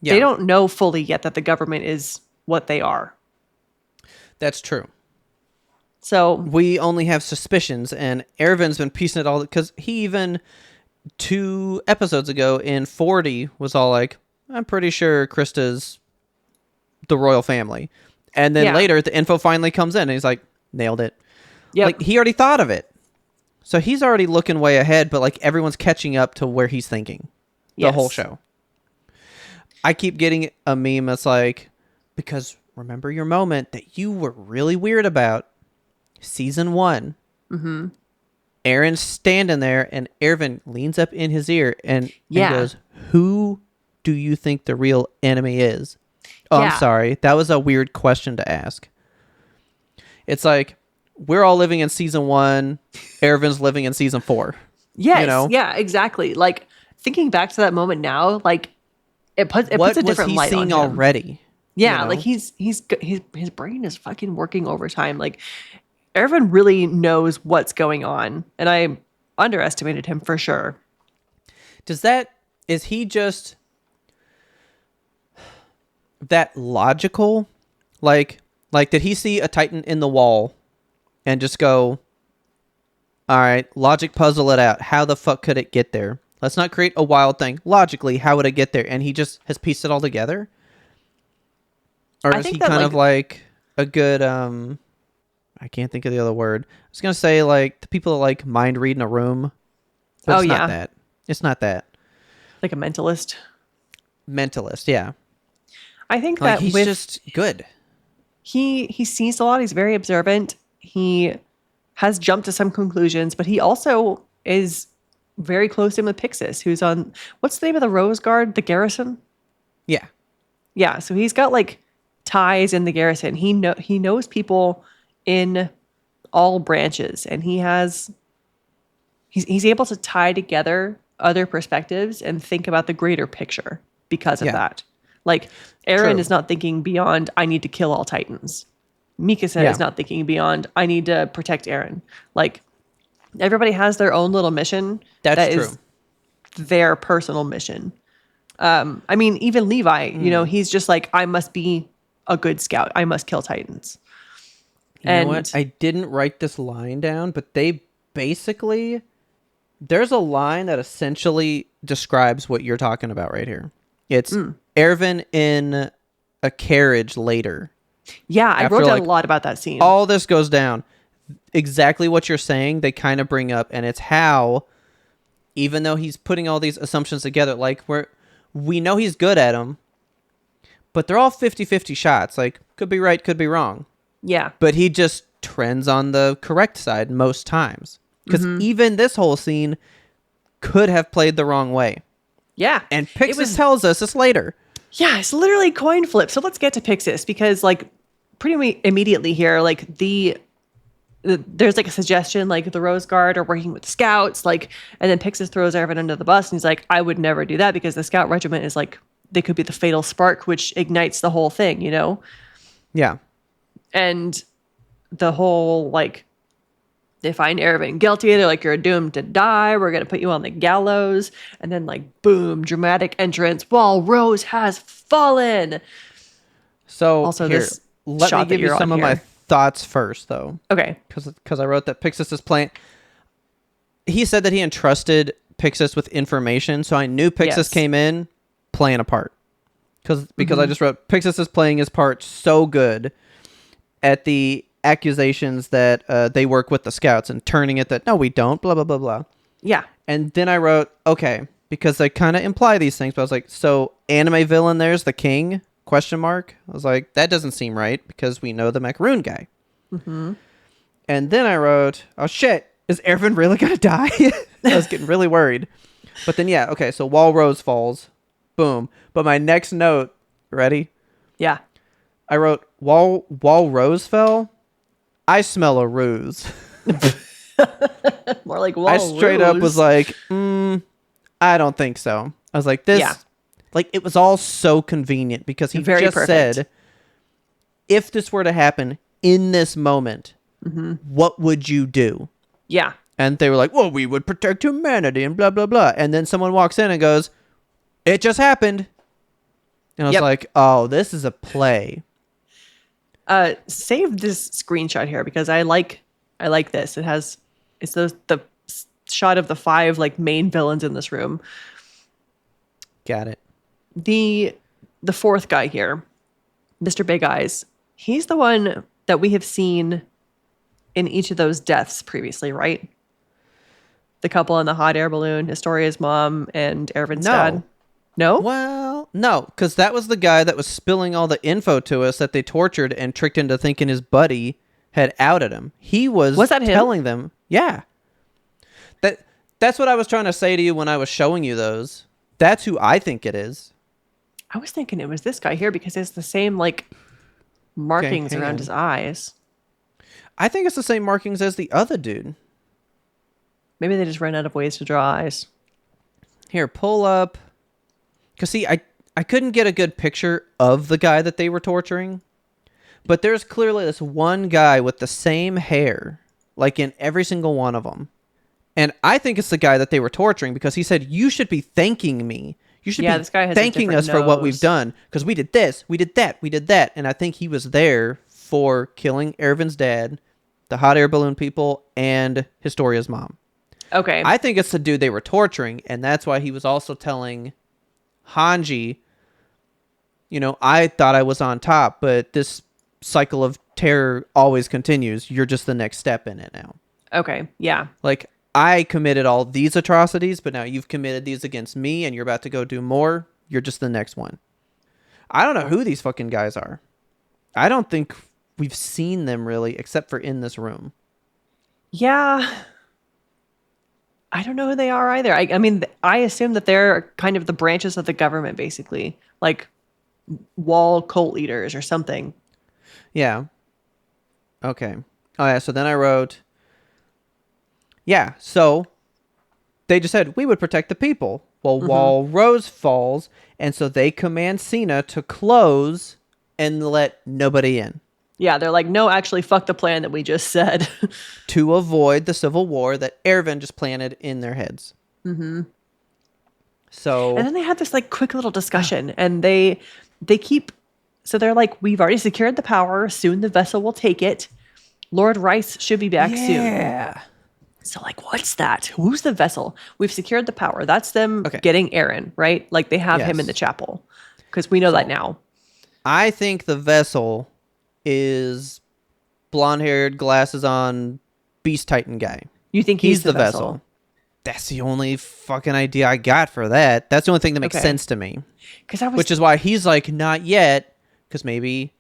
Speaker 1: Yeah. They don't know fully yet that the government is what they are.
Speaker 2: That's true.
Speaker 1: So
Speaker 2: we only have suspicions, and Erwin's been piecing it all, because he even 2 episodes ago in 40 was all like, I'm pretty sure Krista's the royal family. And then later the info finally comes in and he's like, nailed it. Yeah. Like, he already thought of it. So he's already looking way ahead, but like everyone's catching up to where he's thinking the whole show. I keep getting a meme that's like, because remember your moment that you were really weird about season 1. Mm-hmm. Aaron's standing there and Erwin leans up in his ear and goes, who do you think the real enemy is? Oh, I'm sorry. That was a weird question to ask. It's like, we're all living in season 1. Erwin's living in season 4.
Speaker 1: Yes. Yeah, exactly. Like, thinking back to that moment now, like, it puts a different light on him.
Speaker 2: What was he seeing already?
Speaker 1: Yeah, like his brain is fucking working overtime. Like, Erwin really knows what's going on, and I underestimated him for sure.
Speaker 2: Is he just that logical? Like did he see a Titan in the wall and just go, all right, logic, puzzle it out. How the fuck could it get there? Let's not create a wild thing. Logically, how would it get there? And he just has pieced it all together? Or is he kind of like a good, I can't think of the other word. I was going to say like the people that like mind reading a room. But it's not that. It's not that.
Speaker 1: Like a mentalist?
Speaker 2: Mentalist, yeah.
Speaker 1: I think that
Speaker 2: he's just good.
Speaker 1: He sees a lot. He's very observant. He has jumped to some conclusions, but he also is very close in with Pixis, who's on, what's the name of the Rose Guard? The Garrison?
Speaker 2: Yeah.
Speaker 1: Yeah, so he's got like ties in the Garrison. He knows people in all branches, and he's able to tie together other perspectives and think about the greater picture because of that. Like, Aaron is not thinking beyond, I need to kill all Titans. Mikasa is not thinking beyond, I need to protect Aaron. Like, everybody has their own little mission.
Speaker 2: That's true.
Speaker 1: Is their personal mission. I mean, even Levi, you know, he's just like, I must be a good scout. I must kill Titans.
Speaker 2: You know what? I didn't write this line down, but they basically, there's a line that essentially describes what you're talking about right here. It's Erwin in a carriage later.
Speaker 1: Yeah, I
Speaker 2: After,
Speaker 1: wrote down
Speaker 2: like,
Speaker 1: a lot about that scene.
Speaker 2: All this goes down. Exactly what you're saying, they kind of bring up, and it's how, even though he's putting all these assumptions together, like we know he's good at them, but they're all 50-50 shots. Like, could be right, could be wrong.
Speaker 1: Yeah.
Speaker 2: But he just trends on the correct side most times. Because even this whole scene could have played the wrong way.
Speaker 1: Yeah.
Speaker 2: And Pixis tells us this later.
Speaker 1: Yeah, it's literally coin flip. So let's get to Pixis, because like pretty immediately here, like there's like a suggestion, like the Rose Guard are working with the scouts, like, and then Pixis throws Erwin under the bus and he's like, I would never do that because the scout regiment is like, they could be the fatal spark which ignites the whole thing, you know?
Speaker 2: Yeah.
Speaker 1: And the whole, like, they find Erwin guilty. They're like, you're doomed to die. We're going to put you on the gallows. And then, like, boom, dramatic entrance. Wall Rose has fallen.
Speaker 2: So,
Speaker 1: Also,
Speaker 2: here,
Speaker 1: this
Speaker 2: let
Speaker 1: shot
Speaker 2: me give
Speaker 1: that
Speaker 2: you
Speaker 1: you're
Speaker 2: some
Speaker 1: on
Speaker 2: of my
Speaker 1: here.
Speaker 2: thoughts first, though.
Speaker 1: Okay.
Speaker 2: Because I wrote that Pixis is playing. He said that he entrusted Pixis with information, so I knew Pixis
Speaker 1: Yes.
Speaker 2: came in playing a part. Because I just wrote, Pixis is playing his part so good at the accusations that they work with the scouts and turning it that, no, we don't, blah, blah, blah, blah.
Speaker 1: Yeah.
Speaker 2: And then I wrote, okay, because they kind of imply these things, but I was like, so anime villain there's the king, question mark. I was like, that doesn't seem right because we know the macaroon guy. And then I wrote, oh shit, is Erwin really going to die? I was getting really worried. But then, yeah, okay, so Wall Rose falls. Boom. But my next note, ready?
Speaker 1: Yeah.
Speaker 2: I wrote, Wall Rose fell. I smell a ruse.
Speaker 1: More like Wall
Speaker 2: I straight up
Speaker 1: Rose.
Speaker 2: was like, I don't think so. I was like, this,
Speaker 1: Yeah.
Speaker 2: like, it was all so convenient because he
Speaker 1: Very
Speaker 2: just
Speaker 1: perfect.
Speaker 2: said, if this were to happen in this moment, what would you do?
Speaker 1: Yeah.
Speaker 2: And they were like, well, we would protect humanity and blah, blah, blah. And then someone walks in and goes, it just happened. And I was
Speaker 1: Yep.
Speaker 2: like, oh, this is a play.
Speaker 1: Save this screenshot here because I like this. It's the shot of the 5 like main villains in this room.
Speaker 2: Got it.
Speaker 1: The fourth guy here, Mr. Big Eyes, he's the one that we have seen in each of those deaths previously, right? The couple in the hot air balloon, Historia's mom and Erwin's
Speaker 2: No.
Speaker 1: dad. No?
Speaker 2: Well, no, because that was the guy that was spilling all the info to us that they tortured and tricked into thinking his buddy had outed him. He was
Speaker 1: that him?
Speaker 2: telling them, yeah. That's what I was trying to say to you when I was showing you those. That's who I think it is.
Speaker 1: I was thinking it was this guy here because it's the same like markings
Speaker 2: hang
Speaker 1: around
Speaker 2: on.
Speaker 1: his eyes.
Speaker 2: I think it's the same markings as the other dude.
Speaker 1: Maybe they just ran out of ways to draw eyes.
Speaker 2: Here, pull up. Because, see, I couldn't get a good picture of the guy that they were torturing. But there's clearly this one guy with the same hair, like in every single one of them. And I think it's the guy that they were torturing because he said, you should be thanking me. You should be
Speaker 1: this guy has a
Speaker 2: thanking
Speaker 1: different
Speaker 2: us for what we've
Speaker 1: nose.
Speaker 2: done. Because we did this, we did that, we did that. And I think he was there for killing Erwin's dad, the hot air balloon people, and Historia's mom.
Speaker 1: Okay.
Speaker 2: I think it's the dude they were torturing, and that's why he was also telling Hanji, you know, I thought I was on top, but this cycle of terror always continues. You're just the next step in it now.
Speaker 1: Okay. Yeah.
Speaker 2: Like, I committed all these atrocities, but now you've committed these against me, and you're about to go do more. You're just the next one. I don't know who these fucking guys are. I don't think we've seen them really, except for in this room.
Speaker 1: Yeah. I don't know who they are either. I mean, I assume that they're kind of the branches of the government, basically. Like wall cult leaders or something.
Speaker 2: Yeah. Okay. Oh, yeah. So then I wrote, yeah, so they just said, we would protect the people. Well, Wall Rose falls, and so they command Cena to close and let nobody in
Speaker 1: Yeah, they're like, no, actually, fuck the plan that we just said.
Speaker 2: to avoid the civil war that Erwin just planted in their heads. So
Speaker 1: And then they had this like quick little discussion, and they keep. So they're like, we've already secured the power. Soon the vessel will take it. Lord Rice should be back soon.
Speaker 2: yeah.
Speaker 1: So like, what's that? Who's the vessel? We've secured the power. That's them
Speaker 2: Okay.
Speaker 1: getting Aaron, right? Like they have him in
Speaker 2: Yes.
Speaker 1: the chapel because we know that now.
Speaker 2: I think the vessel is blonde-haired, glasses on, Beast Titan guy.
Speaker 1: You think
Speaker 2: He's the vessel. That's the only fucking idea I got for that. That's the only thing that makes
Speaker 1: Okay.
Speaker 2: sense to me.
Speaker 1: Because I was
Speaker 2: Which is why he's like, not yet, because maybe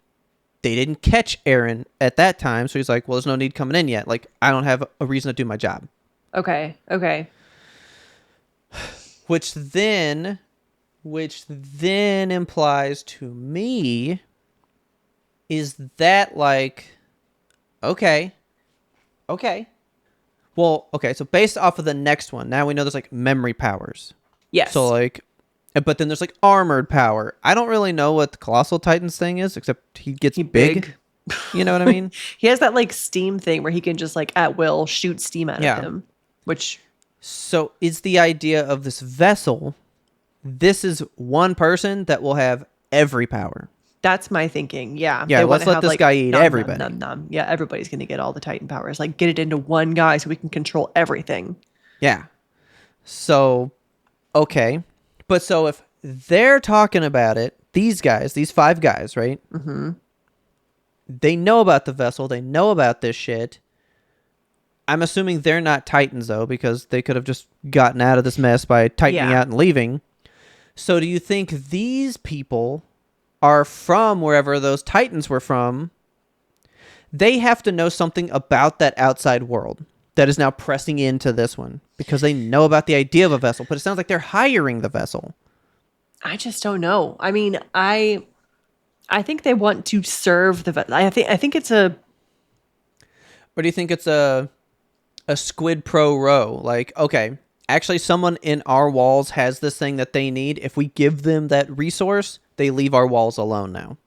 Speaker 2: they didn't catch Aaron at that time. So he's like, well, there's no need coming in yet. Like, I don't have a reason to do my job.
Speaker 1: okay.
Speaker 2: Which then implies to me is that like, okay. Well, okay, so based off of the next one, now we know there's like memory powers.
Speaker 1: Yes.
Speaker 2: So like, but then there's like armored power. I don't really know what the Colossal Titans thing is, except he gets big. You know what I mean?
Speaker 1: He has that like steam thing where he can just like at will shoot steam out
Speaker 2: Yeah.
Speaker 1: of him, which
Speaker 2: So is the idea of this vessel, this is one person that will have every power.
Speaker 1: that's my thinking. Yeah.
Speaker 2: Yeah,
Speaker 1: They
Speaker 2: let's
Speaker 1: wanna
Speaker 2: let
Speaker 1: have,
Speaker 2: this
Speaker 1: like,
Speaker 2: guy eat
Speaker 1: nom,
Speaker 2: everybody.
Speaker 1: nom, nom, nom. Yeah, everybody's going to get all the Titan powers. Like get it into one guy so we can control everything.
Speaker 2: Yeah. So, okay. But so if they're talking about it, these guys, these 5 guys, right? Mm-hmm. They know about the vessel. They know about this shit. I'm assuming they're not Titans, though, because they could have just gotten out of this mess by tightening
Speaker 1: Yeah.
Speaker 2: out and leaving. So do you think these people are from wherever those Titans were from? They have to know something about that outside world that is now pressing into this one because they know about the idea of a vessel, but it sounds like they're hiring the vessel.
Speaker 1: I just don't know. I mean, I think they want to serve the I think it's a
Speaker 2: Or do you think it's a squid pro row? Like, okay, actually someone in our walls has this thing that they need. If we give them that resource, they leave our walls alone now.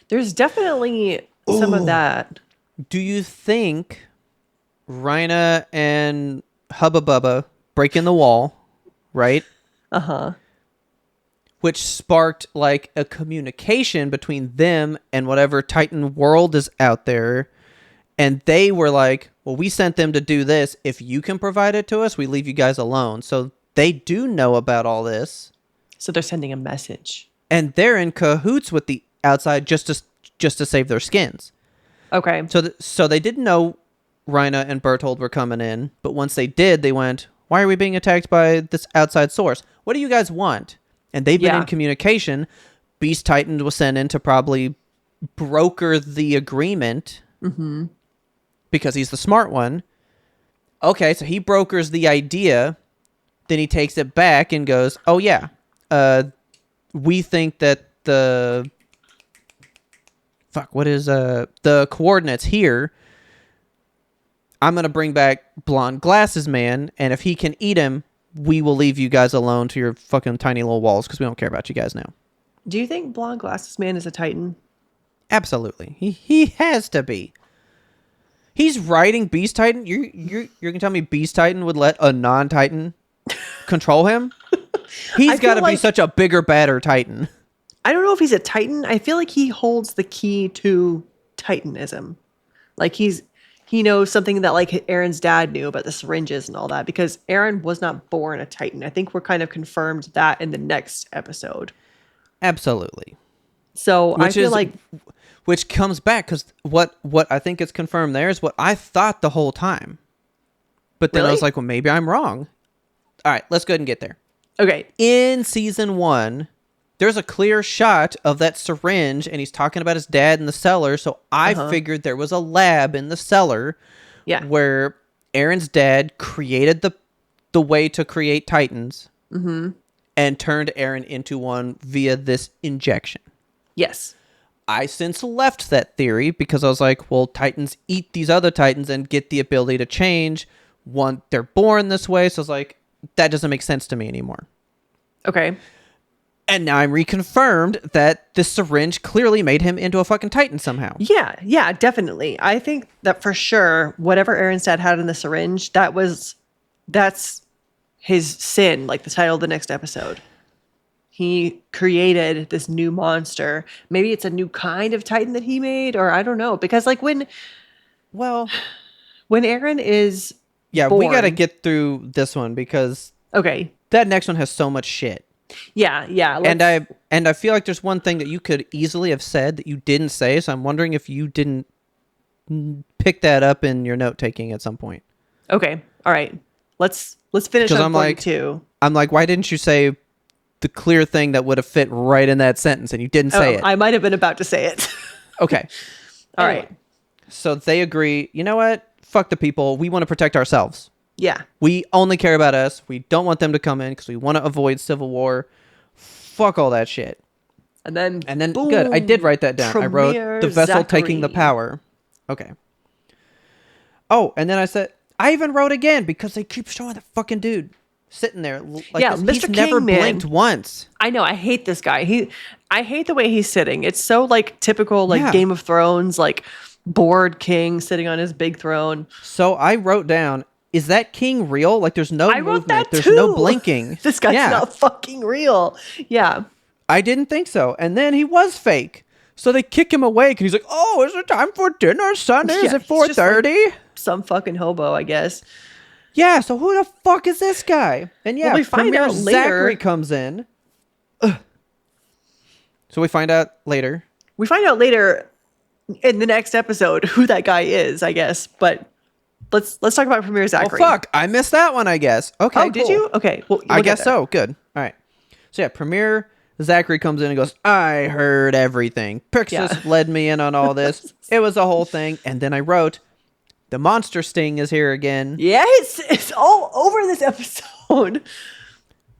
Speaker 1: there's definitely some of that.
Speaker 2: Do you think Rhina and Hubba Bubba break in the wall, right?
Speaker 1: Uh-huh.
Speaker 2: Which sparked like a communication between them and whatever Titan world is out there. And they were like, well, we sent them to do this. If you can provide it to us, we leave you guys alone. So they do know about all this.
Speaker 1: So they're sending a message.
Speaker 2: And they're in cahoots with the outside just to save their skins.
Speaker 1: Okay.
Speaker 2: So they didn't know Rhina and Berthold were coming in. But once they did, they went, why are we being attacked by this outside source? What do you guys want? And they've been in communication. Beast Titan was sent in to probably broker the agreement. Mm-hmm. Because he's the smart one. Okay, so he brokers the idea. Then he takes it back and goes, oh yeah, we think that the coordinates here, I'm going to bring back Blonde Glasses Man, and if he can eat him, we will leave you guys alone to your fucking tiny little walls because we don't care about you guys now.
Speaker 1: Do you think Blonde Glasses Man is a Titan?
Speaker 2: Absolutely. He has to be. He's riding Beast Titan. You're gonna tell me Beast Titan would let a non-Titan control him? He's got to be such a bigger, badder Titan.
Speaker 1: I don't know if he's a Titan. I feel like he holds the key to Titanism. Like he knows something that like Aaron's dad knew about the syringes and all that because Aaron was not born a Titan. I think we're kind of confirmed that in the next episode.
Speaker 2: Absolutely.
Speaker 1: So I feel like
Speaker 2: which comes back because what I think is confirmed there is what I thought the whole time. But then I was
Speaker 1: Really?
Speaker 2: like, well, maybe I'm wrong. All right, let's go ahead and get there.
Speaker 1: okay.
Speaker 2: In season 1, there's a clear shot of that syringe, and he's talking about his dad in the cellar. So I figured there was a lab in the cellar
Speaker 1: Yeah.
Speaker 2: where Aaron's dad created the way to create Titans and turned Aaron into one via this injection.
Speaker 1: Yes.
Speaker 2: I since left that theory because I was like, well, Titans eat these other Titans and get the ability to change. One, they're born this way. So I was like, that doesn't make sense to me anymore.
Speaker 1: Okay.
Speaker 2: And now I'm reconfirmed that the syringe clearly made him into a fucking Titan somehow.
Speaker 1: Yeah, definitely. I think that for sure, whatever Aaron's dad had in the syringe, that's his sin, like the title of the next episode. He created this new monster. Maybe it's a new kind of Titan that he made, or I don't know. Because like when Aaron is
Speaker 2: Yeah,
Speaker 1: born,
Speaker 2: we got to get through this one because
Speaker 1: okay.
Speaker 2: that next one has so much shit.
Speaker 1: Yeah.
Speaker 2: And I feel like there's one thing that you could easily have said that you didn't say, so I'm wondering if you didn't pick that up in your note taking at some point.
Speaker 1: Okay. All right. Let's finish on 42.
Speaker 2: I'm like, why didn't you say the clear thing that would have fit right in that sentence, and you didn't say it?
Speaker 1: I might have been about to say it.
Speaker 2: Okay.
Speaker 1: All
Speaker 2: Anyway,
Speaker 1: right.
Speaker 2: So they agree, you know what? Fuck the people. We want to protect ourselves.
Speaker 1: Yeah.
Speaker 2: We only care about us. We don't want them to come in because we want to avoid civil war. Fuck all that shit.
Speaker 1: And then boom,
Speaker 2: good. I did write that down. I wrote the vessel taking the
Speaker 1: Zachary.
Speaker 2: power. Okay. Oh, and then I said, I even wrote again because they keep showing the fucking dude sitting there. Like
Speaker 1: Yeah,
Speaker 2: this.
Speaker 1: Mr.
Speaker 2: He's never
Speaker 1: King, man.
Speaker 2: blinked once.
Speaker 1: I know. I hate this guy. I hate the way he's sitting. It's so like typical, like
Speaker 2: Yeah.
Speaker 1: Game of Thrones, like bored king sitting on his big throne.
Speaker 2: So I wrote down, is that king real? Like there's no
Speaker 1: I wrote
Speaker 2: movement.
Speaker 1: that
Speaker 2: There's
Speaker 1: too.
Speaker 2: no blinking.
Speaker 1: This guy's
Speaker 2: Yeah.
Speaker 1: not fucking real. Yeah.
Speaker 2: I didn't think so. And then he was fake. So they kick him awake and he's like, oh, is it time for dinner, son? Is
Speaker 1: Yeah,
Speaker 2: it
Speaker 1: he's just
Speaker 2: 4:30?
Speaker 1: Some fucking hobo, I guess.
Speaker 2: Yeah, so who the fuck is this guy? And yeah,
Speaker 1: Well, we find
Speaker 2: Premier
Speaker 1: out later-
Speaker 2: Zachary comes in. So we find out later.
Speaker 1: We find out later in the next episode who that guy is, I guess. But let's talk about Premier
Speaker 2: Oh,
Speaker 1: Zachary.
Speaker 2: fuck. I missed that one, I guess. Okay,
Speaker 1: Oh, did
Speaker 2: cool.
Speaker 1: you? Okay. Well,
Speaker 2: I
Speaker 1: we'll get
Speaker 2: guess
Speaker 1: there.
Speaker 2: so. Good. All right. So yeah, Premier Zachary comes in and goes, I heard everything. Pixis
Speaker 1: Yeah.
Speaker 2: led me in on all this. It was a whole thing. And then I wrote, the monster sting is here again.
Speaker 1: Yeah, it's all over this episode.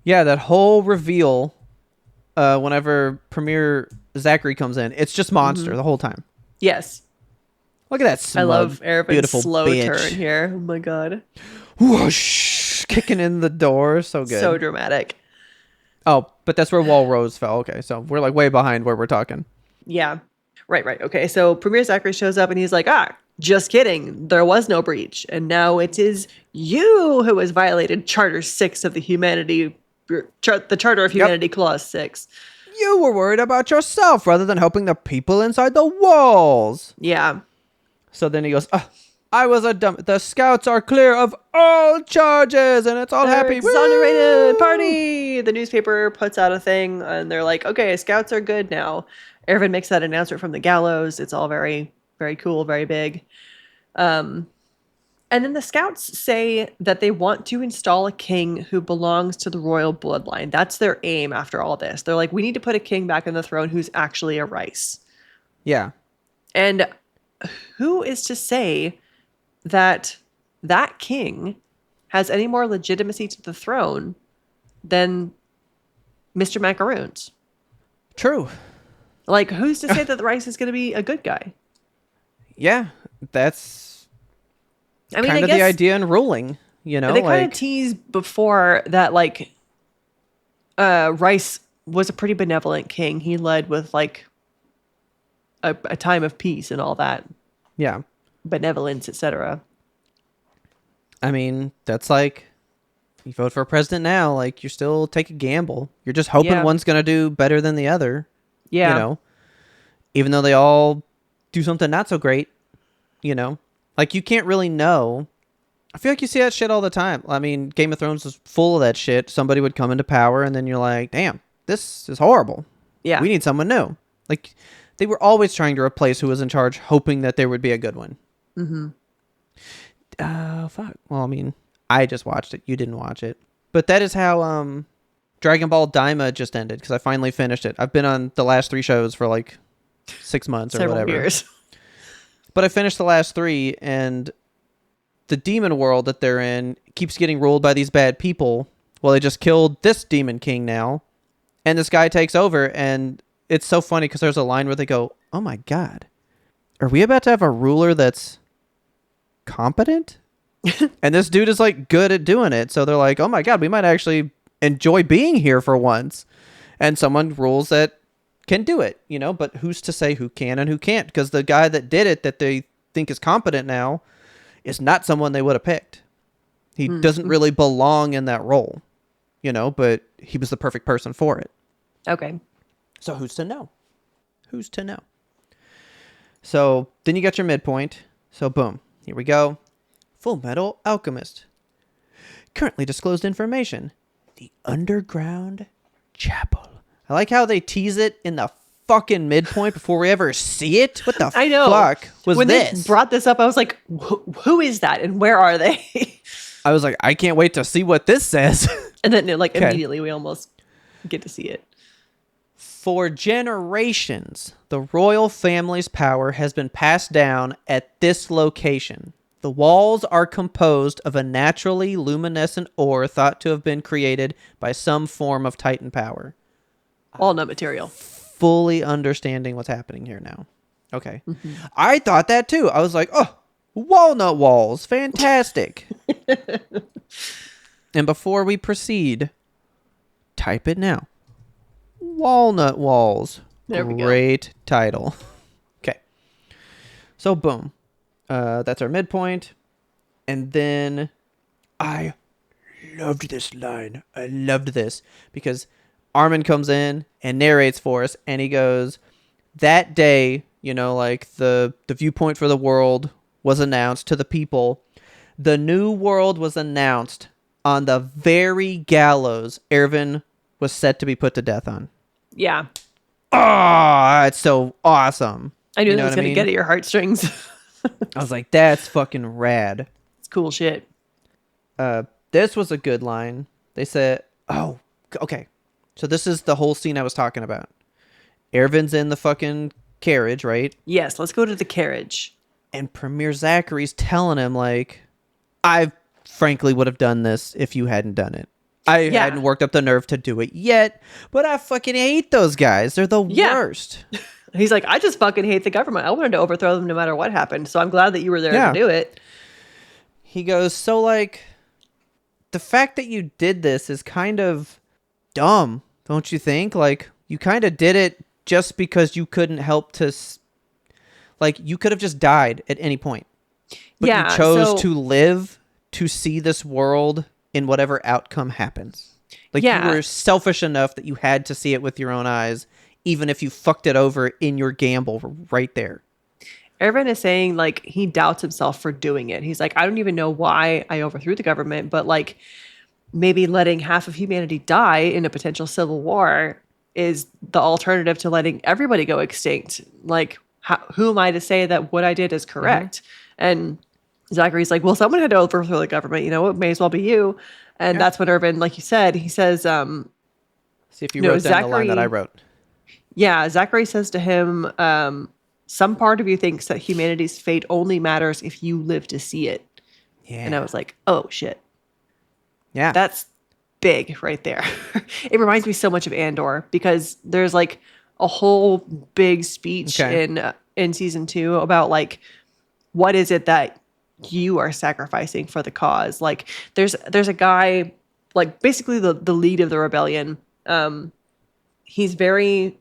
Speaker 2: Yeah, that whole reveal whenever Premier Zachary comes in, it's just monster the whole time.
Speaker 1: Yes.
Speaker 2: Look at that smug,
Speaker 1: I love Aravin's
Speaker 2: beautiful
Speaker 1: slow
Speaker 2: bitch.
Speaker 1: turn here. Oh my god.
Speaker 2: Whoosh, kicking in the door. So good.
Speaker 1: So dramatic.
Speaker 2: Oh, but that's where Wall Rose fell. Okay, so we're like way behind where we're talking.
Speaker 1: Yeah. Right. Okay. So Premier Zachary shows up and he's like, just kidding. There was no breach. And now it is you who has violated Charter 6 of the the Charter of Humanity Clause 6.
Speaker 2: You were worried about yourself rather than helping the people inside the walls.
Speaker 1: Yeah.
Speaker 2: So then he goes, I was a dumb. The scouts are clear of all charges and it's all happy.
Speaker 1: Exonerated
Speaker 2: Woo!
Speaker 1: party. The newspaper puts out a thing and they're like, okay, scouts are good now. Ervin makes that announcement from the gallows. It's all very, very cool, very big. And then the scouts say that they want to install a king who belongs to the royal bloodline. That's their aim after all this. They're like, we need to put a king back on the throne who's actually a Rice.
Speaker 2: Yeah.
Speaker 1: And who is to say that that king has any more legitimacy to the throne than Mr. Macaroons?
Speaker 2: True.
Speaker 1: Like, who's to say that the Rice is going to be a good guy?
Speaker 2: Yeah. That's
Speaker 1: I mean,
Speaker 2: kind
Speaker 1: I
Speaker 2: of
Speaker 1: guess
Speaker 2: the idea in ruling, you know?
Speaker 1: they kind of
Speaker 2: Like,
Speaker 1: teased before that, like, Rice was a pretty benevolent king. He led with, like, a time of peace and all that.
Speaker 2: yeah.
Speaker 1: Benevolence, etc.
Speaker 2: I mean, that's like, you vote for a president now, like, you still take a gamble. You're just hoping
Speaker 1: Yeah.
Speaker 2: one's going to do better than the other.
Speaker 1: Yeah.
Speaker 2: You know? Even though they all do something not so great, you know? Like, you can't really know. I feel like you see that shit all the time. I mean, Game of Thrones is full of that shit. Somebody would come into power, and then you're like, damn, this is horrible.
Speaker 1: Yeah.
Speaker 2: We need someone new. Like, they were always trying to replace who was in charge, hoping that there would be a good one. Mm-hmm. Fuck. Well, I mean, I just watched it. You didn't watch it. But that is how Dragon Ball Daima just ended, because I finally finished it. I've been on the last 3 shows for like 6 months or
Speaker 1: Several
Speaker 2: whatever.
Speaker 1: years.
Speaker 2: But I finished the last 3, and the demon world that they're in keeps getting ruled by these bad people. Well, they just killed this demon king now, and this guy takes over, and it's so funny because there's a line where they go, oh my god, are we about to have a ruler that's competent? And this dude is like good at doing it, so they're like, oh my god, we might actually enjoy being here for once. And someone rules that can do it, you know, but who's to say who can and who can't? Because the guy that did it that they think is competent now is not someone they would have picked. He doesn't really belong in that role, but he was the perfect person for it.
Speaker 1: Okay.
Speaker 2: So who's to know? Who's to know? So then you got your midpoint. So boom, here we go. Full Metal Alchemist. Currently disclosed information. The underground chapel. I like how they tease it in the fucking midpoint before we ever see it. What the
Speaker 1: I know.
Speaker 2: fuck was
Speaker 1: when
Speaker 2: this?
Speaker 1: they brought this up, I was like, who is that and where are they?
Speaker 2: I was like, I can't wait to see what this says.
Speaker 1: And then immediately we almost get to see it.
Speaker 2: For generations, the royal family's power has been passed down at this location. The walls are composed of a naturally luminescent ore thought to have been created by some form of Titan power.
Speaker 1: Walnut material.
Speaker 2: Fully understanding what's happening here now. Okay. I thought that too. I was like, oh, walnut walls. Fantastic. And before we proceed, type it now. Walnut walls.
Speaker 1: There we go.
Speaker 2: Great title. Okay. So boom. That's our midpoint. And then I loved this line. I loved this because Armin comes in and narrates for us, and he goes, that day, the viewpoint for the world was announced to the people. The new world was announced on the very gallows Erwin was set to be put to death on.
Speaker 1: Yeah.
Speaker 2: Oh, that's so awesome.
Speaker 1: I knew
Speaker 2: You
Speaker 1: that
Speaker 2: know
Speaker 1: was
Speaker 2: what I
Speaker 1: going to
Speaker 2: mean?
Speaker 1: get at your heartstrings.
Speaker 2: I was like, that's fucking rad.
Speaker 1: It's cool shit.
Speaker 2: This was a good line. They said, oh, okay. So this is the whole scene I was talking about. Erwin's in the fucking carriage, right?
Speaker 1: Yes, let's go to the carriage.
Speaker 2: And Premier Zachary's telling him, like, I frankly would have done this if you hadn't done it. I hadn't worked up the nerve to do it yet, but I fucking hate those guys. They're the worst.
Speaker 1: He's like, I just fucking hate the government. I wanted to overthrow them no matter what happened. So I'm glad that you were there to do it.
Speaker 2: He goes, so, like, the fact that you did this is kind of dumb, don't you think? Like, you kind of did it just because you couldn't help to, like, you could have just died at any point. But you chose to live to see this world in whatever outcome happens. Like, you were selfish enough that you had to see it with your own eyes, even if you fucked it over in your gamble right there.
Speaker 1: Erwin is saying, like, he doubts himself for doing it. He's like, I don't even know why I overthrew the government, but, like, maybe letting half of humanity die in a potential civil war is the alternative to letting everybody go extinct. Like, who am I to say that what I did is correct? And Zachary's like, well, someone had to overthrow the government. It may as well be you. And that's what Erwin, like you said, he says,
Speaker 2: see if you wrote down the line that I wrote.
Speaker 1: Yeah, Zachary says to him, some part of you thinks that humanity's fate only matters if you live to see it. Yeah. And I was like, oh, shit.
Speaker 2: Yeah.
Speaker 1: That's big right there. It reminds me so much of Andor because there's like a whole big speech in season 2 about like, what is it that you are sacrificing for the cause? Like there's a guy, like basically the lead of the rebellion. He's very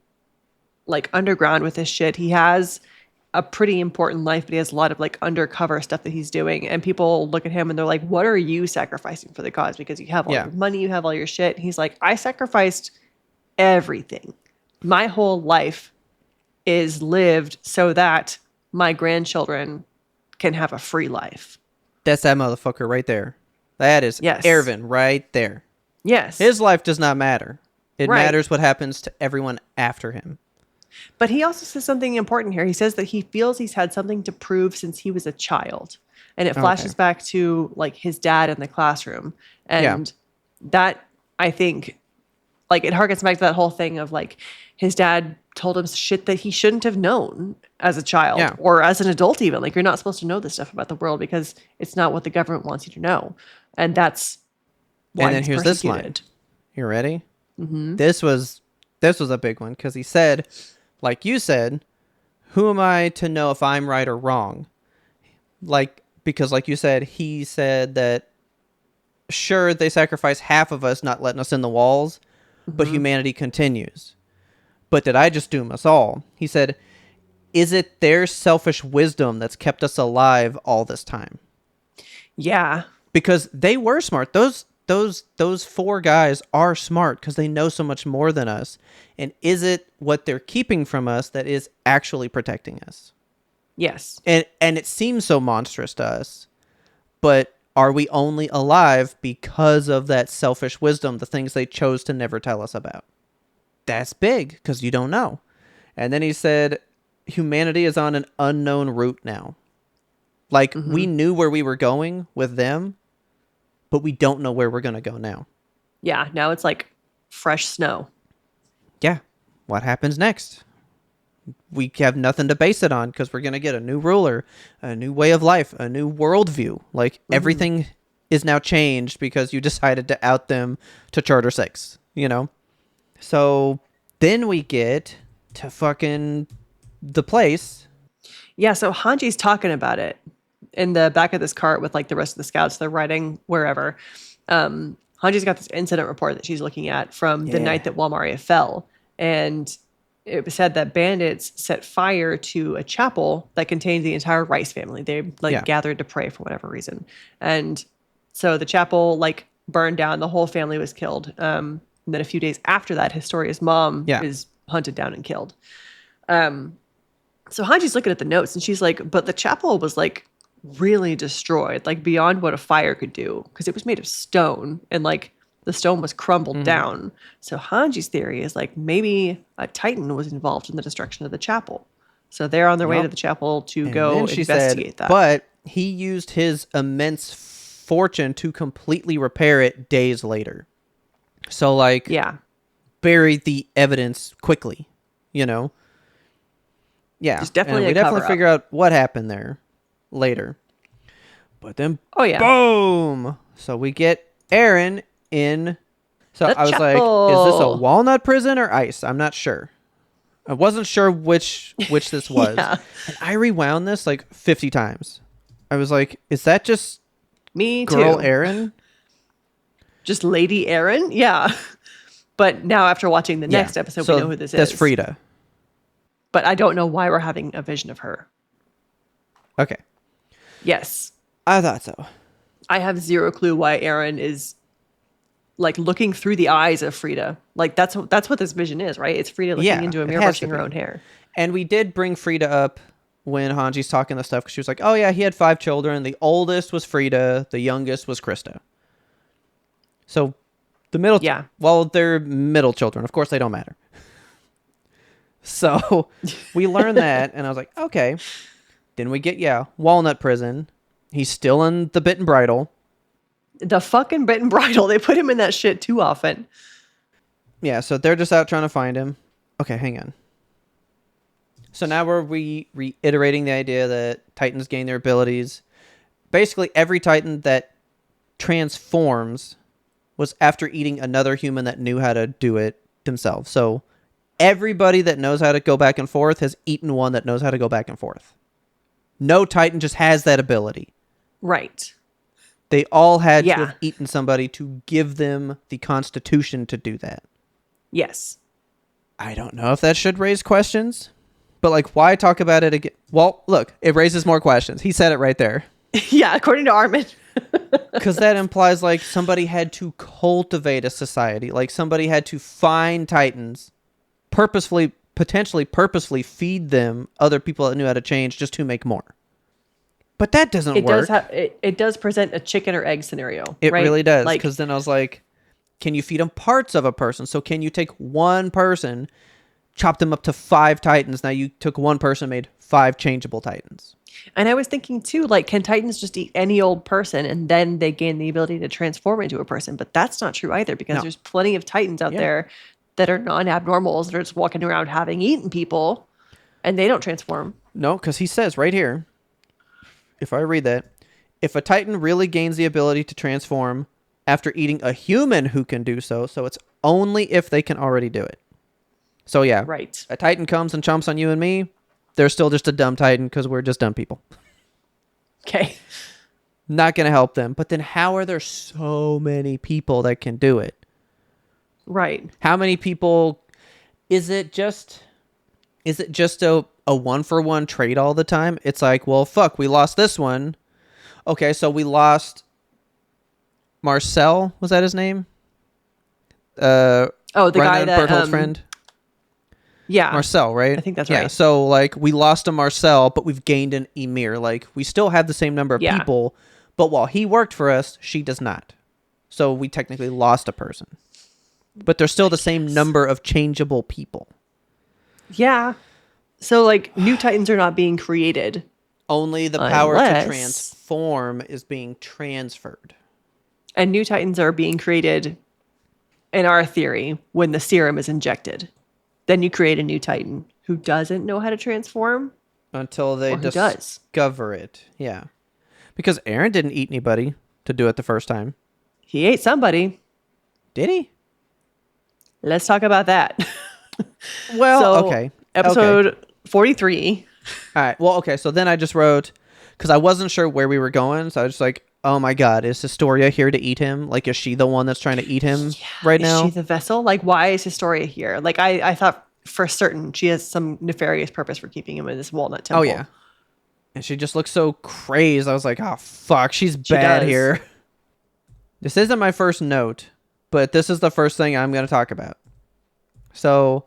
Speaker 1: like underground with this shit. He has a pretty important life, but he has a lot of like undercover stuff that he's doing. And people look at him and they're like, what are you sacrificing for the cause? Because you have all your money, you have all your shit. And he's like, I sacrificed everything. My whole life is lived so that my grandchildren can have a free life.
Speaker 2: That's that motherfucker right there. That is Erwin right there.
Speaker 1: Yes.
Speaker 2: His life does not matter. It matters what happens to everyone after him.
Speaker 1: But he also says something important here. He says that he feels he's had something to prove since he was a child. And it flashes back to like his dad in the classroom. And that, I think, like it harkens back to that whole thing of like his dad told him shit that he shouldn't have known as a child or as an adult even. Like you're not supposed to know this stuff about the world because it's not what the government wants you to know. And that's why
Speaker 2: and then here's this line. You ready? Mm-hmm. This was a big one because he said, like you said, who am I to know if I'm right or wrong? Like, because like you said, he said that, sure, they sacrificed half of us not letting us in the walls, but humanity continues. But did I just doom us all? He said, is it their selfish wisdom that's kept us alive all this time?
Speaker 1: Yeah.
Speaker 2: because they were smart. Those four guys are smart because they know so much more than us. And is it what they're keeping from us that is actually protecting us?
Speaker 1: Yes.
Speaker 2: And it seems so monstrous to us, but are we only alive because of that selfish wisdom, the things they chose to never tell us about? That's big because you don't know. And then he said, humanity is on an unknown route now. Like, we knew where we were going with them, but we don't know where we're going to go now.
Speaker 1: Yeah. Now it's like fresh snow.
Speaker 2: Yeah. What happens next? We have nothing to base it on because we're going to get a new ruler, a new way of life, a new worldview. Like, everything is now changed because you decided to out them to Charter 6, you know? So then we get to fucking the place.
Speaker 1: Yeah. So Hanji's talking about it in the back of this cart with like the rest of the scouts. They're riding wherever. Hanji's got this incident report that she's looking at from the night that Walmaria fell. And it was said that bandits set fire to a chapel that contained the entire Rice family. They gathered to pray for whatever reason. And so the chapel like burned down, the whole family was killed. And then a few days after that, Historia's mom is hunted down and killed. So Hanji's looking at the notes and she's like, but the chapel was like really destroyed, like beyond what a fire could do, because it was made of stone and like the stone was crumbled down. So Hanji's theory is like maybe a Titan was involved in the destruction of the chapel. So they're on their way to the chapel to go investigate that.
Speaker 2: But he used his immense fortune to completely repair it days later. So like, bury the evidence quickly, you know? Yeah.
Speaker 1: There's definitely
Speaker 2: and we
Speaker 1: a
Speaker 2: definitely
Speaker 1: cover-up.
Speaker 2: figure out what happened there later. But then, boom! So we get Aaron in. So
Speaker 1: The
Speaker 2: I was like, is this a Walnut prison or ICE? I'm not sure. I wasn't sure which this was. And I rewound this like 50 times. I was like, is that just
Speaker 1: Me
Speaker 2: girl
Speaker 1: too.
Speaker 2: Aaron?
Speaker 1: Just Lady Aaron? Yeah. But now after watching the next episode, we know who this is.
Speaker 2: That's Frida.
Speaker 1: But I don't know why we're having a vision of her.
Speaker 2: Okay.
Speaker 1: Yes.
Speaker 2: I thought so.
Speaker 1: I have zero clue why Aaron is like looking through the eyes of Frida. Like that's what this vision is, right? It's Frida looking into a mirror brushing her own hair.
Speaker 2: And we did bring Frida up when Hanji's talking the stuff because she was like, oh yeah, he had 5 children. The oldest was Frida. The youngest was Krista. So the middle, well, they're middle children. Of course, they don't matter. So we learned that, and I was like, okay. Then we get, Walnut prison. He's still in the bit and bridle.
Speaker 1: The fucking bit and bridle. They put him in that shit too often.
Speaker 2: Yeah, so they're just out trying to find him. Okay, hang on. So now we're reiterating the idea that Titans gain their abilities. Basically, every Titan that transforms was after eating another human that knew how to do it themselves. So everybody that knows how to go back and forth has eaten one that knows how to go back and forth. No Titan just has that ability.
Speaker 1: Right.
Speaker 2: They all had to have eaten somebody to give them the constitution to do that.
Speaker 1: Yes.
Speaker 2: I don't know if that should raise questions, but like, why talk about it again? Well, look, it raises more questions. He said it right there.
Speaker 1: Yeah, according to Armin.
Speaker 2: Because that implies like somebody had to cultivate a society. Like somebody had to find Titans, potentially purposefully feed them other people that knew how to change just to make more. But that doesn't work.
Speaker 1: It does present a chicken or egg scenario.
Speaker 2: It
Speaker 1: right?
Speaker 2: really does.
Speaker 1: Like,
Speaker 2: because then I was like, can you feed them parts of a person? So can you take one person, chop them up to 5 Titans? Now you took one person, made 5 changeable Titans.
Speaker 1: and I was thinking too, like, can Titans just eat any old person and then they gain the ability to transform into a person? But that's not true either, because there's plenty of Titans out there that are non-abnormals that are just walking around having eaten people and they don't transform.
Speaker 2: No, because he says right here, if I read that, if a Titan really gains the ability to transform after eating a human who can do so, so it's only if they can already do it. So yeah,
Speaker 1: right.
Speaker 2: A Titan comes and chomps on you and me, they're still just a dumb Titan because we're just dumb people.
Speaker 1: Okay.
Speaker 2: Not going to help them. But then how are there so many people that can do it?
Speaker 1: Right.
Speaker 2: How many people? Is it just a 1-for-1 trade all the time? It's like, well, fuck, we lost this one. Okay, so we lost Marcel, was that his name?
Speaker 1: Oh, the guy that
Speaker 2: Berthold's friend.
Speaker 1: Yeah,
Speaker 2: Marcel, right?
Speaker 1: I think that's
Speaker 2: yeah,
Speaker 1: right.
Speaker 2: So like we lost a Marcel, but we've gained an Emir. Like we still have the same number of
Speaker 1: Yeah.
Speaker 2: people, but while he worked for us, she does not. So we technically lost a person. But there's still the same number of changeable people.
Speaker 1: Yeah. So like new Titans are not being created.
Speaker 2: Only the power
Speaker 1: Unless-
Speaker 2: to transform is being transferred.
Speaker 1: And new Titans are being created, in our theory, when the serum is injected. Then you create a new Titan who doesn't know how to transform.
Speaker 2: Until they
Speaker 1: Or who does.
Speaker 2: discover it. Yeah. Because Aaron didn't eat anybody to do it the first time.
Speaker 1: He ate somebody.
Speaker 2: Did he?
Speaker 1: Let's talk about that.
Speaker 2: Well,
Speaker 1: So,
Speaker 2: okay.
Speaker 1: Episode 43.
Speaker 2: All right. Well, okay. So then I just wrote, because I wasn't sure where we were going. So I was just like, oh my God, is Historia here to eat him? Like, is she the one that's trying to eat him right now?
Speaker 1: Is she the vessel? Like, why is Historia here? Like, I thought for certain she has some nefarious purpose for keeping him in this Walnut temple.
Speaker 2: Oh, yeah. And she just looks so crazed. I was like, oh, fuck, she's bad
Speaker 1: does.
Speaker 2: here. This isn't my first note, but this is the first thing I'm going to talk about. So,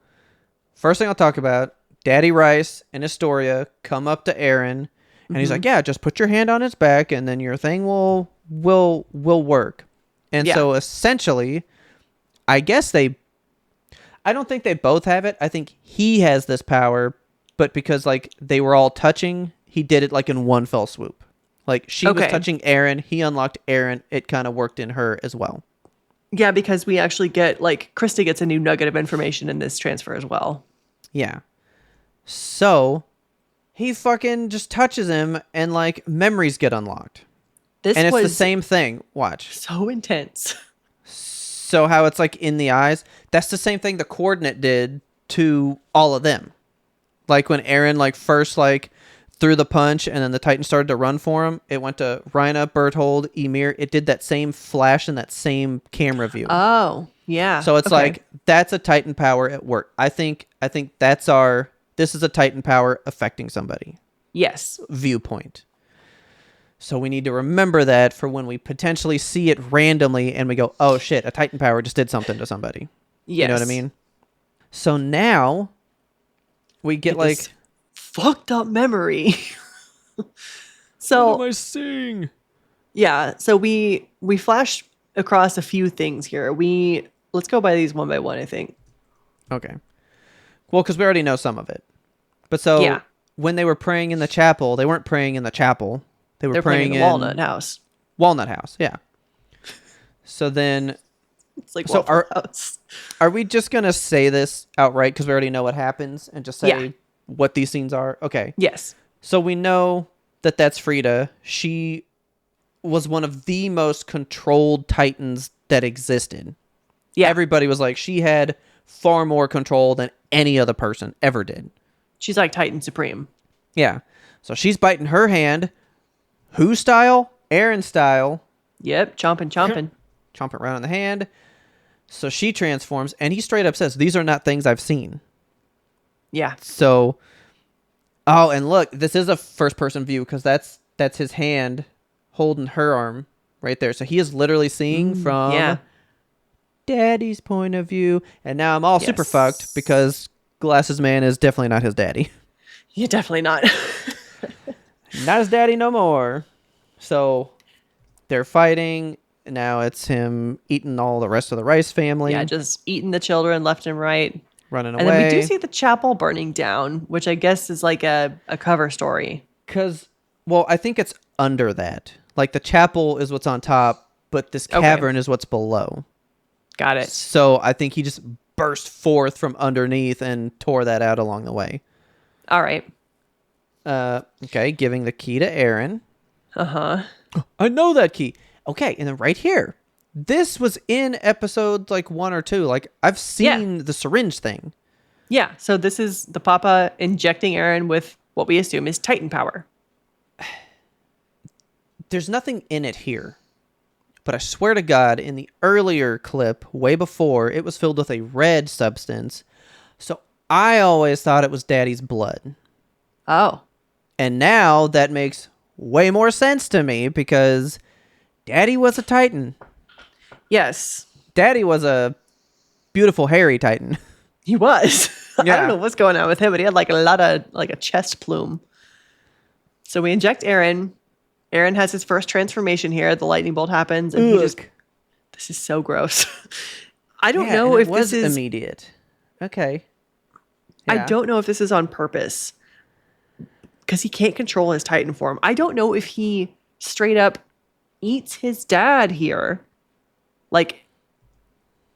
Speaker 2: first thing I'll talk about, Daddy Rice and Historia come up to Aaron, and he's like, yeah, just put your hand on his back, and then your thing will work. And
Speaker 1: Yeah.
Speaker 2: so, essentially, I don't think they both have it. I think he has this power, but because, like, they were all touching, he did it, like, in one fell swoop. Like, she was
Speaker 1: Okay.
Speaker 2: touching Aaron, he unlocked Aaron, it kind of worked in her as well.
Speaker 1: Yeah, because we actually get, like, Krista gets a new nugget of information in this transfer as well.
Speaker 2: Yeah. So, he fucking just touches him, and, like, memories get unlocked.
Speaker 1: This
Speaker 2: And it's
Speaker 1: was
Speaker 2: the same thing. Watch.
Speaker 1: so intense.
Speaker 2: So how it's, like, in the eyes, that's the same thing the coordinate did to all of them. Like, when Aaron, like, first, like, threw the punch, and then the Titan started to run for him, it went to Rhina, Berthold, Emir. It did that same flash and that same camera view.
Speaker 1: Oh, yeah.
Speaker 2: So it's
Speaker 1: Okay.
Speaker 2: like, that's a Titan power at work. I think this is a Titan power affecting somebody
Speaker 1: Yes.
Speaker 2: viewpoint. So we need to remember that for when we potentially see it randomly and we go, oh shit, a Titan power just did something to somebody.
Speaker 1: Yes.
Speaker 2: You know what I mean? So now we get like,
Speaker 1: This fucked up memory. So
Speaker 2: I seeing?
Speaker 1: yeah, so we flash across a few things here. Let's go by these one by one, I think.
Speaker 2: Okay. Well, because we already know some of it. But so
Speaker 1: Yeah.
Speaker 2: when they were praying in the chapel, they weren't praying in the chapel. They were
Speaker 1: They're playing in the Walnut House.
Speaker 2: Walnut House, yeah. So then,
Speaker 1: It's like
Speaker 2: So
Speaker 1: Waffle
Speaker 2: are-
Speaker 1: House.
Speaker 2: are we just going to say this outright because we already know what happens and just say
Speaker 1: Yeah.
Speaker 2: what these scenes are? Okay.
Speaker 1: Yes.
Speaker 2: So we know that that's Frida. She was one of the most controlled Titans that existed.
Speaker 1: Yeah.
Speaker 2: Everybody was like, she had far more control than any other person ever did.
Speaker 1: She's like Titan Supreme.
Speaker 2: Yeah. So she's biting her hand. Who style? Aaron style.
Speaker 1: Yep. Chomping.
Speaker 2: Chomping around in the hand. So she transforms, and he straight up says, these are not things I've seen.
Speaker 1: Yeah.
Speaker 2: So, oh, and look, this is a first-person view because that's his hand holding her arm right there. So he is literally seeing from
Speaker 1: Yeah.
Speaker 2: Daddy's point of view. And now I'm all super
Speaker 1: Yes.
Speaker 2: fucked because Glasses Man is definitely not his daddy.
Speaker 1: Yeah, definitely not.
Speaker 2: Not his daddy no more. So they're fighting. Now it's him eating all the rest of the Rice family.
Speaker 1: Yeah, just eating the children left and right.
Speaker 2: running
Speaker 1: And
Speaker 2: away.
Speaker 1: then we do see the chapel burning down, which I guess is like a cover story.
Speaker 2: Because, well, I think it's under that. Like the chapel is what's on top, but this
Speaker 1: Okay.
Speaker 2: cavern is what's below.
Speaker 1: Got it.
Speaker 2: So I think he just burst forth from underneath and tore that out along the way.
Speaker 1: All right.
Speaker 2: Okay, giving the key to Aaron.
Speaker 1: Uh-huh.
Speaker 2: I know that key. Okay, and then right here. This was in episode like 1 or 2. Like I've seen the syringe thing.
Speaker 1: Yeah, so this is the Papa injecting Aaron with what we assume is Titan power.
Speaker 2: There's nothing in it here. But I swear to God, in the earlier clip, way before, it was filled with a red substance. So I always thought it was Daddy's blood.
Speaker 1: Oh.
Speaker 2: And now that makes way more sense to me because Daddy was a Titan.
Speaker 1: Yes,
Speaker 2: Daddy was a beautiful hairy Titan.
Speaker 1: he was. I
Speaker 2: Yeah.
Speaker 1: don't know what's going on with him, but he had like a lot of like a chest plume. So we inject Aaron. Aaron has his first transformation here. The lightning bolt happens, and he just.
Speaker 2: Ugh.
Speaker 1: This is so gross. I don't
Speaker 2: Yeah,
Speaker 1: know
Speaker 2: and
Speaker 1: if
Speaker 2: it was
Speaker 1: this is.
Speaker 2: immediate. Okay.
Speaker 1: I
Speaker 2: Yeah.
Speaker 1: don't know if this is on purpose because he can't control his Titan form. I don't know if he straight up eats his dad here. Like,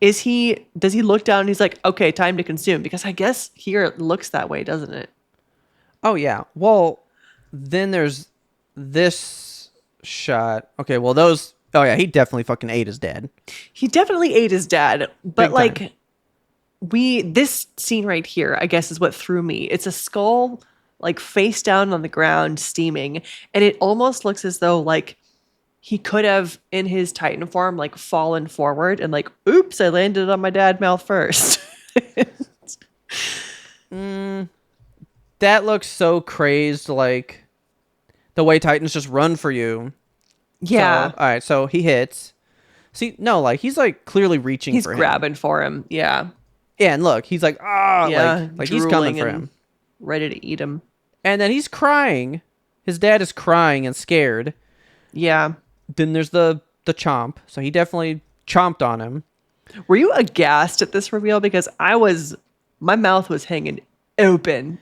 Speaker 1: does he look down and he's like, okay, time to consume? Because I guess here it looks that way, doesn't it?
Speaker 2: Oh yeah. Well, then there's this shot. Okay. Well, those. Oh yeah, he definitely fucking ate his dad.
Speaker 1: He definitely ate his dad, but
Speaker 2: Big
Speaker 1: like
Speaker 2: time.
Speaker 1: this scene right here, I guess, is what threw me. It's a skull like face down on the ground steaming, and it almost looks as though like he could have in his Titan form like fallen forward and like, oops, I landed on my dad mouth first.
Speaker 2: That looks so crazed, like the way Titans just run for you.
Speaker 1: Yeah.
Speaker 2: So, all right. So he hits. See, no, like he's like clearly reaching
Speaker 1: He's
Speaker 2: for him.
Speaker 1: grabbing for him. Yeah.
Speaker 2: Yeah, and look, he's like,
Speaker 1: Yeah.
Speaker 2: like he's coming
Speaker 1: drooling
Speaker 2: for
Speaker 1: and
Speaker 2: him.
Speaker 1: ready to eat him.
Speaker 2: And then he's crying. His dad is crying and scared.
Speaker 1: Yeah.
Speaker 2: Then there's the chomp. So he definitely chomped on him.
Speaker 1: Were you aghast at this reveal? Because my mouth was hanging open.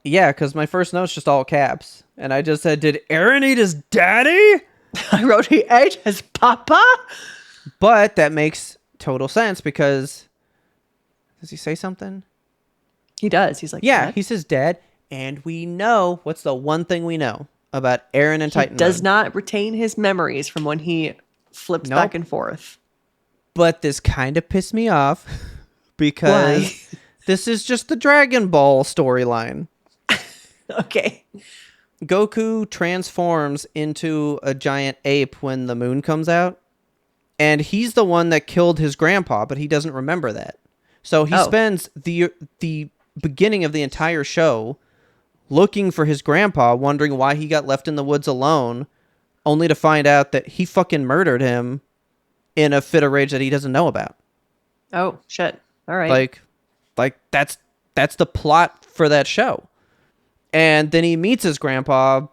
Speaker 2: Yeah, because my first note's just all caps. And I just said, did Aaron eat his daddy?
Speaker 1: I wrote, he ate his papa.
Speaker 2: But that makes total sense because... Does he say something?
Speaker 1: He does. He's like,
Speaker 2: Yeah,
Speaker 1: "Dad?"
Speaker 2: he says dad. And we know... What's the one thing we know about Aaron and
Speaker 1: He
Speaker 2: Titan
Speaker 1: does
Speaker 2: mode?
Speaker 1: not retain his memories from when he flips
Speaker 2: Nope.
Speaker 1: back and forth.
Speaker 2: But this kind of pissed me off because
Speaker 1: Why?
Speaker 2: this is just the Dragon Ball storyline.
Speaker 1: Okay.
Speaker 2: Goku transforms into a giant ape when the moon comes out, and he's the one that killed his grandpa, but he doesn't remember that. So he spends the beginning of the entire show looking for his grandpa, wondering why he got left in the woods alone, only to find out that he fucking murdered him in a fit of rage that he doesn't know about.
Speaker 1: Oh, shit. All right.
Speaker 2: Like that's the plot for that show. And then he meets his grandpa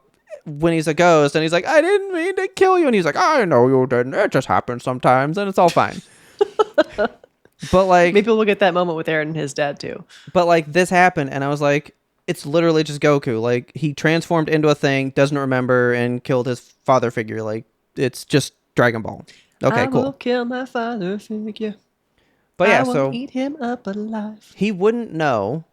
Speaker 2: when he's a ghost, and he's like, I didn't mean to kill you. And he's like, I know you didn't. It just happens sometimes, and it's all fine. But like,
Speaker 1: Maybe we'll get that moment with Aaron and his dad too.
Speaker 2: but like this happened, and I was like, it's literally just Goku. Like he transformed into a thing, doesn't remember, and killed his father figure. Like it's just Dragon Ball. Okay,
Speaker 1: I will
Speaker 2: cool.
Speaker 1: kill my father figure.
Speaker 2: But yeah,
Speaker 1: I will
Speaker 2: so
Speaker 1: eat him up alive.
Speaker 2: he wouldn't know.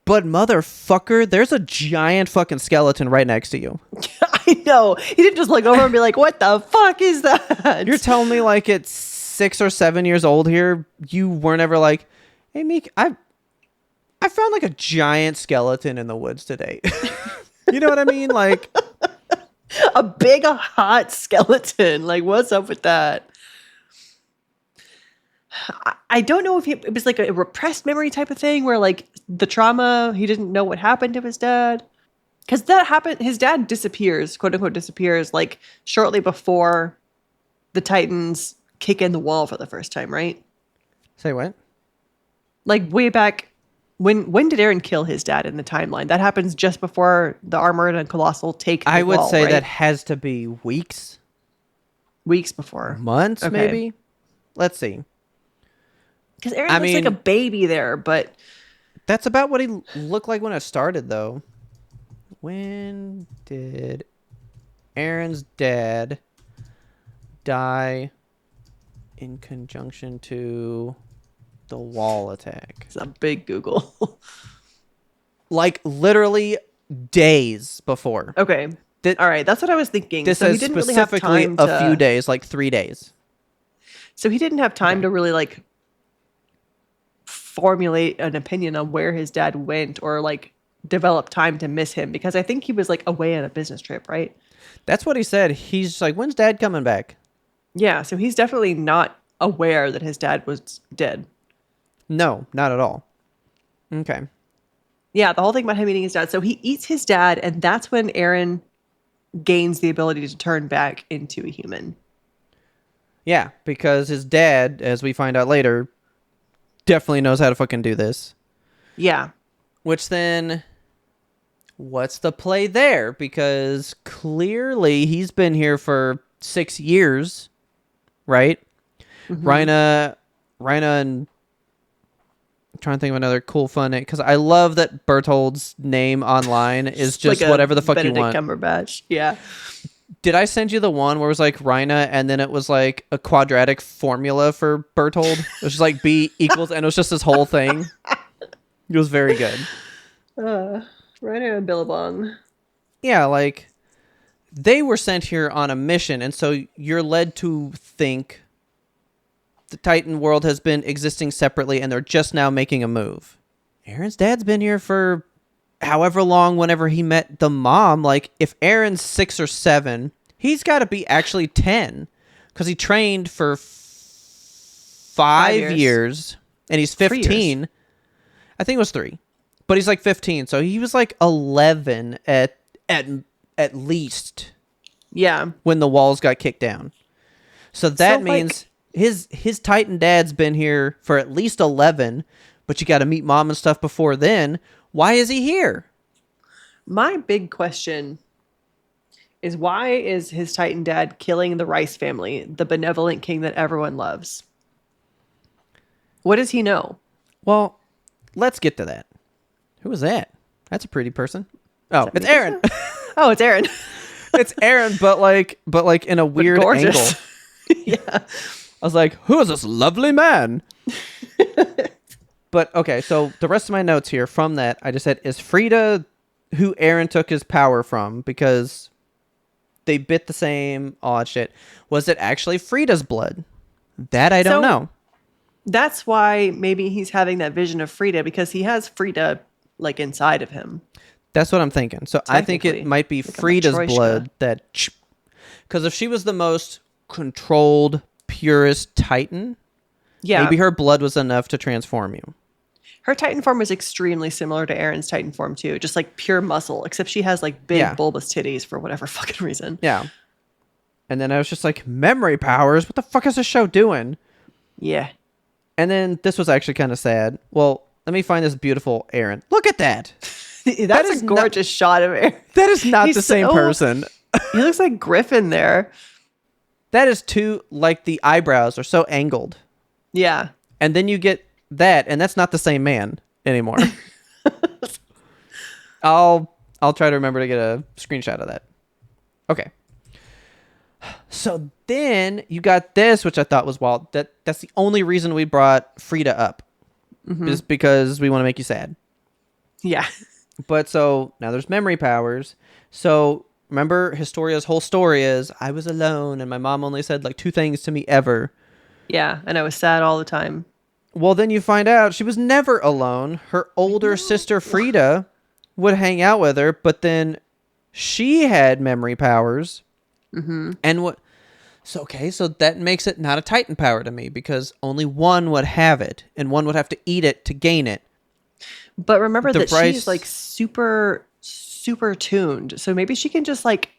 Speaker 2: But motherfucker, there's a giant fucking skeleton right next to you.
Speaker 1: I know. He didn't just look over and be like, what the fuck is that?
Speaker 2: You're telling me like it's 6 or 7 years old here. You weren't ever like, hey Meek, I found like a giant skeleton in the woods today. You know what I mean? Like
Speaker 1: a big, hot skeleton. Like, what's up with that? I don't know if it was like a repressed memory type of thing where like the trauma, he didn't know what happened to his dad. Because that happened, his dad disappears, quote unquote disappears, like shortly before the Titans kick in the wall for the first time, right?
Speaker 2: say what?
Speaker 1: Like way back, when did Aaron kill his dad in the timeline? That happens just before the Armored and Colossal take the
Speaker 2: I would
Speaker 1: wall,
Speaker 2: say
Speaker 1: right?
Speaker 2: that has to be weeks,
Speaker 1: Weeks before.
Speaker 2: months,
Speaker 1: Okay.
Speaker 2: maybe. Let's see.
Speaker 1: Because Aaron
Speaker 2: I
Speaker 1: looks like a
Speaker 2: mean-
Speaker 1: baby there, but
Speaker 2: That's about what he looked like when it started, though. When did Aaron's dad die in conjunction to the wall attack?
Speaker 1: it's a big Google.
Speaker 2: Like literally days before.
Speaker 1: Okay.
Speaker 2: That-
Speaker 1: All right. That's what I was thinking.
Speaker 2: This
Speaker 1: So he
Speaker 2: is
Speaker 1: didn't really have
Speaker 2: specifically
Speaker 1: time
Speaker 2: a few days, like 3 days.
Speaker 1: So he didn't have time to really like formulate an opinion on where his dad went or like develop time to miss him because I think he was like away on a business trip, right?
Speaker 2: That's what he said. He's like, when's dad coming back?
Speaker 1: Yeah. So he's definitely not aware that his dad was dead.
Speaker 2: No, not at all. Okay.
Speaker 1: Yeah. The whole thing about him eating his dad. So he eats his dad, and that's when Aaron gains the ability to turn back into a human.
Speaker 2: Yeah, because his dad, as we find out later, definitely knows how to fucking do this.
Speaker 1: Yeah.
Speaker 2: Which then, what's the play there? Because clearly he's been here for 6 years, right? Rhina and I'm trying to think of another cool fun name, because I love that Berthold's name online is just
Speaker 1: Like a
Speaker 2: whatever the fuck
Speaker 1: Benedict
Speaker 2: you want.
Speaker 1: Cumberbatch. Yeah.
Speaker 2: Did I send you the one where it was like Rhina and then it was like a quadratic formula for Berthold? It was just like B equals, and it was just this whole thing. It was very good.
Speaker 1: Reiner and Billabong.
Speaker 2: Yeah, like they were sent here on a mission, and so you're led to think the Titan world has been existing separately and they're just now making a move. Aaron's dad's been here for however long whenever he met the mom. Like, if Aaron's 6 or 7, he's got to be actually 10 because he trained for 5 years and he's 15. I think it was 3, but he's like 15. So he was like 11 at least.
Speaker 1: Yeah.
Speaker 2: When the walls got kicked down. So that means his Titan dad's been here for at least 11, but you got to meet mom and stuff before then. Why is he here?
Speaker 1: My big question is, why is his Titan dad killing the Rice family, the benevolent king that everyone loves? What does he know?
Speaker 2: Well, let's get to that. Who is that? That's a pretty person. Oh, it's Aaron.
Speaker 1: Oh, it's Aaron.
Speaker 2: It's Aaron, but like in a weird angle.
Speaker 1: Yeah.
Speaker 2: I was like, who is this lovely man? But okay, so the rest of my notes here from that, I just said, is Frida who Aaron took his power from? Because they bit the same, all that shit. Was it actually Frida's blood? That I don't know.
Speaker 1: That's why maybe he's having that vision of Frida, because he has Frida like inside of him.
Speaker 2: That's what I'm thinking. So I think it might be
Speaker 1: like
Speaker 2: Frida's blood that... Because if she was the most controlled, purest Titan, maybe her blood was enough to transform you.
Speaker 1: Her Titan form is extremely similar to Aaron's Titan form too, just like pure muscle, except she has like big bulbous titties for whatever fucking reason.
Speaker 2: Yeah. And then I was just like, memory powers? What the fuck is this show doing?
Speaker 1: Yeah.
Speaker 2: And then this was actually kind of sad. Well, let me find this beautiful Aaron. Look at that.
Speaker 1: That's a gorgeous shot of Aaron.
Speaker 2: That is not the same person.
Speaker 1: He looks like Griffin there.
Speaker 2: That is too, like, the eyebrows are so angled.
Speaker 1: Yeah.
Speaker 2: And then you get that, and that's not the same man anymore. I'll try to remember to get a screenshot of that. Okay. So then you got this, which I thought was wild. That's the only reason we brought Frida up. Is because we want to make you sad.
Speaker 1: Yeah.
Speaker 2: But so now there's memory powers. So remember, Historia's whole story is, I was alone and my mom only said like 2 things to me ever.
Speaker 1: Yeah, and I was sad all the time.
Speaker 2: Well, then you find out she was never alone. Her older sister Frida would hang out with her, but then she had memory powers. And what? So okay, so that makes it not a Titan power to me, because only one would have it, and one would have to eat it to gain it.
Speaker 1: But remember that she's like super tuned. So maybe she can just like,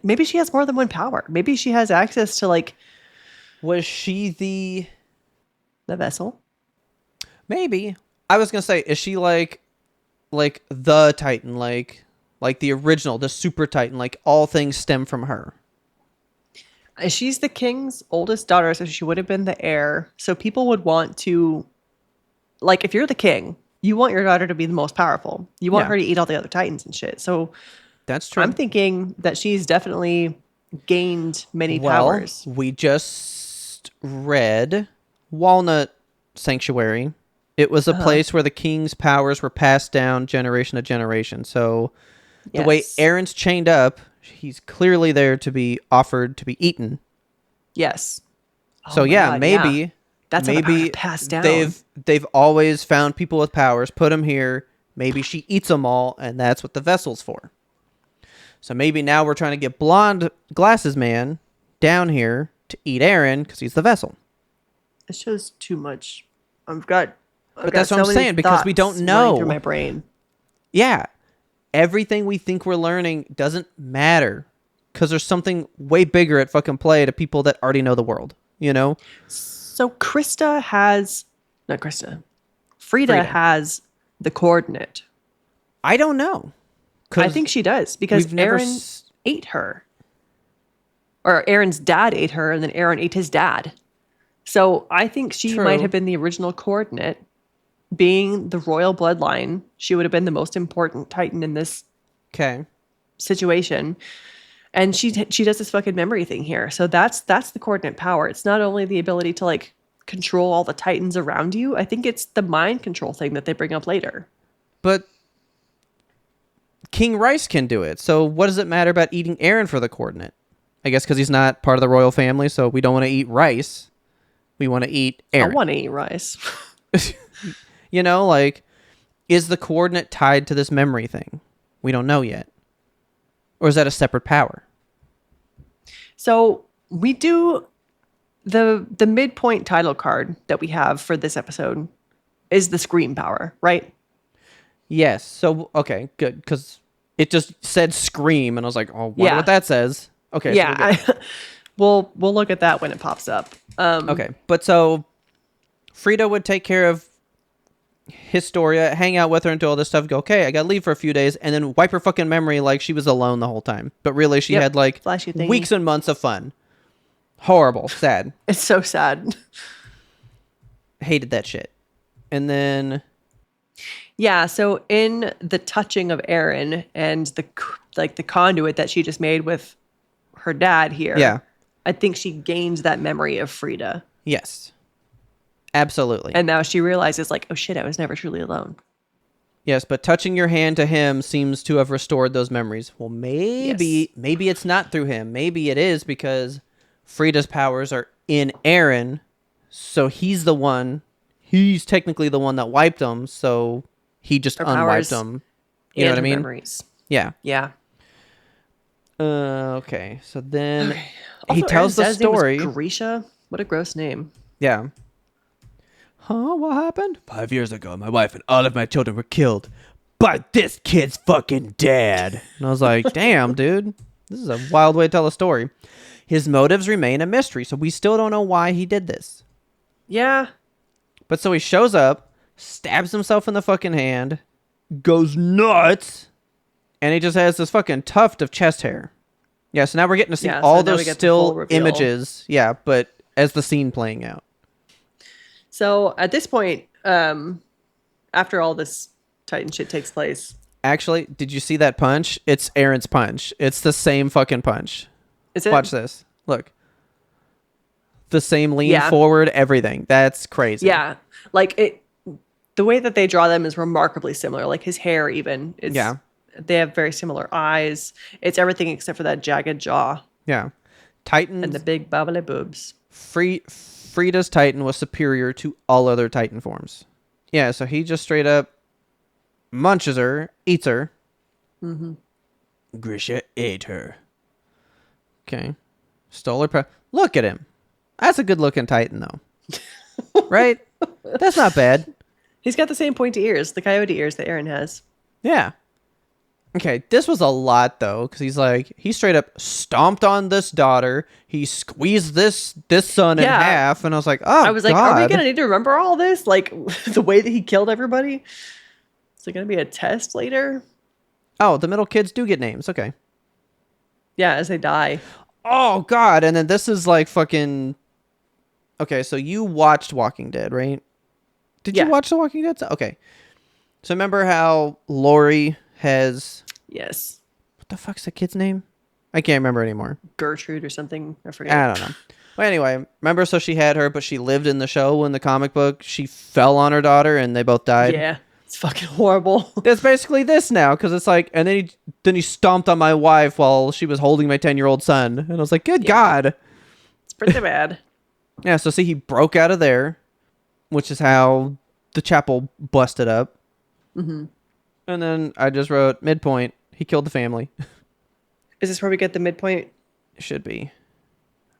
Speaker 1: maybe she has more than one power. Maybe she has access to like.
Speaker 2: Was she the
Speaker 1: vessel?
Speaker 2: Maybe. I was gonna say, is she like the Titan, like the original, the super Titan, like all things stem from her?
Speaker 1: She's the king's oldest daughter, so she would have been the heir. So people would want to, like, if you're the king, you want your daughter to be the most powerful. You want her to eat all the other Titans and shit. So
Speaker 2: that's true.
Speaker 1: I'm thinking that she's definitely gained many powers.
Speaker 2: We just read Walnut Sanctuary. It was a place where the king's powers were passed down generation to generation. So the way Aaron's chained up, he's clearly there to be offered to be eaten.
Speaker 1: Yes.
Speaker 2: So maybe
Speaker 1: that's maybe passed down.
Speaker 2: They've always found people with powers, put them here. Maybe she eats them all, and that's what the vessel's for. So maybe now we're trying to get Blonde Glasses Man down here to eat Aaron because he's the vessel.
Speaker 1: It shows too much. But
Speaker 2: that's what I'm saying, because we don't know.
Speaker 1: Through my brain.
Speaker 2: Yeah. Everything we think we're learning doesn't matter. because there's something way bigger at fucking play to people that already know the world, you know?
Speaker 1: So Frida has the coordinate.
Speaker 2: I don't know.
Speaker 1: I think she does because
Speaker 2: we've never
Speaker 1: Aaron ate her. Or Aaron's dad ate her, and then Aaron ate his dad. So I think she
Speaker 2: True.
Speaker 1: might have been the original coordinate. Being the royal bloodline, she would have been the most important Titan in this
Speaker 2: Okay.
Speaker 1: situation. And she does this fucking memory thing here. So that's the coordinate power. It's not only the ability to like control all the Titans around you. I think it's the mind control thing that they bring up later.
Speaker 2: But King Rice can do it. So what does it matter about eating Aaron for the coordinate? I guess because he's not part of the royal family, so we don't want to eat Rice. We want to eat Aaron.
Speaker 1: I want to eat rice.
Speaker 2: You know, like, is the coordinate tied to this memory thing? We don't know yet. Or is that a separate power?
Speaker 1: So we do the midpoint title card that we have for this episode is the scream power, right?
Speaker 2: Yes. So, okay, good. Because it just said scream, and I was like, oh, wonder
Speaker 1: Yeah.
Speaker 2: what that says. Okay.
Speaker 1: Yeah,
Speaker 2: So
Speaker 1: we'll look at that when it pops up.
Speaker 2: okay. But so Frida would take care of Historia, hang out with her until all this stuff go, okay, I gotta leave for a few days, and then wipe her fucking memory like she was alone the whole time. But really, she
Speaker 1: Yep.
Speaker 2: had like
Speaker 1: Flashy thingy.
Speaker 2: weeks and months of fun. Horrible. Sad.
Speaker 1: It's so sad.
Speaker 2: Hated that shit. And then
Speaker 1: Yeah, so in the touching of Aaron and the conduit that she just made with her dad here,
Speaker 2: Yeah.
Speaker 1: I think she gains that memory of Frida.
Speaker 2: yes. Absolutely.
Speaker 1: And now she realizes like, oh shit, I was never truly alone.
Speaker 2: Yes, but touching your hand to him seems to have restored those memories. Well, maybe it's not through him. Maybe it is because Frida's powers are in Aaron, so he's technically the one that wiped them, so he just
Speaker 1: Her
Speaker 2: unwiped
Speaker 1: powers
Speaker 2: them. You know what I
Speaker 1: And
Speaker 2: mean?
Speaker 1: memories.
Speaker 2: Yeah.
Speaker 1: Yeah.
Speaker 2: Okay, so then he
Speaker 1: Also,
Speaker 2: tells the
Speaker 1: Aaron's dad's name was
Speaker 2: story.
Speaker 1: Grisha. What a gross name.
Speaker 2: Yeah. Huh? What happened? 5 years ago, my wife and all of my children were killed by this kid's fucking dad. And I was like, damn, dude. This is a wild way to tell a story. His motives remain a mystery, so we still don't know why he did this.
Speaker 1: Yeah.
Speaker 2: But so he shows up, stabs himself in the fucking hand, goes nuts, and he just has this fucking tuft of chest hair. Yeah, so now we're getting to see
Speaker 1: Yeah, so
Speaker 2: all
Speaker 1: now we
Speaker 2: those
Speaker 1: get the full
Speaker 2: still
Speaker 1: reveal.
Speaker 2: images. Yeah, but as the scene playing out.
Speaker 1: So at this point, after all this Titan shit takes place,
Speaker 2: Actually, did you see that punch? It's Aaron's punch. It's the same fucking punch.
Speaker 1: is it?
Speaker 2: Watch this. Look. The same lean
Speaker 1: Yeah.
Speaker 2: forward, everything. That's crazy.
Speaker 1: Yeah, like it. The way that they draw them is remarkably similar. Like his hair, even. It's,
Speaker 2: Yeah.
Speaker 1: They have very similar eyes. It's everything except for that jagged jaw
Speaker 2: Yeah. Titan
Speaker 1: and the big bubbly boobs.
Speaker 2: Frida's Titan was superior to all other Titan forms. Yeah, so he just straight up munches her, eats her. Mm-hmm. Grisha ate her. Okay. Stole her Look at him. That's a good looking Titan, though. Right? That's not bad.
Speaker 1: He's got the same pointy ears, the coyote ears that Aaron has.
Speaker 2: Yeah. Okay, this was a lot though, because he straight up stomped on this daughter. He squeezed this son in
Speaker 1: Yeah.
Speaker 2: half, and I was like, oh,
Speaker 1: I was like,
Speaker 2: God.
Speaker 1: are we gonna need to remember all this? Like the way that he killed everybody? Is it gonna be a test later?
Speaker 2: Oh, the middle kids do get names. Okay.
Speaker 1: Yeah, as they die.
Speaker 2: Oh God, and then this is like fucking. Okay, so you watched Walking Dead, right? Did
Speaker 1: Yeah.
Speaker 2: you watch The Walking Dead? Okay. So remember how Lori has
Speaker 1: Yes.
Speaker 2: what the fuck's the kid's name? I can't remember anymore.
Speaker 1: Gertrude or something. I forget.
Speaker 2: I don't know. Well, anyway, remember, so she had her, but she lived in the show. In the comic book, she fell on her daughter, and they both died.
Speaker 1: Yeah. It's fucking horrible.
Speaker 2: It's basically this now, because it's like, and then he stomped on my wife while she was holding my 10-year-old son, and I was like, good God.
Speaker 1: It's pretty bad.
Speaker 2: Yeah, so see, he broke out of there, which is how the chapel busted up. Mm-hmm. And then I just wrote midpoint. He killed the family.
Speaker 1: Is this where we get the midpoint?
Speaker 2: It should be.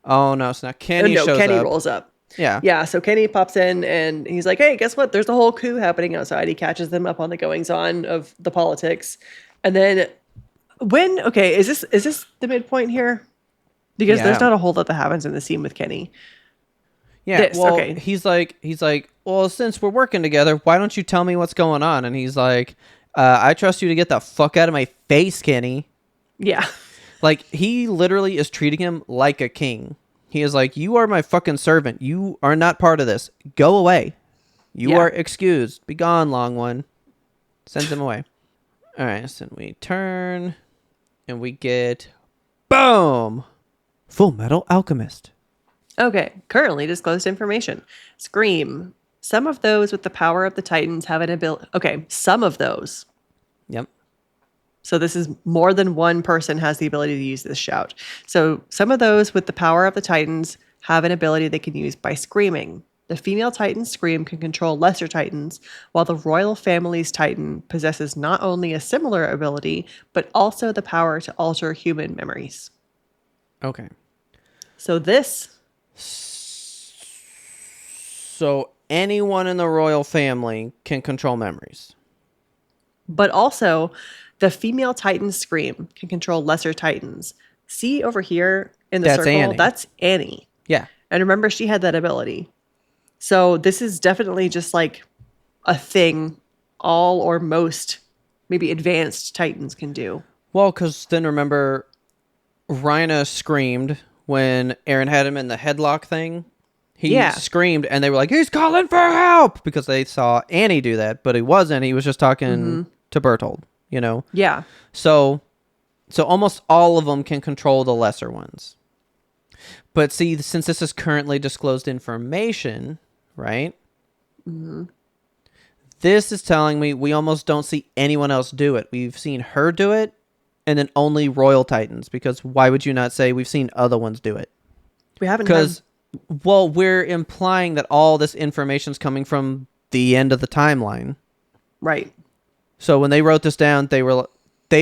Speaker 2: Oh no! So now Kenny
Speaker 1: no,
Speaker 2: shows
Speaker 1: Kenny
Speaker 2: up.
Speaker 1: rolls up.
Speaker 2: Yeah.
Speaker 1: Yeah, so Kenny pops in and he's like, hey, guess what? There's a whole coup happening outside. He catches them up on the goings on of the politics. And then Okay, is this the midpoint here? Because
Speaker 2: Yeah.
Speaker 1: there's not a whole lot that happens in the scene with Kenny.
Speaker 2: Yeah,
Speaker 1: This,
Speaker 2: well,
Speaker 1: okay.
Speaker 2: he's like, well, since we're working together, why don't you tell me what's going on? And he's like, I trust you to get the fuck out of my face, Kenny.
Speaker 1: Yeah.
Speaker 2: Like, he literally is treating him like a king. He is like, you are my fucking servant. You are not part of this. Go away. You
Speaker 1: Yeah.
Speaker 2: are excused. Be gone, long one. Sends him away. All right, so we turn, and we get, boom, Full Metal Alchemist.
Speaker 1: Okay, currently disclosed information. Scream. Some of those with the power of the Titans have an ability. Okay, some of those.
Speaker 2: Yep.
Speaker 1: So this is more than one person has the ability to use this shout. So some of those with the power of the Titans have an ability they can use by screaming. The female Titan's scream can control lesser Titans, while the royal family's Titan possesses not only a similar ability, but also the power to alter human memories.
Speaker 2: Okay.
Speaker 1: So this,
Speaker 2: So anyone in the royal family can control memories.
Speaker 1: but also the female Titan's scream can control lesser Titans. See over here in the
Speaker 2: That's
Speaker 1: circle?
Speaker 2: Annie.
Speaker 1: That's Annie.
Speaker 2: Yeah.
Speaker 1: And remember, she had that ability. So this is definitely just like a thing all or most maybe advanced Titans can do.
Speaker 2: Well, because then remember, Rhina screamed when Aaron had him in the headlock thing. He
Speaker 1: Yeah.
Speaker 2: screamed, and they were like, he's calling for help! Because they saw Annie do that, but he wasn't. He was just talking to Bertold, you know?
Speaker 1: Yeah.
Speaker 2: So almost all of them can control the lesser ones. But see, since this is currently disclosed information, right? This is telling me we almost don't see anyone else do it. We've seen her do it, and then only Royal Titans, because why would you not say we've seen other ones do it?
Speaker 1: We haven't
Speaker 2: Because, well, we're implying that all this information is coming from the end of the timeline.
Speaker 1: right.
Speaker 2: So when they wrote this down, they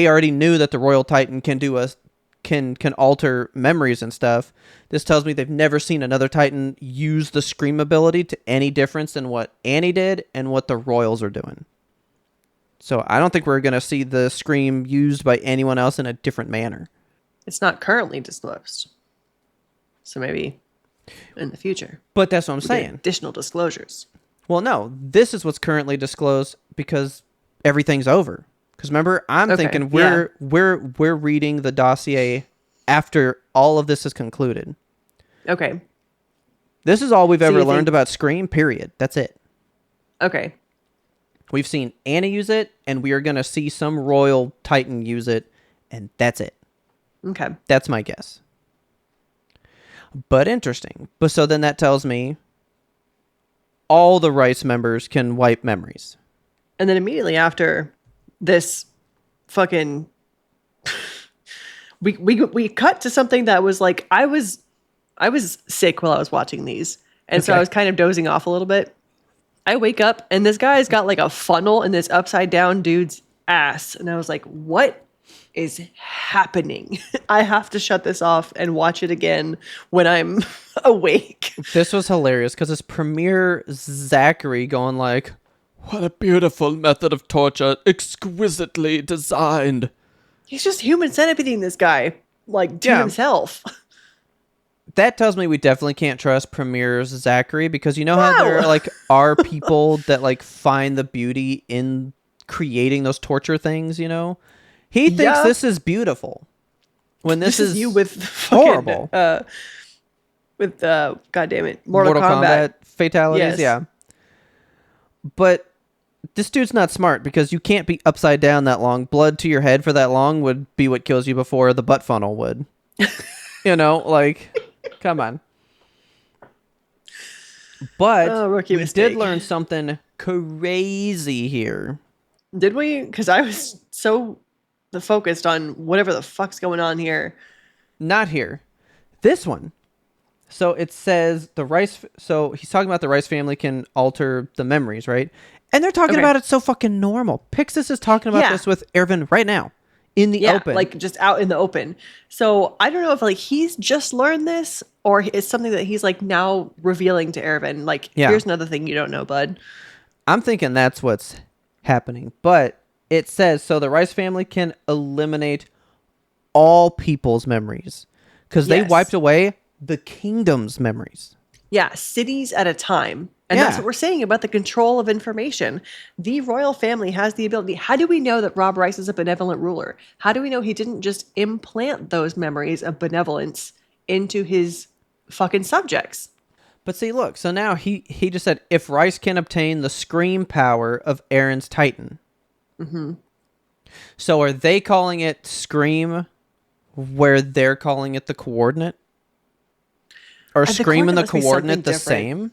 Speaker 2: already knew that the Royal Titan can alter memories and stuff. This tells me they've never seen another Titan use the scream ability to any difference than what Annie did and what the Royals are doing. So I don't think we're going to see the scream used by anyone else in a different manner.
Speaker 1: It's not currently disclosed. So maybe in the future.
Speaker 2: But that's what I'm
Speaker 1: we get
Speaker 2: saying.
Speaker 1: additional disclosures.
Speaker 2: Well, no, this is what's currently disclosed because everything's over. Because remember, I'm
Speaker 1: Okay,
Speaker 2: thinking
Speaker 1: yeah.
Speaker 2: we're reading the dossier after all of this is concluded.
Speaker 1: Okay.
Speaker 2: This is all we've
Speaker 1: So
Speaker 2: ever
Speaker 1: you
Speaker 2: learned
Speaker 1: think-
Speaker 2: about Scream, period. That's it.
Speaker 1: Okay.
Speaker 2: We've seen Anna use it, and we are going to see some Royal Titan use it, and that's it.
Speaker 1: Okay.
Speaker 2: That's my guess. But interesting. But so then that tells me all the Rice members can wipe memories.
Speaker 1: And then immediately after this fucking we cut to something that was like I was sick while I was watching these. And so I
Speaker 2: Okay.
Speaker 1: was kind of dozing off a little bit. I wake up and this guy's got like a funnel in this upside down dude's ass. And I was like, what is happening? I have to shut this off and watch it again when I'm awake.
Speaker 2: This was hilarious because it's Premier Zachary going like, what a beautiful method of torture, exquisitely designed.
Speaker 1: He's just human centipeding this guy, like to
Speaker 2: Yeah.
Speaker 1: himself.
Speaker 2: That tells me we definitely can't trust Premier Zachary because you know how
Speaker 1: No.
Speaker 2: there like are people that like find the beauty in creating those torture things, you know? He thinks
Speaker 1: Yeah.
Speaker 2: this is beautiful. When this is
Speaker 1: you with fucking,
Speaker 2: horrible.
Speaker 1: With God damn it, Mortal Kombat.
Speaker 2: fatalities,
Speaker 1: Yes.
Speaker 2: yeah. But this dude's not smart because you can't be upside down that long. Blood to your head for that long would be what kills you before the butt funnel would. You know, like, come on. But
Speaker 1: Oh, rookie
Speaker 2: we
Speaker 1: mistake.
Speaker 2: did learn something crazy here.
Speaker 1: Did we? Because I was so focused on whatever the fuck's going on here.
Speaker 2: Not here. This one. So it says the Rice. So he's talking about the Rice family can alter the memories, right? And they're talking
Speaker 1: Okay.
Speaker 2: about it so fucking normal. Pixis is talking about
Speaker 1: Yeah.
Speaker 2: this with Ervin right now in the
Speaker 1: Yeah,
Speaker 2: open.
Speaker 1: like just out in the open. So I don't know if like he's just learned this or it's something that he's like now revealing to Ervin. Like,
Speaker 2: Yeah.
Speaker 1: here's another thing you don't know, bud.
Speaker 2: I'm thinking that's what's happening. But it says so the Rice family can eliminate all people's memories because they
Speaker 1: Yes.
Speaker 2: wiped away the kingdom's memories.
Speaker 1: Yeah, cities at a time. And that's
Speaker 2: Yeah.
Speaker 1: what we're saying about the control of information. The royal family has the ability. How do we know that Rob Rice is a benevolent ruler? How do we know he didn't just implant those memories of benevolence into his fucking subjects?
Speaker 2: But see, look, so now he just said, if Rice can obtain the scream power of Aaron's Titan. Mm-hmm. So are they calling it scream where they're calling it the coordinate? Or
Speaker 1: The
Speaker 2: scream and the
Speaker 1: coordinate must be
Speaker 2: coordinate
Speaker 1: something
Speaker 2: the
Speaker 1: different.
Speaker 2: same?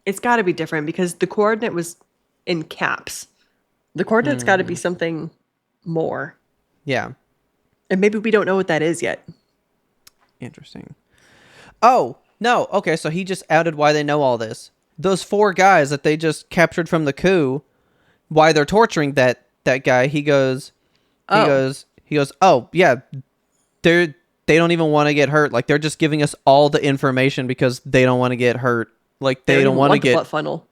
Speaker 1: It's got to be different because the coordinate was in caps. The coordinate's got to be something more.
Speaker 2: Yeah.
Speaker 1: And maybe we don't know what that is yet.
Speaker 2: Interesting. Oh, no. Okay, so he just outed why they know all this. Those 4 guys that they just captured from the coup, why they're torturing that guy, he goes, oh, yeah, they don't even want to get hurt. Like, they're just giving us all the information because they don't want to get hurt. Like, they don't want to
Speaker 1: the
Speaker 2: get
Speaker 1: butt funnel.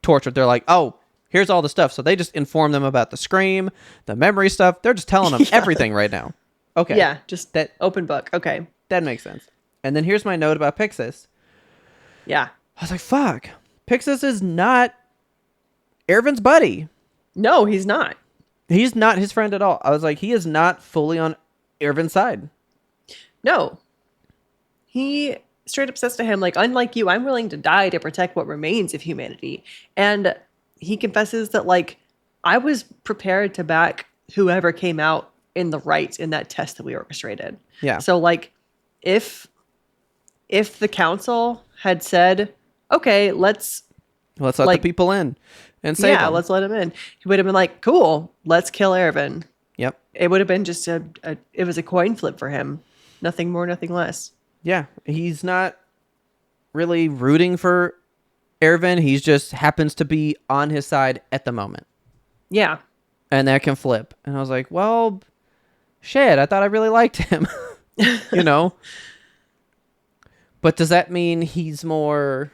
Speaker 2: tortured. They're like, oh, here's all the stuff. So they just inform them about the scream, the memory stuff. They're just telling them everything right now. Okay.
Speaker 1: Yeah, just
Speaker 2: That
Speaker 1: open book. Okay.
Speaker 2: that makes sense. And then here's my note about Pixis.
Speaker 1: Yeah.
Speaker 2: I was like, fuck. Pixis is not Ervin's buddy.
Speaker 1: No, he's not.
Speaker 2: He's not his friend at all. I was like, he is not fully on Ervin's side.
Speaker 1: No. He straight up says to him, like, unlike you, I'm willing to die to protect what remains of humanity. And he confesses that, like, I was prepared to back whoever came out in the right in that test that we orchestrated.
Speaker 2: Yeah.
Speaker 1: So, like, if the council had said, okay, let's
Speaker 2: Let's let
Speaker 1: like-
Speaker 2: the people in and save them.
Speaker 1: let's let him in, he would have been like, cool, let's kill Ervin.
Speaker 2: Yep.
Speaker 1: It would have been just it was a coin flip for him. Nothing more, nothing less.
Speaker 2: Yeah. He's not really rooting for Ervin. He just happens to be on his side at the moment.
Speaker 1: Yeah.
Speaker 2: And that can flip. And I was like, well, shit, I thought I really liked him. You know? But does that mean he's more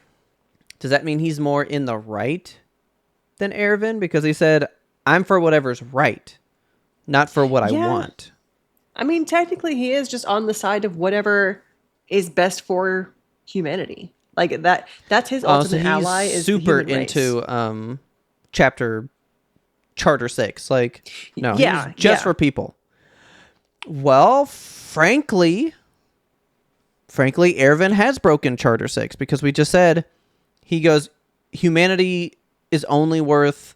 Speaker 2: in the right than Ervin? Because he said, I'm for whatever's right, not for what I
Speaker 1: Yeah.
Speaker 2: want.
Speaker 1: I mean, technically, he is just on the side of whatever is best for humanity. Like that's his
Speaker 2: So
Speaker 1: ultimate
Speaker 2: he's
Speaker 1: ally. Is the
Speaker 2: super
Speaker 1: human race.
Speaker 2: into Charter 6. Like, no,
Speaker 1: Yeah,
Speaker 2: he's just
Speaker 1: yeah.
Speaker 2: for people. Well, frankly, Ervin has broken Charter 6 because we just said, he goes, humanity is only worth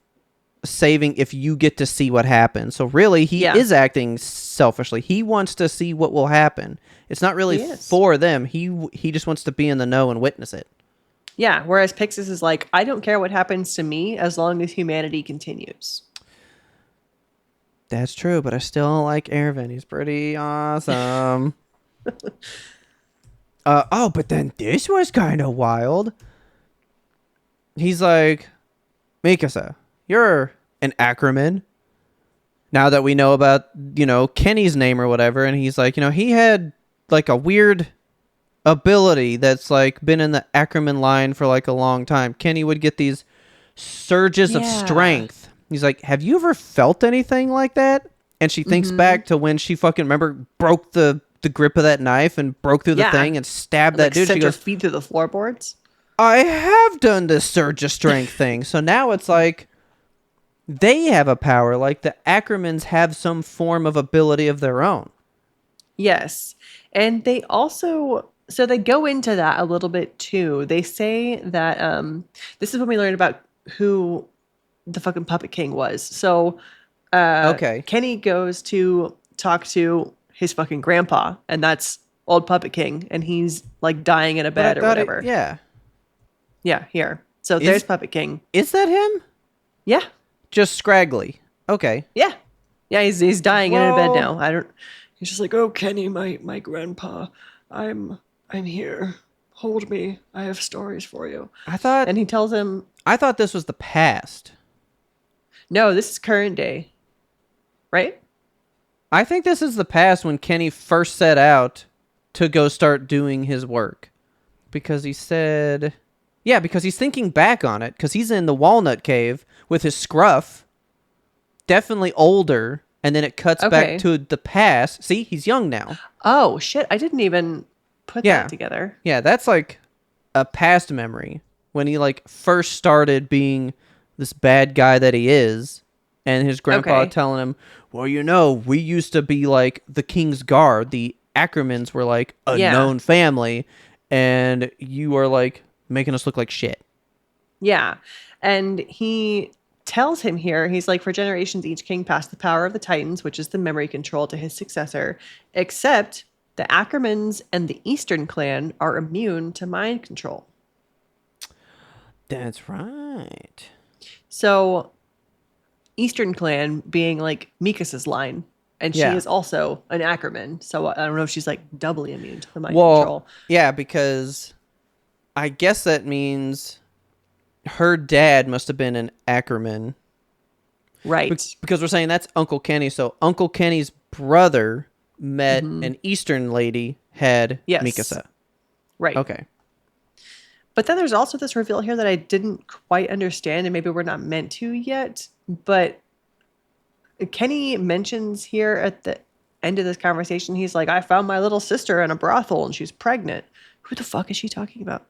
Speaker 2: saving if you get to see what happens. So really, he
Speaker 1: Yeah.
Speaker 2: is acting selfishly. He wants to see what will happen. It's not really
Speaker 1: He is.
Speaker 2: for them. He just wants to be in the know and witness it.
Speaker 1: Yeah. Whereas Pixis is like, I don't care what happens to me as long as humanity continues.
Speaker 2: That's true, but I still don't like Ervin. He's pretty awesome. But then this was kind of wild. He's like, Mikasa, you're an Ackerman. Now that we know about, Kenny's name or whatever, and he's like, he had like a weird ability that's like been in the Ackerman line for like a long time. Kenny would get these surges of
Speaker 1: Yeah.
Speaker 2: strength. He's like, have you ever felt anything like that? And she thinks back to when she fucking broke the grip of that knife and broke through the
Speaker 1: Yeah.
Speaker 2: thing and stabbed that
Speaker 1: Like
Speaker 2: dude.
Speaker 1: set
Speaker 2: She
Speaker 1: your
Speaker 2: goes,
Speaker 1: feet through the floorboards.
Speaker 2: I have done this surge of strength thing. So now it's like they have a power. Like the Ackermans have some form of ability of their own.
Speaker 1: Yes. And they also, so they go into that a little bit too. They say that this is when we learn about who the fucking Puppet King was. So
Speaker 2: Okay.
Speaker 1: Kenny goes to talk to his fucking grandpa, and that's old Puppet King, and he's like dying in a
Speaker 2: But I
Speaker 1: bed or
Speaker 2: thought
Speaker 1: whatever.
Speaker 2: yeah.
Speaker 1: Yeah, here. So there's Puppet King.
Speaker 2: Is that him?
Speaker 1: Yeah.
Speaker 2: Just scraggly. Okay.
Speaker 1: Yeah. Yeah, he's dying in a bed
Speaker 2: Well-
Speaker 1: now. I don't He's just like, "Oh, Kenny, my grandpa. I'm here. Hold me. I have stories for you."
Speaker 2: I thought
Speaker 1: And he tells him,
Speaker 2: this was the past.
Speaker 1: "No, this is current day." Right?
Speaker 2: I think this is the past when Kenny first set out to go start doing his work. Because he said... Yeah, because he's thinking back on it. Because he's in the Walnut Cave with his scruff. Definitely older. and then it cuts
Speaker 1: Okay.
Speaker 2: back to the past. See, he's young now.
Speaker 1: Oh shit! I didn't even put
Speaker 2: Yeah.
Speaker 1: that together.
Speaker 2: Yeah, that's like a past memory when he like first started being this bad guy that he is, and his grandpa
Speaker 1: Okay.
Speaker 2: telling him, "Well, you know, we used to be like the King's Guard. The Ackermans were like a
Speaker 1: Yeah.
Speaker 2: known family, and you are like making us look like shit."
Speaker 1: Yeah. And he tells him here, he's like, for generations, each king passed the power of the Titans, which is the memory control, to his successor, except the Ackermans and the Eastern clan are immune to mind control.
Speaker 2: That's right.
Speaker 1: So, Eastern clan being like Mikas's line, and
Speaker 2: Yeah.
Speaker 1: she is also an Ackerman. So, I don't know if she's like doubly immune to the mind
Speaker 2: Well,
Speaker 1: control.
Speaker 2: yeah, because I guess that means her dad must have been an Ackerman.
Speaker 1: Right.
Speaker 2: Because we're saying that's Uncle Kenny. So Uncle Kenny's brother met an Eastern lady, had
Speaker 1: Yes.
Speaker 2: Mikasa.
Speaker 1: Right.
Speaker 2: Okay.
Speaker 1: But then there's also this reveal here that I didn't quite understand, and maybe we're not meant to yet. But Kenny mentions here at the end of this conversation, he's like, I found my little sister in a brothel and she's pregnant. Who the fuck is she talking about?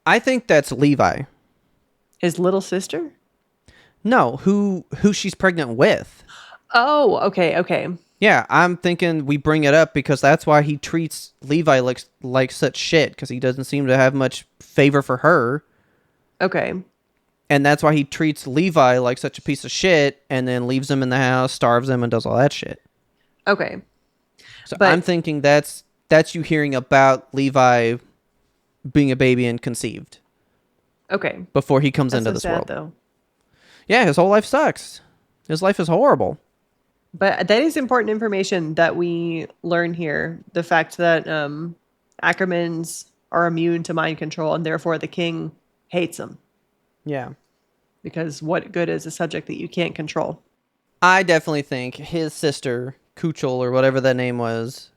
Speaker 2: I think that's Levi.
Speaker 1: His little sister?
Speaker 2: No, who she's pregnant with.
Speaker 1: Oh, okay, okay.
Speaker 2: Yeah, I'm thinking we bring it up because that's why he treats Levi like such shit, because he doesn't seem to have much favor for her.
Speaker 1: Okay.
Speaker 2: And that's why he treats Levi like such a piece of shit and then leaves him in the house, starves him, and does all that shit.
Speaker 1: Okay.
Speaker 2: So
Speaker 1: But-
Speaker 2: I'm thinking that's you hearing about Levi being a baby and conceived
Speaker 1: Okay.
Speaker 2: before he comes
Speaker 1: That's
Speaker 2: into
Speaker 1: so
Speaker 2: this
Speaker 1: sad,
Speaker 2: world.
Speaker 1: though.
Speaker 2: Yeah, his whole life sucks. His life is horrible.
Speaker 1: But that is important information that we learn here. The fact that Ackermans are immune to mind control, and therefore the king hates them.
Speaker 2: Yeah.
Speaker 1: Because what good is a subject that you can't control?
Speaker 2: I definitely think his sister, Kuchel, or whatever that name was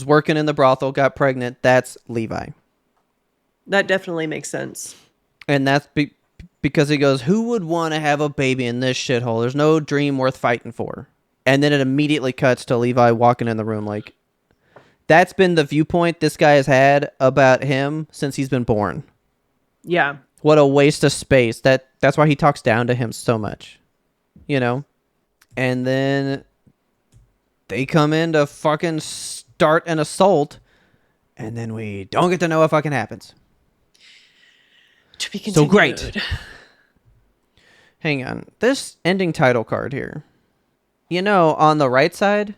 Speaker 2: working in the brothel, got pregnant. That's Levi.
Speaker 1: That definitely makes sense.
Speaker 2: And that's because he goes, who would want to have a baby in this shithole? There's no dream worth fighting for. And then it immediately cuts to Levi walking in the room. Like, that's been the viewpoint this guy has had about him since he's been born.
Speaker 1: Yeah.
Speaker 2: What a waste of space. That's why he talks down to him so much. You know? And then they come in to fucking start an assault, and then we don't get to know what fucking happens.
Speaker 1: To be continued.
Speaker 2: So great. Hang on. This ending title card here. You know, on the right side,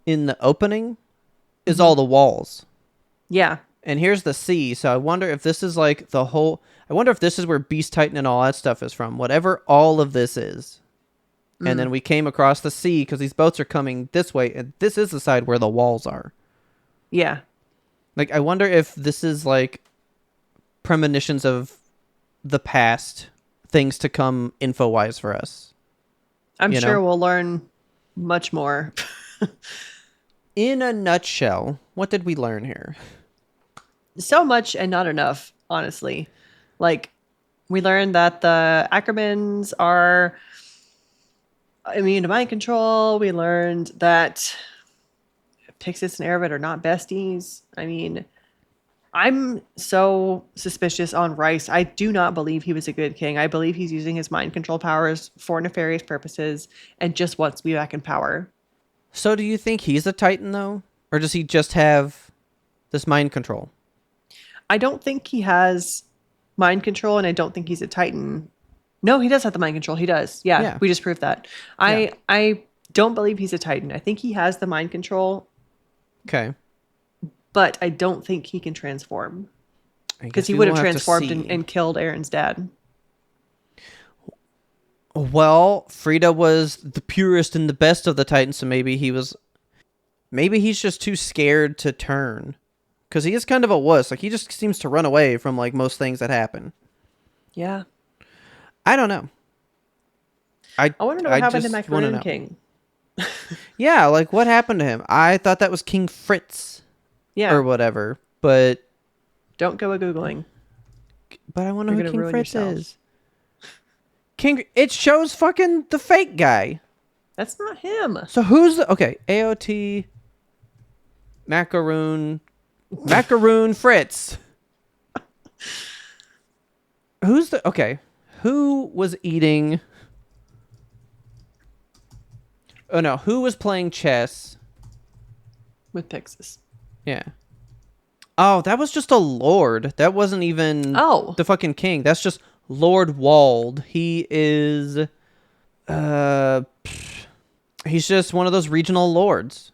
Speaker 2: in the opening, is all the walls.
Speaker 1: Yeah.
Speaker 2: And here's the sea, so I wonder if this is like the whole... I wonder if this is where Beast Titan and all that stuff is from. Whatever all of this is. And then we came across the sea, because these boats are coming this way, and this is the side where the walls are.
Speaker 1: Yeah.
Speaker 2: Like, I wonder if this is like premonitions of the past, things to come info-wise for us.
Speaker 1: I'm
Speaker 2: You
Speaker 1: sure
Speaker 2: know?
Speaker 1: we'll learn much more.
Speaker 2: In a nutshell, what did we learn here?
Speaker 1: So much and not enough, honestly. Like, we learned that the Ackermans are immune to mind control. We learned that Pixis and Erebit are not besties. I mean, I'm so suspicious on Rice. I do not believe he was a good king. I believe he's using his mind control powers for nefarious purposes and just wants to be back in power.
Speaker 2: So do you think he's a Titan, though? Or does he just have this mind control?
Speaker 1: I don't think he has mind control, and I don't think he's a Titan. No, he does have the mind control. He does. Yeah,
Speaker 2: Yeah.
Speaker 1: we just proved that. I don't believe he's a Titan. I think he has the mind control,
Speaker 2: Okay.
Speaker 1: but I don't think he can transform.
Speaker 2: I
Speaker 1: Because
Speaker 2: guess
Speaker 1: he
Speaker 2: we
Speaker 1: would have
Speaker 2: will to
Speaker 1: transformed
Speaker 2: see.
Speaker 1: and killed Aaron's dad.
Speaker 2: Well, Frida was the purest and the best of the Titans, so maybe he's just too scared to turn. Because he is kind of a wuss. Like, he just seems to run away from, like, most things that happen.
Speaker 1: Yeah.
Speaker 2: I don't know.
Speaker 1: I want to know what happened to
Speaker 2: just wanna
Speaker 1: Macaroon
Speaker 2: know.
Speaker 1: King.
Speaker 2: Yeah, like, what happened to him? I thought that was King Fritz
Speaker 1: Yeah.
Speaker 2: or whatever, but
Speaker 1: Don't go a Googling.
Speaker 2: I want to know
Speaker 1: You're
Speaker 2: who
Speaker 1: gonna
Speaker 2: King
Speaker 1: ruin
Speaker 2: Fritz
Speaker 1: yourself.
Speaker 2: is. It shows fucking the fake guy.
Speaker 1: That's not him.
Speaker 2: So who's the... Okay, AOT... Macaroon Fritz. Who's the... Okay. Who was eating... Oh, no. Who was playing chess?
Speaker 1: With Pixis.
Speaker 2: Yeah. Oh, that was just a lord. That wasn't even the fucking king. That's just Lord Wald. He is... He's just one of those regional lords.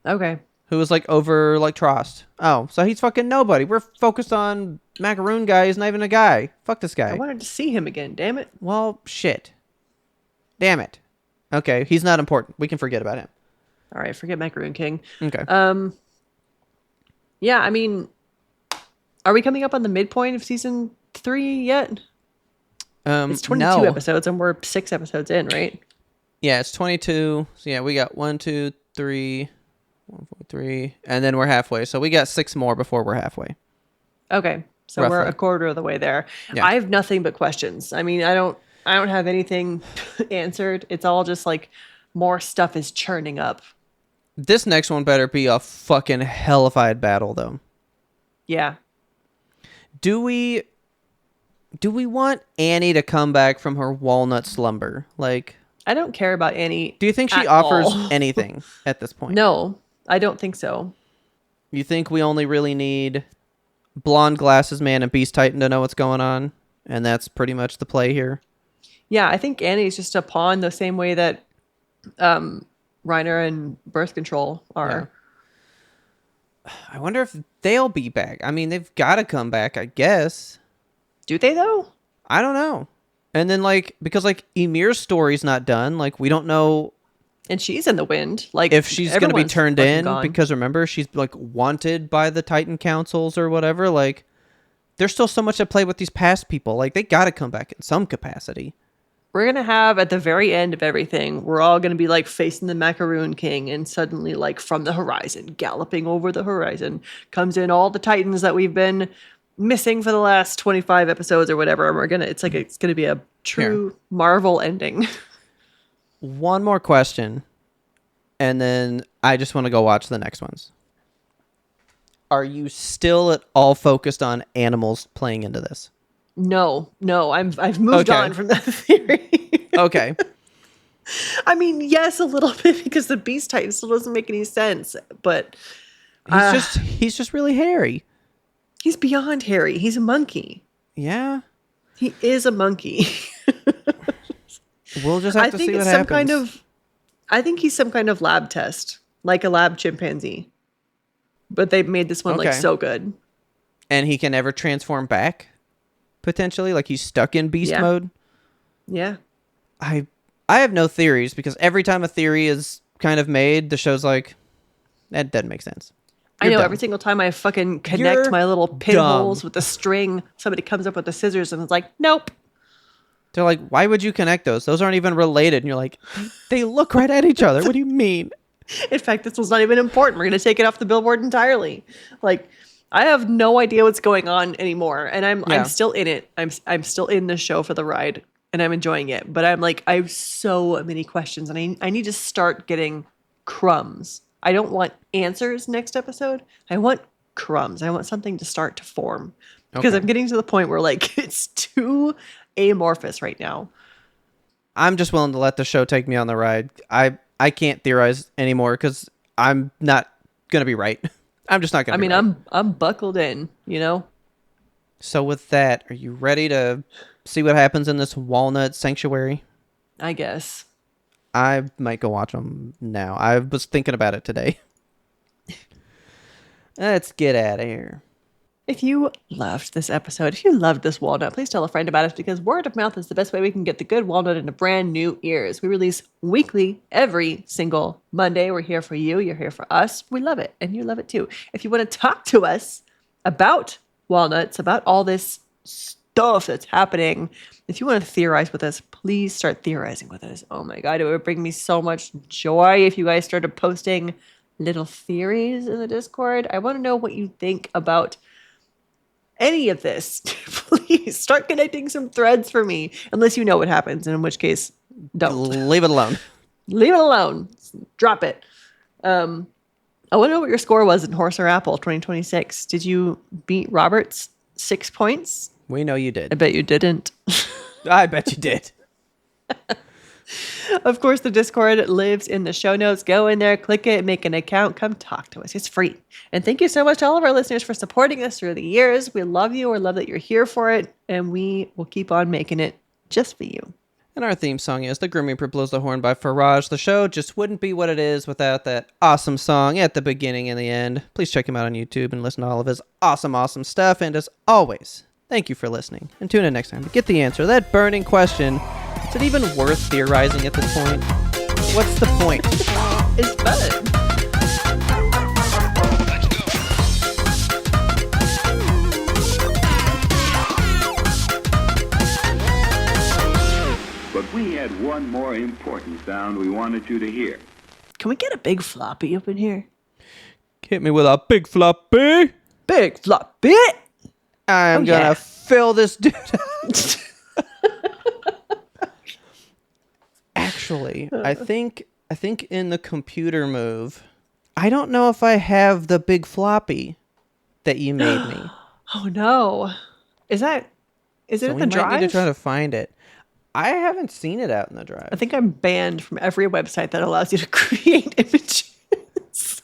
Speaker 1: Okay.
Speaker 2: Who was, like, over, like, Trost. Oh, so he's fucking nobody. We're focused on Macaroon guy. He's not even a guy. Fuck this guy.
Speaker 1: I wanted to see him again, damn it.
Speaker 2: Well, shit. Damn it. Okay, he's not important. We can forget about him.
Speaker 1: All right, forget Macaroon King.
Speaker 2: Okay.
Speaker 1: Yeah, I mean, are we coming up on the midpoint of season 3 yet? It's 22
Speaker 2: no.
Speaker 1: episodes, and we're 6 episodes in, right?
Speaker 2: Yeah, it's 22. So, yeah, we got 1, 2, 3... 1, 4, 3, and then we're halfway. So we got 6 more before we're halfway.
Speaker 1: Okay, so
Speaker 2: Roughly.
Speaker 1: we're a quarter of the way there.
Speaker 2: Yeah.
Speaker 1: I have nothing but questions. I mean, I don't have anything answered. It's all just like more stuff is churning up.
Speaker 2: This next one better be a fucking hellified battle, though.
Speaker 1: Yeah.
Speaker 2: Do we want Annie to come back from her walnut slumber? Like,
Speaker 1: I don't care about Annie.
Speaker 2: do you think she
Speaker 1: at
Speaker 2: offers
Speaker 1: all.
Speaker 2: anything at this point?
Speaker 1: No, I don't think so.
Speaker 2: You think we only really need Blonde Glasses Man and Beast Titan to know what's going on? And that's pretty much the play here?
Speaker 1: Yeah, I think Annie's just a pawn the same way that Reiner and Birth Control are.
Speaker 2: Yeah. I wonder if they'll be back. I mean, they've got to come back, I guess.
Speaker 1: Do they, though?
Speaker 2: I don't know. And then, like, because, like, Ymir's story's not done. Like, we don't know
Speaker 1: And she's in the wind. Like,
Speaker 2: if she's going to be
Speaker 1: everyone's
Speaker 2: turned
Speaker 1: fucking
Speaker 2: in.
Speaker 1: gone.
Speaker 2: Because, remember, she's, like, wanted by the Titan Councils or whatever. Like, there's still so much at play with these past people. Like, they got to come back in some capacity.
Speaker 1: We're going to have, at the very end of everything, we're all going to be, like, facing the Macaroon King, and suddenly, like, from the horizon, galloping over the horizon, comes in all the Titans that we've been missing for the last 25 episodes or whatever. And it's going to be a true Marvel ending.
Speaker 2: One more question, and then I just want to go watch the next ones. Are you still at all focused on animals playing into this?
Speaker 1: No, I've moved
Speaker 2: Okay.
Speaker 1: on from that theory.
Speaker 2: Okay.
Speaker 1: I mean, yes, a little bit, because the Beast Titan still doesn't make any sense, but
Speaker 2: He's just really hairy.
Speaker 1: he's beyond hairy. He's a monkey.
Speaker 2: Yeah.
Speaker 1: He is a monkey.
Speaker 2: We'll just have
Speaker 1: I
Speaker 2: to
Speaker 1: think
Speaker 2: see what
Speaker 1: it's
Speaker 2: happens.
Speaker 1: I think he's some kind of lab test, like a lab chimpanzee. But they made this one like
Speaker 2: Okay.
Speaker 1: so good.
Speaker 2: And he can never transform back, potentially, like he's stuck in beast
Speaker 1: Yeah.
Speaker 2: mode.
Speaker 1: Yeah.
Speaker 2: I have no theories, because every time a theory is kind of made, the show's like, that doesn't make sense.
Speaker 1: I
Speaker 2: You're
Speaker 1: know
Speaker 2: dumb.
Speaker 1: every single time I fucking connect
Speaker 2: You're
Speaker 1: my little pinholes
Speaker 2: dumb.
Speaker 1: with the string, somebody comes up with the scissors and it's like, nope.
Speaker 2: They're like, why would you connect those? Those aren't even related. And you're like, they look right at each other. What do you mean?
Speaker 1: In fact, this was not even important. We're going to take it off the billboard entirely. Like, I have no idea what's going on anymore, and I'm still in it. I'm still in the show for the ride, and I'm enjoying it. But I'm like, I have so many questions, and I need to start getting crumbs. I don't want answers next episode. I want crumbs. I want something to start to form, because
Speaker 2: Okay.
Speaker 1: I'm getting to the point where like it's too amorphous right now.
Speaker 2: I'm just willing to let the show take me on the ride. I can't theorize anymore, because I'm not going to be right. I'm just not going
Speaker 1: I
Speaker 2: to
Speaker 1: mean,
Speaker 2: be right.
Speaker 1: I'm buckled in, you know.
Speaker 2: So with that, are you ready to see what happens in this Walnut Sanctuary?
Speaker 1: I guess.
Speaker 2: I might go watch them now. I was thinking about it today. Let's get out of here.
Speaker 1: If you loved this episode, if you loved this walnut, please tell a friend about us, because word of mouth is the best way we can get the good walnut into brand new ears. We release weekly, every single Monday. We're here for you. You're here for us. We love it, and you love it too. If you want to talk to us about walnuts, about all this stuff that's happening, if you want to theorize with us, please start theorizing with us. Oh my God, it would bring me so much joy if you guys started posting little theories in the Discord. I want to know what you think about any of this. Please start connecting some threads for me, unless you know what happens, and in which case, don't.
Speaker 2: Leave it alone.
Speaker 1: Leave it alone. Drop it. I want to know what your score was in Horse or Apple 2026. Did you beat Robert's 6 points?
Speaker 2: We know you
Speaker 1: I
Speaker 2: did.
Speaker 1: bet you didn't.
Speaker 2: I bet you did.
Speaker 1: Of course, the Discord lives in the show notes. Go in there, click it, make an account, come talk to us. It's free. And thank you so much to all of our listeners for supporting us through the years. We love you. We love that you're here for it. And we will keep on making it just for you.
Speaker 2: And our theme song is The Grim Reaper Blows the Horn by Faraj. The show just wouldn't be what it is without that awesome song at the beginning and the end. Please check him out on YouTube and listen to all of his awesome stuff. And as always, thank you for listening. And tune in next time to get the answer to that burning question. Is it even worth theorizing at this point? What's the point?
Speaker 1: It's fun.
Speaker 6: But we had one more important sound we wanted you to hear.
Speaker 1: Can we get a big floppy up in here?
Speaker 2: Hit me with a big floppy.
Speaker 1: Big floppy.
Speaker 2: I'm gonna
Speaker 1: yeah.
Speaker 2: fill this dude. Actually, I think in the computer move, I don't know if I have the big floppy that you made me.
Speaker 1: Oh no. Is it
Speaker 2: So
Speaker 1: in
Speaker 2: we
Speaker 1: the
Speaker 2: might
Speaker 1: drive?
Speaker 2: need to try to find it. I haven't seen it out in the drive.
Speaker 1: I think I'm banned from every website that allows you to create images.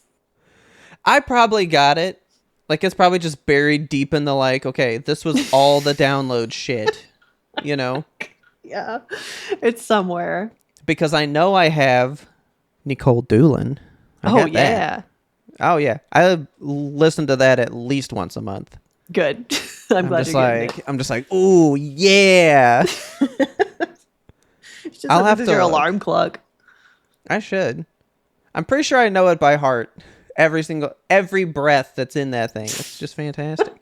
Speaker 2: I probably got it. Like, it's probably just buried deep in the, like, okay, this was all the download shit, you know?
Speaker 1: Yeah. It's somewhere.
Speaker 2: Because I know I have Nicole Doolin. I
Speaker 1: Oh
Speaker 2: got that.
Speaker 1: yeah.
Speaker 2: Oh, yeah. I listen to that at least once a month.
Speaker 1: Good. I'm glad you're getting it.
Speaker 2: I'm just like, ooh, yeah.
Speaker 1: Just
Speaker 2: I'll
Speaker 1: I'll
Speaker 2: have
Speaker 1: have
Speaker 2: to
Speaker 1: your
Speaker 2: look.
Speaker 1: alarm clock.
Speaker 2: I should. I'm pretty sure I know it by heart. Every breath that's in that thing. It's just fantastic.